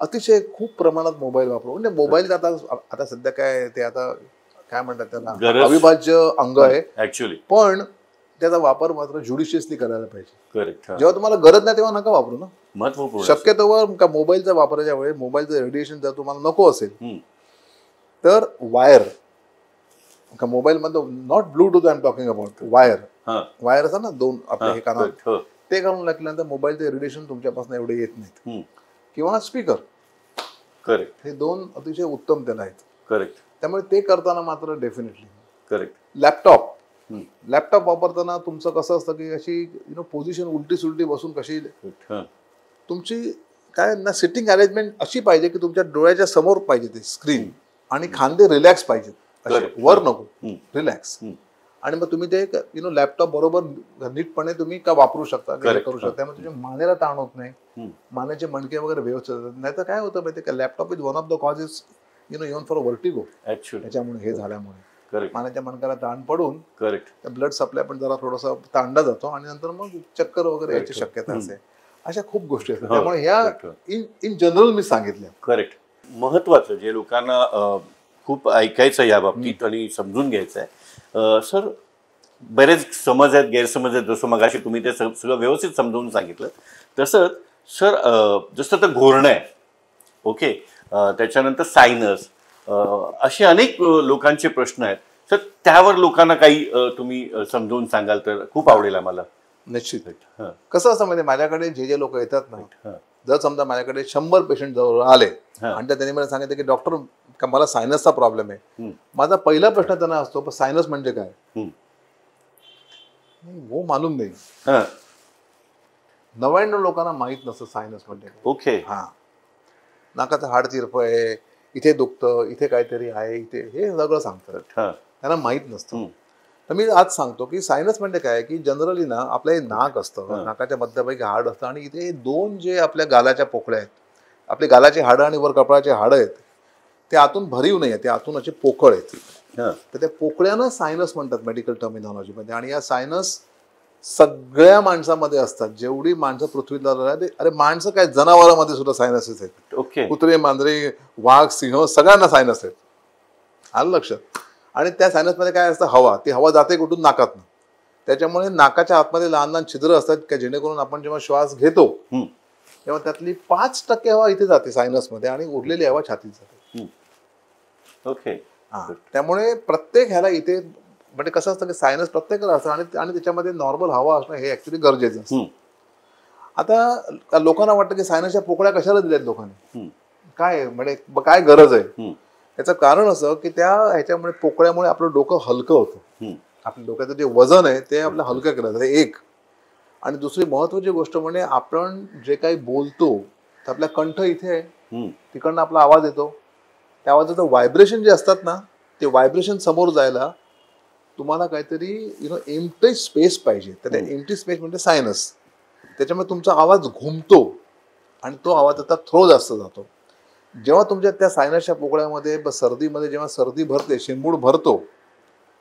अतिशय खूप प्रमाणात मोबाईल वापरू. म्हणजे मोबाईल आता सध्या काय ते आता काय म्हणतात त्याला अविभाज्य अंग आहे ऍक्च्युली, पण त्याचा वापर मात्र ज्युडिशियसली करायला पाहिजे. करेक्ट. जेव्हा तुम्हाला गरज नाही तेव्हा नका वापरू ना. महत्वपूर्ण. शक्यतोवर का मोबाईलचा वापराच्या वेळी मोबाईलचं रेडिएशन जर तुम्हाला नको असेल तर वायर का मोबाईल मध्ये not Bluetooth I am talking about wire असं ना 2 आपले हे कानात ते घालून लागल्यानंतर मोबाईलचे रेडिएशन तुमच्यापासून एवढे येत नाहीत. किंवा स्पीकर. करेक्ट. हे 2 अतिशय उत्तम त्याला आहेत. करेक्ट. त्यामुळे ते करताना मात्र डेफिनेटली. करेक्ट. लॅपटॉप वापरताना तुमचं कसं असतं की अशी पोझिशन उलटी सुलटी बसून कशी तुमची काय ना सिटिंग अरेंजमेंट अशी पाहिजे की तुमच्या डोळ्याच्या समोर पाहिजे ते स्क्रीन आणि खांदे रिलॅक्स पाहिजेत, वर नको, रिलॅक्स. आणि मग तुम्ही ते लॅपटॉप बरोबर नीटपणे तुम्ही का वापरू शकता, करू शकता. त्यामुळे तुझ्या मानेला ताण होत नाही, मानेचे मणके वगैरे व्यवस्थित. नाही तर काय होतं माहिती का, laptop is one of the causes even for vertigo. त्याच्यामुळे हे झाल्यामुळे मानेच्या मणक्याला ताण पडून ब्लड सप्लाय पण जरा थोडासा ताणला जातो आणि नंतर मग चक्कर वगैरे याची शक्यता असते. अशा खूप गोष्टी असतात. त्यामुळे ह्या इन जनरल मी सांगितल्या. करेक्ट. महत्वाचं जे लोकांना खूप ऐकायचं या बाबतीत आणि समजून घ्यायचं आहे. सर बरेच समज आहेत, गैरसमज आहेत. जसं मगाशी तुम्ही ते सगळं व्यवस्थित समजावून सांगितलं तसं सर जसं तर घोरणं आहे, ओके, त्याच्यानंतर सायनस, असे अनेक लोकांचे प्रश्न आहेत. तर त्यावर लोकांना काही तुम्ही समजावून सांगाल तर खूप आवडेल आम्हाला. निश्चित. कसं असं म्हणजे माझ्याकडे जे लोक येतात ना, जर समजा माझ्याकडे 100 पेशंट जवळ आले आणि त्यांनी मला सांगितलं की डॉक्टर का मला सायनसचा प्रॉब्लेम आहे, माझा पहिला प्रश्न त्यांना असतो पण सायनस म्हणजे काय, वो मालूम नाही. 99 लोकांना माहित नसतं सायनस म्हणजे. ओके. हा, नाकाचं हाड तिरपं, इथे दुखतं, इथे काहीतरी आहे, इथे, हे सगळं सांगतात, त्यांना माहित नसतं. तर मी आज सांगतो की सायनस म्हणजे काय की जनरली ना आपलं हे नाक असतं, नाकाच्या मध्यभागी हाड असतं आणि इथे दोन जे आपल्या गालाच्या पोकळ्या आहेत, आपले गालाची हाडं आणि वर कपाळाचे हाडं आहेत, ते आतून भरीव नाही आहे, ते आतून असे पोकळ आहेत. तर त्या पोकळ्यांना सायनस म्हणतात मेडिकल टर्मिनॉलॉजीमध्ये. आणि या सायनस सगळ्या माणसामध्ये असतात. जेवढी माणसं पृथ्वीला, अरे माणसं काय, जनावरांमध्ये सुद्धा सायनसेस आहेत. ओके. कुत्रे, मांजरे, वाघ, सिंह सगळ्यांना सायनस आहेत. आलं लक्षात. आणि त्या सायनसमध्ये काय असतं, हवा. ती हवा जाते कुठून, नाकातनं. त्याच्यामुळे नाकाच्या आतमध्ये लहान लहान छिद्र असतात का जेणेकरून आपण जेव्हा श्वास घेतो तेव्हा त्यातली 5% हवा इथे जाते सायनसमध्ये आणि उरलेली हवा छातीत जाते. ओके. त्यामुळे प्रत्येक ह्याला इथे म्हणजे कसं असतं की सायनस प्रत्येकाला असतं आणि त्याच्यामध्ये नॉर्मल हवा असणं हे ऍक्च्युली गरजेचं असतं. आता लोकांना वाटतं की सायनसच्या पोकळ्या कशाला दिल्यात लोकांनी, काय म्हणजे काय गरज आहे. याचं कारण असं की त्या ह्याच्यामुळे पोकळ्यामुळे आपलं डोकं हलकं होतं. आपल्या डोक्याचं जे वजन आहे ते आपलं हलकं केलं जातं, एक. आणि दुसरी महत्वाची गोष्ट म्हणजे आपण जे काही बोलतो तर आपला कंठ इथे आहे, तिकडनं आपला आवाज येतो. त्या आवाजाचं व्हायब्रेशन जे असतात ना, ते व्हायब्रेशन समोर जायला तुम्हाला काहीतरी एम्प्टी स्पेस पाहिजे. तर त्या एम्प्टी स्पेस म्हणजे सायनस. त्याच्यामुळे तुमचा आवाज घुमतो आणि तो आवाज आता थ्रो जास्त जातो. जेव्हा तुमच्या त्या सायनसच्या पोकळ्यामध्ये सर्दीमध्ये जेव्हा सर्दी भरते, शिंबूड भरतो,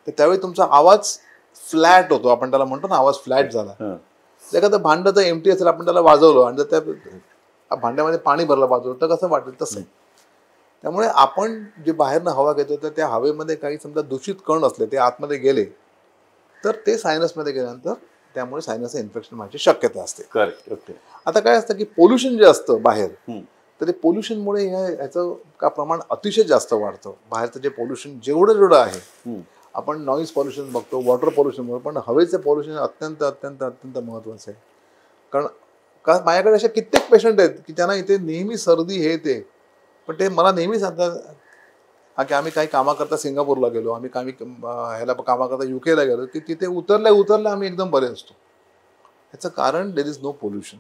तर त्यावेळी तुमचा आवाज फ्लॅट होतो. आपण त्याला म्हणतो ना आवाज फ्लॅट झाला. एखादं भांडं जर एम्प्टी असेल, आपण त्याला वाजवलं आणि जर त्या भांड्यामध्ये पाणी भरलं वाजवलं तर कसं वाटेल तसं. त्यामुळे आपण जे बाहेरनं हवा घेतो तर त्या हवेमध्ये काही समजा दूषित कण असले, ते आतमध्ये गेले तर ते सायनसमध्ये गेल्यानंतर त्यामुळे सायनसचं इन्फेक्शन व्हायची शक्यता असते. करेक्ट. आता काय असतं की पोल्युशन जे असतं बाहेर, तर ते पोल्युशनमुळे ह्याचं का प्रमाण अतिशय जास्त वाढतं. बाहेरचं जे पोल्युशन जेवढं आहे, आपण नॉईज पॉल्युशन बघतो, वॉटर पॉल्युशन बघतो, पण हवेचं पॉल्युशन अत्यंत अत्यंत अत्यंत महत्त्वाचं आहे. कारण माझ्याकडे असे कित्येक पेशंट आहेत की त्यांना इथे नेहमी सर्दी हे ते, पण ते मला नेहमी सांगतात की आम्ही काही कामाकरता सिंगापूरला गेलो, आम्ही ह्याला कामाकरता युकेला गेलो, की तिथे उतरल्या आम्ही एकदम बरे असतो. ह्याचं कारण there is no pollution.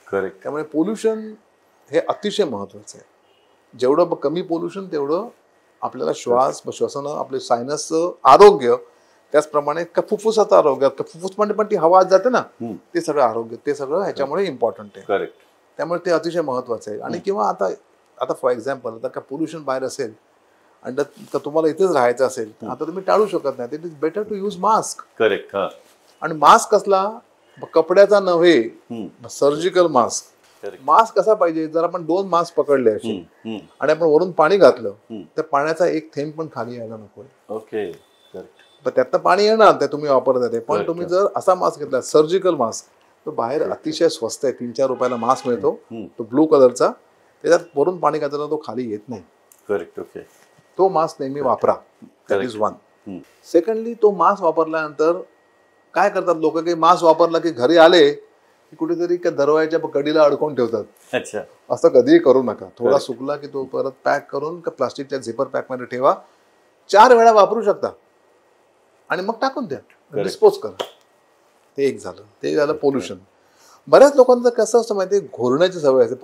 Correct. त्यामुळे पोल्युशन हे अतिशय महत्त्वाचं आहे. जेवढं कमी पोल्युशन तेवढं आपल्याला श्वासन, आपले सायनसचं आरोग्य, त्याचप्रमाणे फुफ्फुसाचं आरोग्य, फुफ्फुस म्हणजे पण ती हवा जाते ना, ते सगळं आरोग्य, ते सगळं ह्याच्यामुळे इम्पॉर्टंट आहे. करेक्ट. त्यामुळे ते अतिशय महत्त्वाचं आहे. आणि किंवा आता फॉर एक्झाम्पल, आता का पोल्युशन बाहेर असेल आणि तुम्हाला इथेच राहायचं असेल, आता तुम्ही टाळू शकत नाही. It is better to use mask. Correct. आणि मास्क कसला, कपड्याचा नव्हे, सर्जिकल मास्क. मास्क कसा पाहिजे, जर आपण 2 मास्क पकडले असे आणि आपण वरून पाणी घातलं तर पाण्याचा एक थेंब पण खाली यायला नको. ओके. पण त्यातनं पाणी येणार, ते तुम्ही वापरता ते. पण तुम्ही जर असा मास्क घेतला, सर्जिकल मास्क, तो बाहेर अतिशय स्वस्त आहे, 3-4 रुपयाला मास्क मिळतो, तो ब्लू कलरचा, त्याच्यात वरून पाणी घातलं तो खाली येत नाही. करेक्ट. ओके. तो मास्क नेहमी वापरा. That is one. सेकंडली, तो मास्क वापरल्यानंतर काय करतात लोक, की मास्क वापरला की घरी आले की कुठेतरी दरवाजाच्या कडीला अडकवून ठेवतात. अच्छा. असं कधीही करू नका. थोडा सुकला की तो परत पॅक करून प्लास्टिकच्या झिपर पॅकमध्ये ठेवा. 4 वेळा वापरू शकता आणि मग टाकून द्या, डिस्पोज करा. ते एक झालं. ते झालं पोल्युशन. बऱ्याच लोकांचं कसं असतं माहिती, घोरण्याची सवय असते.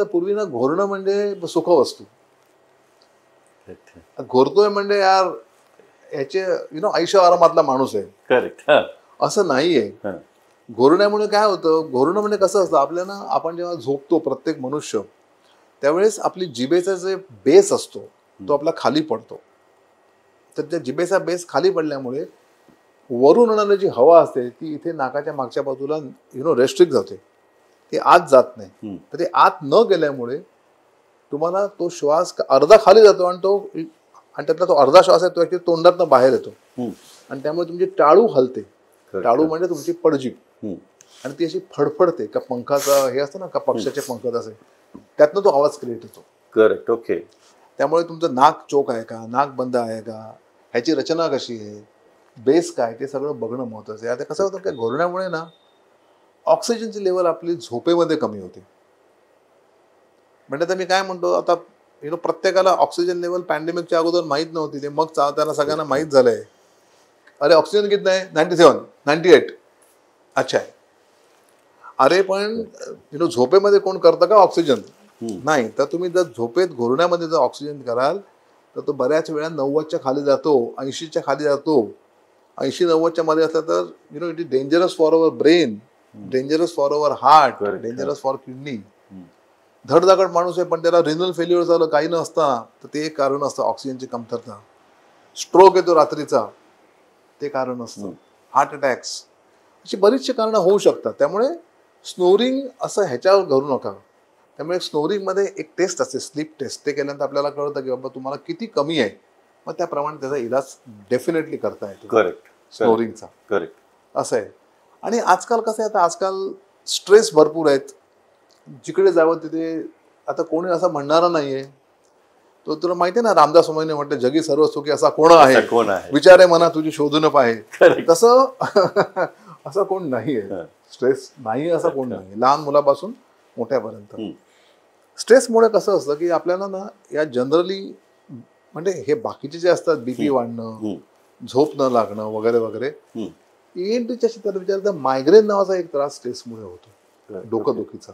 पूर्वी ना घोरणं म्हणजे सुखवस्तू. घोरतोय म्हणजे यार ह्याचे आयुष्य आरामातला माणूस आहे. करेक्ट. असं नाहीये. घोरण्यामुळे काय होतं, घोरणं म्हणजे कसं असतं, आपल्याला आपण जेव्हा झोपतो प्रत्येक मनुष्य, त्यावेळेस आपली जिभेचा जे बेस असतो तो आपला खाली पडतो. तर त्या जिभेचा बेस खाली पडल्यामुळे वरून येणारी जी हवा असते ती इथे नाकाच्या मागच्या बाजूला रेस्ट्रिक्ट जाते, ती आत जात नाही. तर ते आत न गेल्यामुळे तुम्हाला तो श्वास अर्धा खाली जातो आणि त्यातला तो अर्धा श्वास आहे तो ऍक्च्युली तोंडातनं बाहेर येतो आणि त्यामुळे तुमची टाळू हलते. टाळू म्हणजे तुमची पडजी, आणि ती अशी फडफडते का पंखाचा हे असतं ना, का पक्षाचे पंख असे, त्यातनं तो आवाज क्रिएट होतो. करेक्ट. ओके. त्यामुळे तुमचं नाक चोक आहे का, नाक बंद आहे का, ह्याची रचना कशी आहे, बेस काय, ते सगळं बघणं महत्त्वाचं आहे. आता कसं होतं की घोरण्यामुळे ना ऑक्सिजनची लेवल आपली झोपेमध्ये कमी होते. म्हणजे आता मी काय म्हणतो, आता प्रत्येकाला ऑक्सिजन लेवल पॅन्डेमिकच्या अगोदर माहीत नव्हती, ते मग त्यांना सगळ्यांना माहीत झालंय. अरे ऑक्सिजन किती आहे, 97, 98. अच्छा आहे. अरे पण झोपेमध्ये कोण करतं का ऑक्सिजन? नाही. तर तुम्ही जर झोपेत घोरण्यामध्ये जर ऑक्सिजन कराल तर तो बऱ्याच वेळा 90च्या खाली जातो, 80च्या खाली जातो 80-90च्या मध्ये असलं तर it is dangerous for our brain, dangerous for our heart, dangerous for kidney. धडधाकट माणूस आहे पण त्याला रिनल फेल्युअर झालं काही नसताना तर ते एक कारण असतं, ऑक्सिजनची कमतरता. स्ट्रोक येतो रात्रीचा, ते कारण असतं. हार्ट अटॅक्स, अशी बरीचशी कारणं होऊ शकतात. त्यामुळे स्नोरिंग असं ह्याच्यावर करू नका. त्यामुळे स्नोरिंगमध्ये एक टेस्ट असते, स्लीप टेस्ट. ते केल्यानंतर आपल्याला कळतं की बाबा तुम्हाला किती कमी आहे, मग त्याप्रमाणे त्याचा इलाज डेफिनेटली करता येतो. करेक्ट. स्नोरिंगचा करेक्ट असं आहे. आणि आजकाल कसं आहे, आता आजकाल स्ट्रेस भरपूर आहेत. जिकडे जावं तिथे आता कोणी असं म्हणणारा नाहीये. तो तुला माहिती आहे ना, रामदास स्वामींनी म्हटलं जगी सर्व सुखी असा कोण आहे, विचारे मना तुझी शोधून पाहे. तसं असं कोण नाहीये. स्ट्रेस नाही असं कोण नाही, लहान मुलापासून मोठ्यापर्यंत. स्ट्रेसमुळे कसं असतं की आपल्याला ना या जनरली म्हणजे हे बाकीचे जे असतात, बीपी वाढणं, झोप न लागणं वगैरे वगैरे, ENTच्या क्षेत्रात विचारता मायग्रेन नावाचा एक त्रास स्ट्रेसमुळे होतो, डोकंदुखीचा.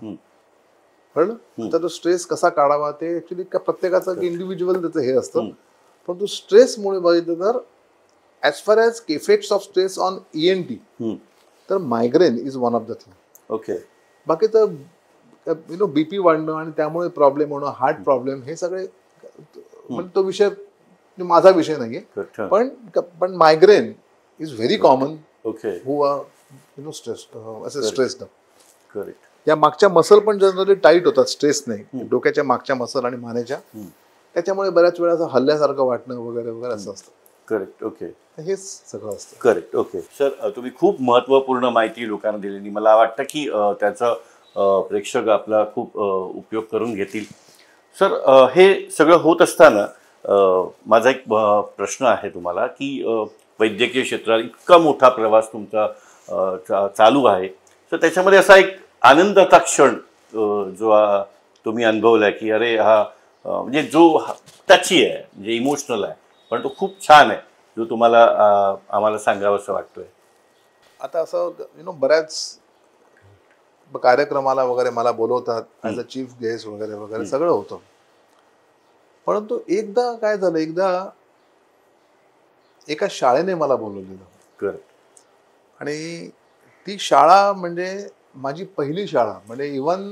कळलं? आता तो स्ट्रेस कसा काढावा ते ऍक्च्युली प्रत्येकाचं इंडिव्हिज्युअल त्याचं हे असतं. परंतु स्ट्रेसमुळे बघितलं तर as far as effects of stress on ENT, तर migraine is one of the thing. Okay. बाकी तर बीपी वाढणं आणि त्यामुळे प्रॉब्लेम होणं, हार्ट प्रॉब्लेम, हे सगळे म्हणजे तो विषय माझा विषय नाहीये. पण migraine is very common. Okay. Who are stressed. Correct. या मागच्या मसल पण जनरली टाईट होतात स्ट्रेसने, डोक्याच्या मागच्या मसल आणि मानेच्या. त्याच्यामुळे बऱ्याच वेळा असं हल्ल्यासारखं वाटणं वगैरे वगैरे असं असतं. करेक्ट. ओके. हेच सगळं असतं. करेक्ट. ओके सर, तुम्ही खूप महत्त्वपूर्ण माहिती लोकांना दिलेली. मला वाटतं की त्याचं प्रेक्षक आपला खूप उपयोग करून घेतील. सर, हे सगळं होत असताना माझा एक प्रश्न आहे तुम्हाला की वैद्यकीय क्षेत्रात इतका मोठा प्रवास तुमचा चालू आहे, तर त्याच्यामध्ये असा एक आनंदाचा क्षण जो तुम्ही अनुभवला की अरे हा म्हणजे जो टची आहे, म्हणजे इमोशनल आहे, पण तो खूप छान आहे, जो तुम्हाला आम्हाला सांगावंसं वाटतोय. आता असं बऱ्याच कार्यक्रमाला वगैरे मला बोलवतात ॲज अ चीफ गेस्ट वगैरे वगैरे सगळं होतं. परंतु एकदा काय झालं, एका शाळेने मला बोलवलेलं. आणि ती शाळा म्हणजे माझी पहिली शाळा. म्हणजे इव्हन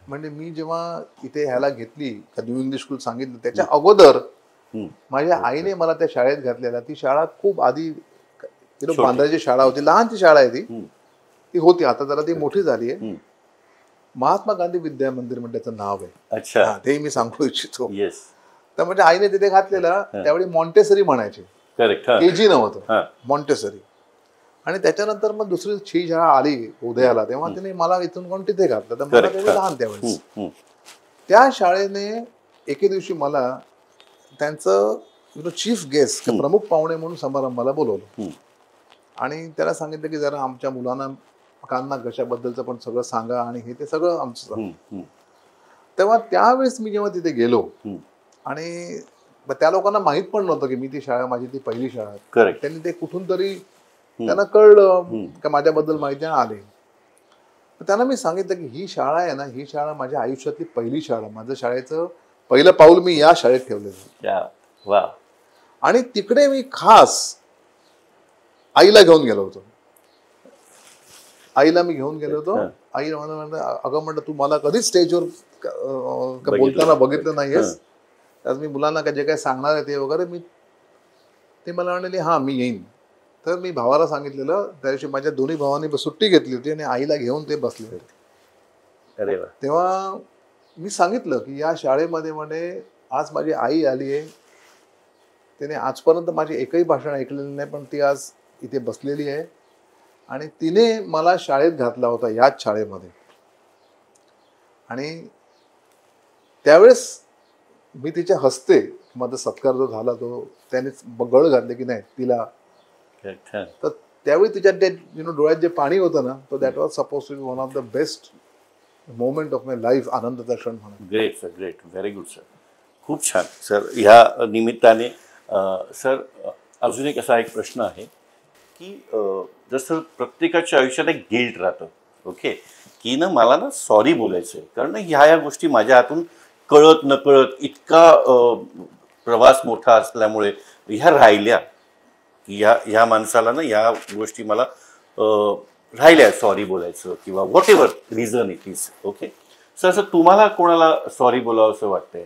म्हणजे मी जेव्हा इथे ह्याला घेतली, न्यू इंग्लिश स्कूल सांगितलं, त्याच्या अगोदर माझ्या आईने मला त्या शाळेत घातलेला. ती शाळा खूप आधी बांद्राची शाळा होती, लहानची शाळा आहे ती होती. आता जरा ती मोठी झाली आहे. महात्मा गांधी विद्या मंदिर म्हणजे त्याचं नाव आहे. अच्छा. ते मी सांगू इच्छितो. तर म्हणजे आईने तिथे घातलेला. त्यावेळी मॉन्टेसरी म्हणायचे. करेक्ट. KG नव्हतं, मॉन्टेसरी. आणि त्याच्यानंतर मग दुसरी शाळा आली उदयाला, तेव्हा तिने मला इथून कोण तिथे घातलं. तर मला तेवढं लहान त्यावेळेस. त्या शाळेने एके दिवशी मला त्यांचं चीफ गेस्ट, प्रमुख पाहुणे म्हणून समारंभाला बोलवलं. आणि त्याला सांगितलं की जरा आमच्या मुलांना कान्ना कशाबद्दलचं पण सगळं सांगा आणि हे ते सगळं आमचं. तेव्हा त्यावेळेस मी जेव्हा तिथे गेलो आणि त्या लोकांना माहित पण नव्हतं की मी ती शाळा, माझी ती पहिली शाळा. त्यांनी ते कुठून तरी त्यांना कळलं का माझ्याबद्दल माहिती आली. त्यांना मी सांगितलं की ही शाळा आहे ना, ही शाळा माझ्या आयुष्यातली पहिली शाळा, माझं शाळेचं पहिलं पाऊल मी या शाळेत ठेवलेलं. आणि तिकडे मी खास आईला घेऊन गेलो होतो. आई म्हणलं अगं म्हणलं तू मला कधीच स्टेजवर बोलताना बघितलं नाहीयेस, आज मी मुलांना जे काय सांगणार आहे ते वगैरे ते मला म्हणाले हा मी येईन. तर मी भावाला सांगितलेलं. त्या दिवशी माझ्या दोन्ही भावांनी सुट्टी घेतली होती आणि आईला घेऊन ते बसले होते. तेव्हा मी सांगितलं की या शाळेमध्ये म्हणे आज माझी आई आली आहे. तिने आजपर्यंत माझी एकही भाषण ऐकलेलं नाही, पण ती आज इथे बसलेली आहे आणि तिने मला शाळेत घातला होता, याच शाळेमध्ये. आणि त्यावेळेस मी तिच्या हस्ते माझा सत्कार जो झाला तो त्याने गळ घातले की नाही तिला. तर त्यावेळी तिच्या डोळ्यात जे पाणी होतं ना, तो that was suppose to be one of the best moment of my life, आनंदाचा क्षण म्हणून. Great sir, great, very good sir, खूप छान सर. ह्या निमित्ताने सर अजून एक प्रश्न आहे की जसं प्रत्येकाच्या आयुष्यात एक गिल्ट राहतं, ओके, की ना मला ना सॉरी बोलायचं आहे, कारण ह्या गोष्टी माझ्या हातून कळत नकळत इतका प्रवास मोठा असल्यामुळे ह्या राहिल्या. की ह्या माणसाला ना ह्या गोष्टी मला राहिल्या सॉरी बोलायचं किंवा what ever reason it is. Okay sir, असं तुम्हाला कोणाला सॉरी बोलावं असं वाटतंय?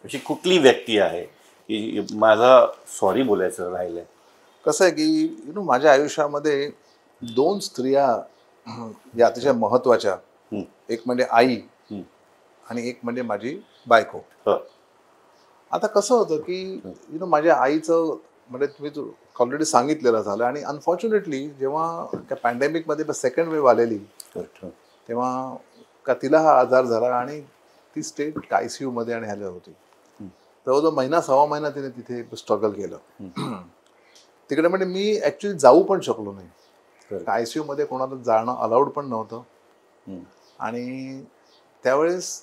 अशी कुठली व्यक्ती आहे की माझा सॉरी बोलायचं राहिलंय? कसं आहे की माझ्या आयुष्यामध्ये 2 स्त्रिया या अतिशय महत्त्वाच्या, एक म्हणजे आई आणि एक म्हणजे माझी बायको. आता कसं होतं की माझ्या आईचं म्हणजे तुम्ही ऑलरेडी सांगितलेलं झालं, आणि अनफॉर्च्युनेटली जेव्हा त्या पॅन्डेमिकमध्ये सेकंड वेव्ह आलेली तेव्हा का तिला हा आजार झाला आणि ती स्टेट ICU मध्ये आणि ह्याला होती. जवळजवळ महिना सव्वा महिना तिने तिथे स्ट्रगल केलं. तिकडे म्हणजे मी ऍक्च्युली जाऊ पण शकलो नाही. ICU मध्ये कोणाला जाणं अलाउड पण नव्हतं. आणि त्यावेळेस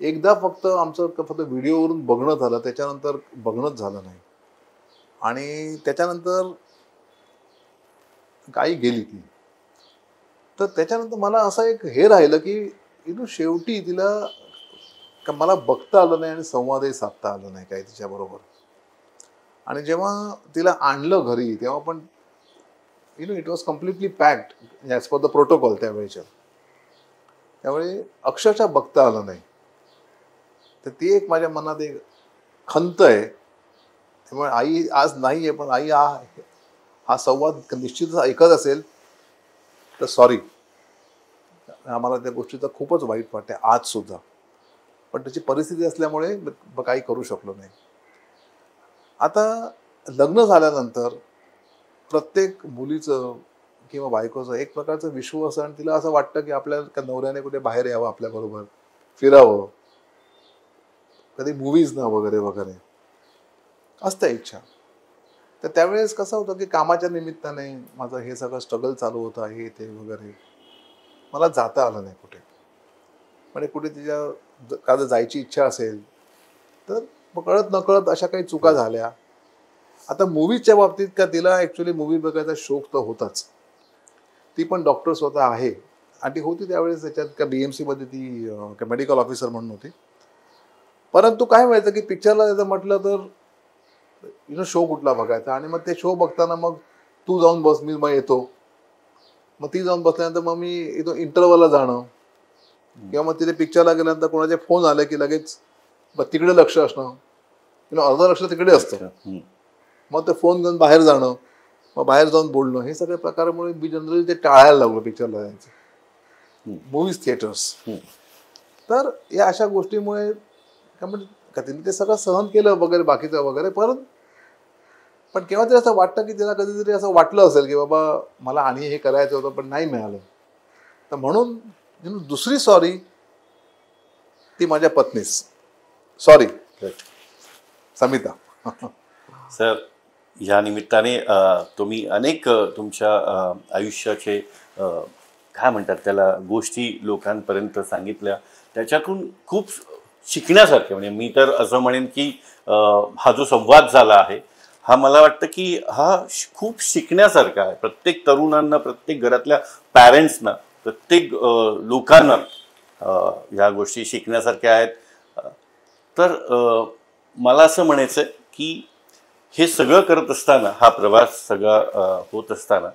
एकदा फक्त आमचं फक्त व्हिडिओवरून बघणं झालं, त्याच्यानंतर बघणंच झालं नाही. आणि त्याच्यानंतर काही गेली ती. तर त्याच्यानंतर मला असं एक हे राहिलं की शेवटी तिला का मला बघता आलं नाही आणि संवादही साधता आलं नाही काही तिच्याबरोबर. आणि जेव्हा तिला आणलं घरी तेव्हा पण it was completely packed as per the protocol त्यावेळेच्या. त्यामुळे अक्षरशः बघता आलं नाही. तर ती एक माझ्या मनात एक खंत आहे. त्यामुळे आई आज नाही आहे, पण आई हा संवाद निश्चितच ऐकत असेल तर सॉरी. आम्हाला त्या गोष्टीचं खूपच वाईट वाटते आज सुद्धा, पण त्याची परिस्थिती असल्यामुळे काही करू शकलो नाही. आता लग्न झाल्यानंतर प्रत्येक मुलीचं किंवा बायकोचं एक प्रकारचं विश्व असं, आणि तिला असं वाटतं की आपल्या नवऱ्याने कुठे बाहेर यावं, आपल्याबरोबर फिरावं, कधी मूवीज ना वगैरे वगैरे असते इच्छा. तर त्यावेळेस कसं होतं की कामाच्या निमित्ताने माझं हे सगळं स्ट्रगल चालू होतं, हे ते वगैरे, मला जाता आलं नाही कुठे. म्हणजे कुठे तिच्या का जायची इच्छा असेल तर कळत नकळत अशा काही चुका झाल्या. आता मूवीजच्या बाबतीत का तिला ॲक्च्युली मूवी बघायचा शौक तर होताच. ती पण डॉक्टर स्वतः आहे आणि ती होती त्यावेळेस त्याच्यात का BMC मध्ये ती मेडिकल ऑफिसर म्हणून होती. परंतु काय व्हायचं की पिक्चरला जायचं म्हटलं तर शो कुठला बघायचा, आणि मग ते शो बघताना मग तू जाऊन बस, मी मग येतो. मग ती जाऊन बसल्यानंतर मग मी इंटरव्हलला जाणं, किंवा मग तिथे पिक्चरला गेल्यानंतर कोणाचे फोन आले की लगेच तिकडे लक्ष असणं, अर्ध लक्ष तिकडे असतं. मग ते फोन घेऊन बाहेर जाणं, मग बाहेर जाऊन बोलणं, हे सगळे प्रकारामुळे मी जनरली ते टाळायला लागलो पिक्चरला जायचं, मूवीज थिएटर्स. तर या अशा गोष्टीमुळे का तिने ते सगळं सहन केलं वगैरे बाकीचं वगैरे. पण केव्हा तरी असं वाटतं की तिला कधीतरी असं वाटलं असेल की बाबा मला आणि हे करायचं होतं पण नाही मिळालं. तर म्हणून दुसरी सॉरी ती माझ्या पत्नीस. सॉरी समिता. सर, या निमित्ताने तुम्ही अनेक तुमच्या आयुष्याचे काय म्हणतात त्याला गोष्टी लोकांपर्यंत सांगितल्या. त्याच्यातून खूप शिकण्यासारखं, म्हणजे मी तर असं म्हणेन की हा जो संवाद झाला आहे हा मला वाटतं की हा खूप शिकण्यासारखा आहे. प्रत्येक तरुणांना, प्रत्येक घरातल्या पॅरेंट्सना, प्रत्येक लोकांना ह्या गोष्टी शिकण्यासारख्या आहेत. तर मला असं म्हणायचं आहे की हे सगळं करत असताना, हा प्रवास सगळा होत असताना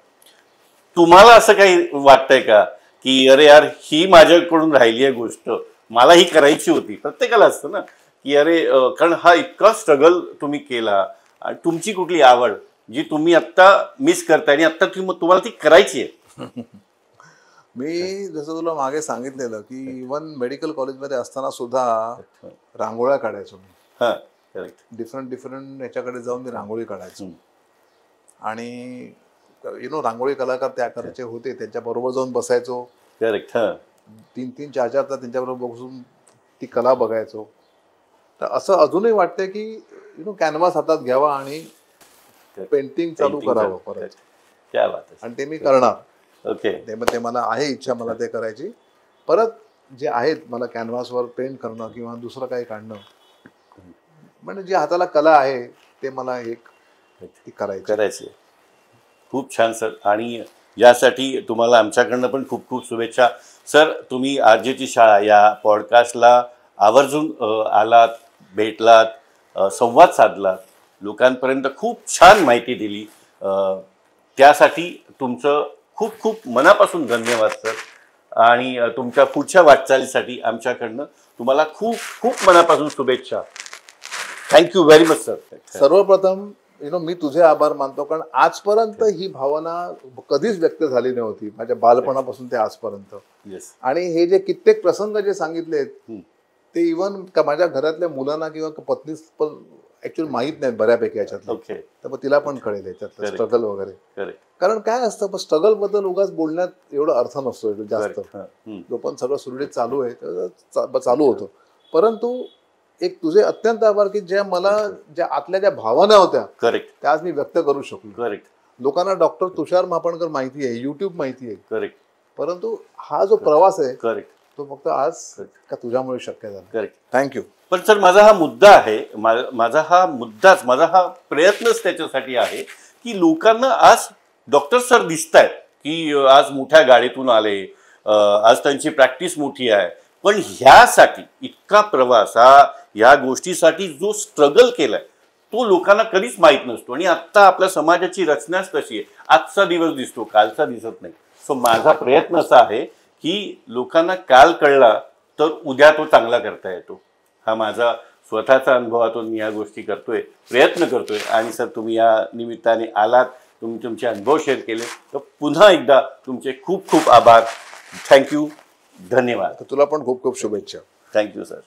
तुम्हाला असं काही वाटतंय का की अरे यार ही माझ्याकडून राहिली आहे गोष्ट, मला ही करायची होती? प्रत्येकाला असतं ना की अरे कारण हा इतका स्ट्रगल तुम्ही केला आणि तुमची कुठली आवड जी तुम्ही आत्ता मिस करताय आणि आत्ता तुम्हाला ती करायची आहे. मी जसं तुला मागे सांगितलेलं की इव्हन मेडिकल कॉलेजमध्ये असताना सुद्धा रांगोळ्या काढायचो मी. हां, करेक्ट. डिफरंट याच्याकडे जाऊन मी रांगोळी काढायचो. आणि रांगोळी कलाकार त्या आकाराचे होते, त्यांच्याबरोबर जाऊन बसायचो. करेक्ट. हां, 3-3, 4-4 तास त्यांच्याबरोबर बसून ती कला बघायचो. तर असं अजूनही वाटतंय की कॅनव्हास हातात घ्यावा आणि पेंटिंग चालू करावं परत. क्या बात आहे. आणि ते मी करणार. ओके. ते मला आहे इच्छा, मला ते करायची. परत जे आहेत मला कॅनव्हासवर पेंट करणं किंवा दुसरं काही काढणं, म्हणजे जी हाताला कला आहे ते मला एक ती करायची. खूप छान सर, आणि यासाठी तुम्हाला आमच्याकडनं पण खूप खूप शुभेच्छा. सर, तुम्ही आरजेची शाळा या पॉडकास्टला आवर्जून आलात, भेटलात, संवाद साधलात, लोकांपर्यंत खूप छान माहिती दिली. त्यासाठी तुमचं खूप खूप मनापासून धन्यवाद सर. आणि तुमच्या पुढच्या वाटचालीसाठी आमच्याकडनं तुम्हाला खूप खूप मनापासून शुभेच्छा. Thank you very much sir. सर्वप्रथम मी तुझे आभार मानतो, कारण आजपर्यंत ही भावना कधीच व्यक्त झाली नव्हती माझ्या बालपणापासून ते आजपर्यंत. आणि हे जे कित्येक प्रसंग जे सांगितलेत ते इव्हन का माझ्या घरातल्या मुलांना किंवा पत्नीस पण ऍक्च्युअली माहित नाही बऱ्यापैकी याच्यातलं. तर मग तिला पण कळेल याच्यातलं स्ट्रगल वगैरे. कारण काय असतं, स्ट्रगल बद्दल उगाच बोलण्यात एवढा अर्थ नसतो जास्त. जो पण सगळं सुरळीत चालू आहे चालू होतं. परंतु एक तुझे अत्यंत आभार की ज्या मला ज्या आतल्या ज्या भावना होत्या त्या आज मी व्यक्त करू शकलो. लोकांना डॉक्टर तुषार मापणकर माहिती आहे, युट्यूब माहिती आहे, परंतु हा जो प्रवास आहे तो फक्त आज का तुझ्यामुळे शक्य झाला. थँक्यू. पण सर माझा हा मुद्दा आहे, माझा हा प्रयत्नच त्याच्यासाठी आहे की लोकांना आज डॉक्टर सर दिसत आहेत की आज मोठ्या गाडीतून आले, आज त्यांची प्रॅक्टिस मोठी आहे, पण ह्यासाठी इतका प्रवास ह्या गोष्टीसाठी जो स्ट्रगल केलाय तो लोकांना कधीच माहीत नसतो. आणि आत्ता आपल्या समाजाची रचनाच तशी आहे, आजचा दिवस दिसतो कालचा दिसत नाही. सो माझा प्रयत्न असा आहे की लोकांना काल कळला तर उद्या तो चांगला करता येतो. हा माझा स्वतःचा अनुभवातून मी या गोष्टी करतोय, प्रयत्न करतोय. आणि सर तुम्ही या निमित्ताने आलात, तुम्ही तुमचे अनुभव शेअर केले, तर पुन्हा एकदा तुमचे खूप खूप आभार. थँक्यू. धन्यवाद. तुला पण खूप खूप शुभेच्छा. Thank you sir.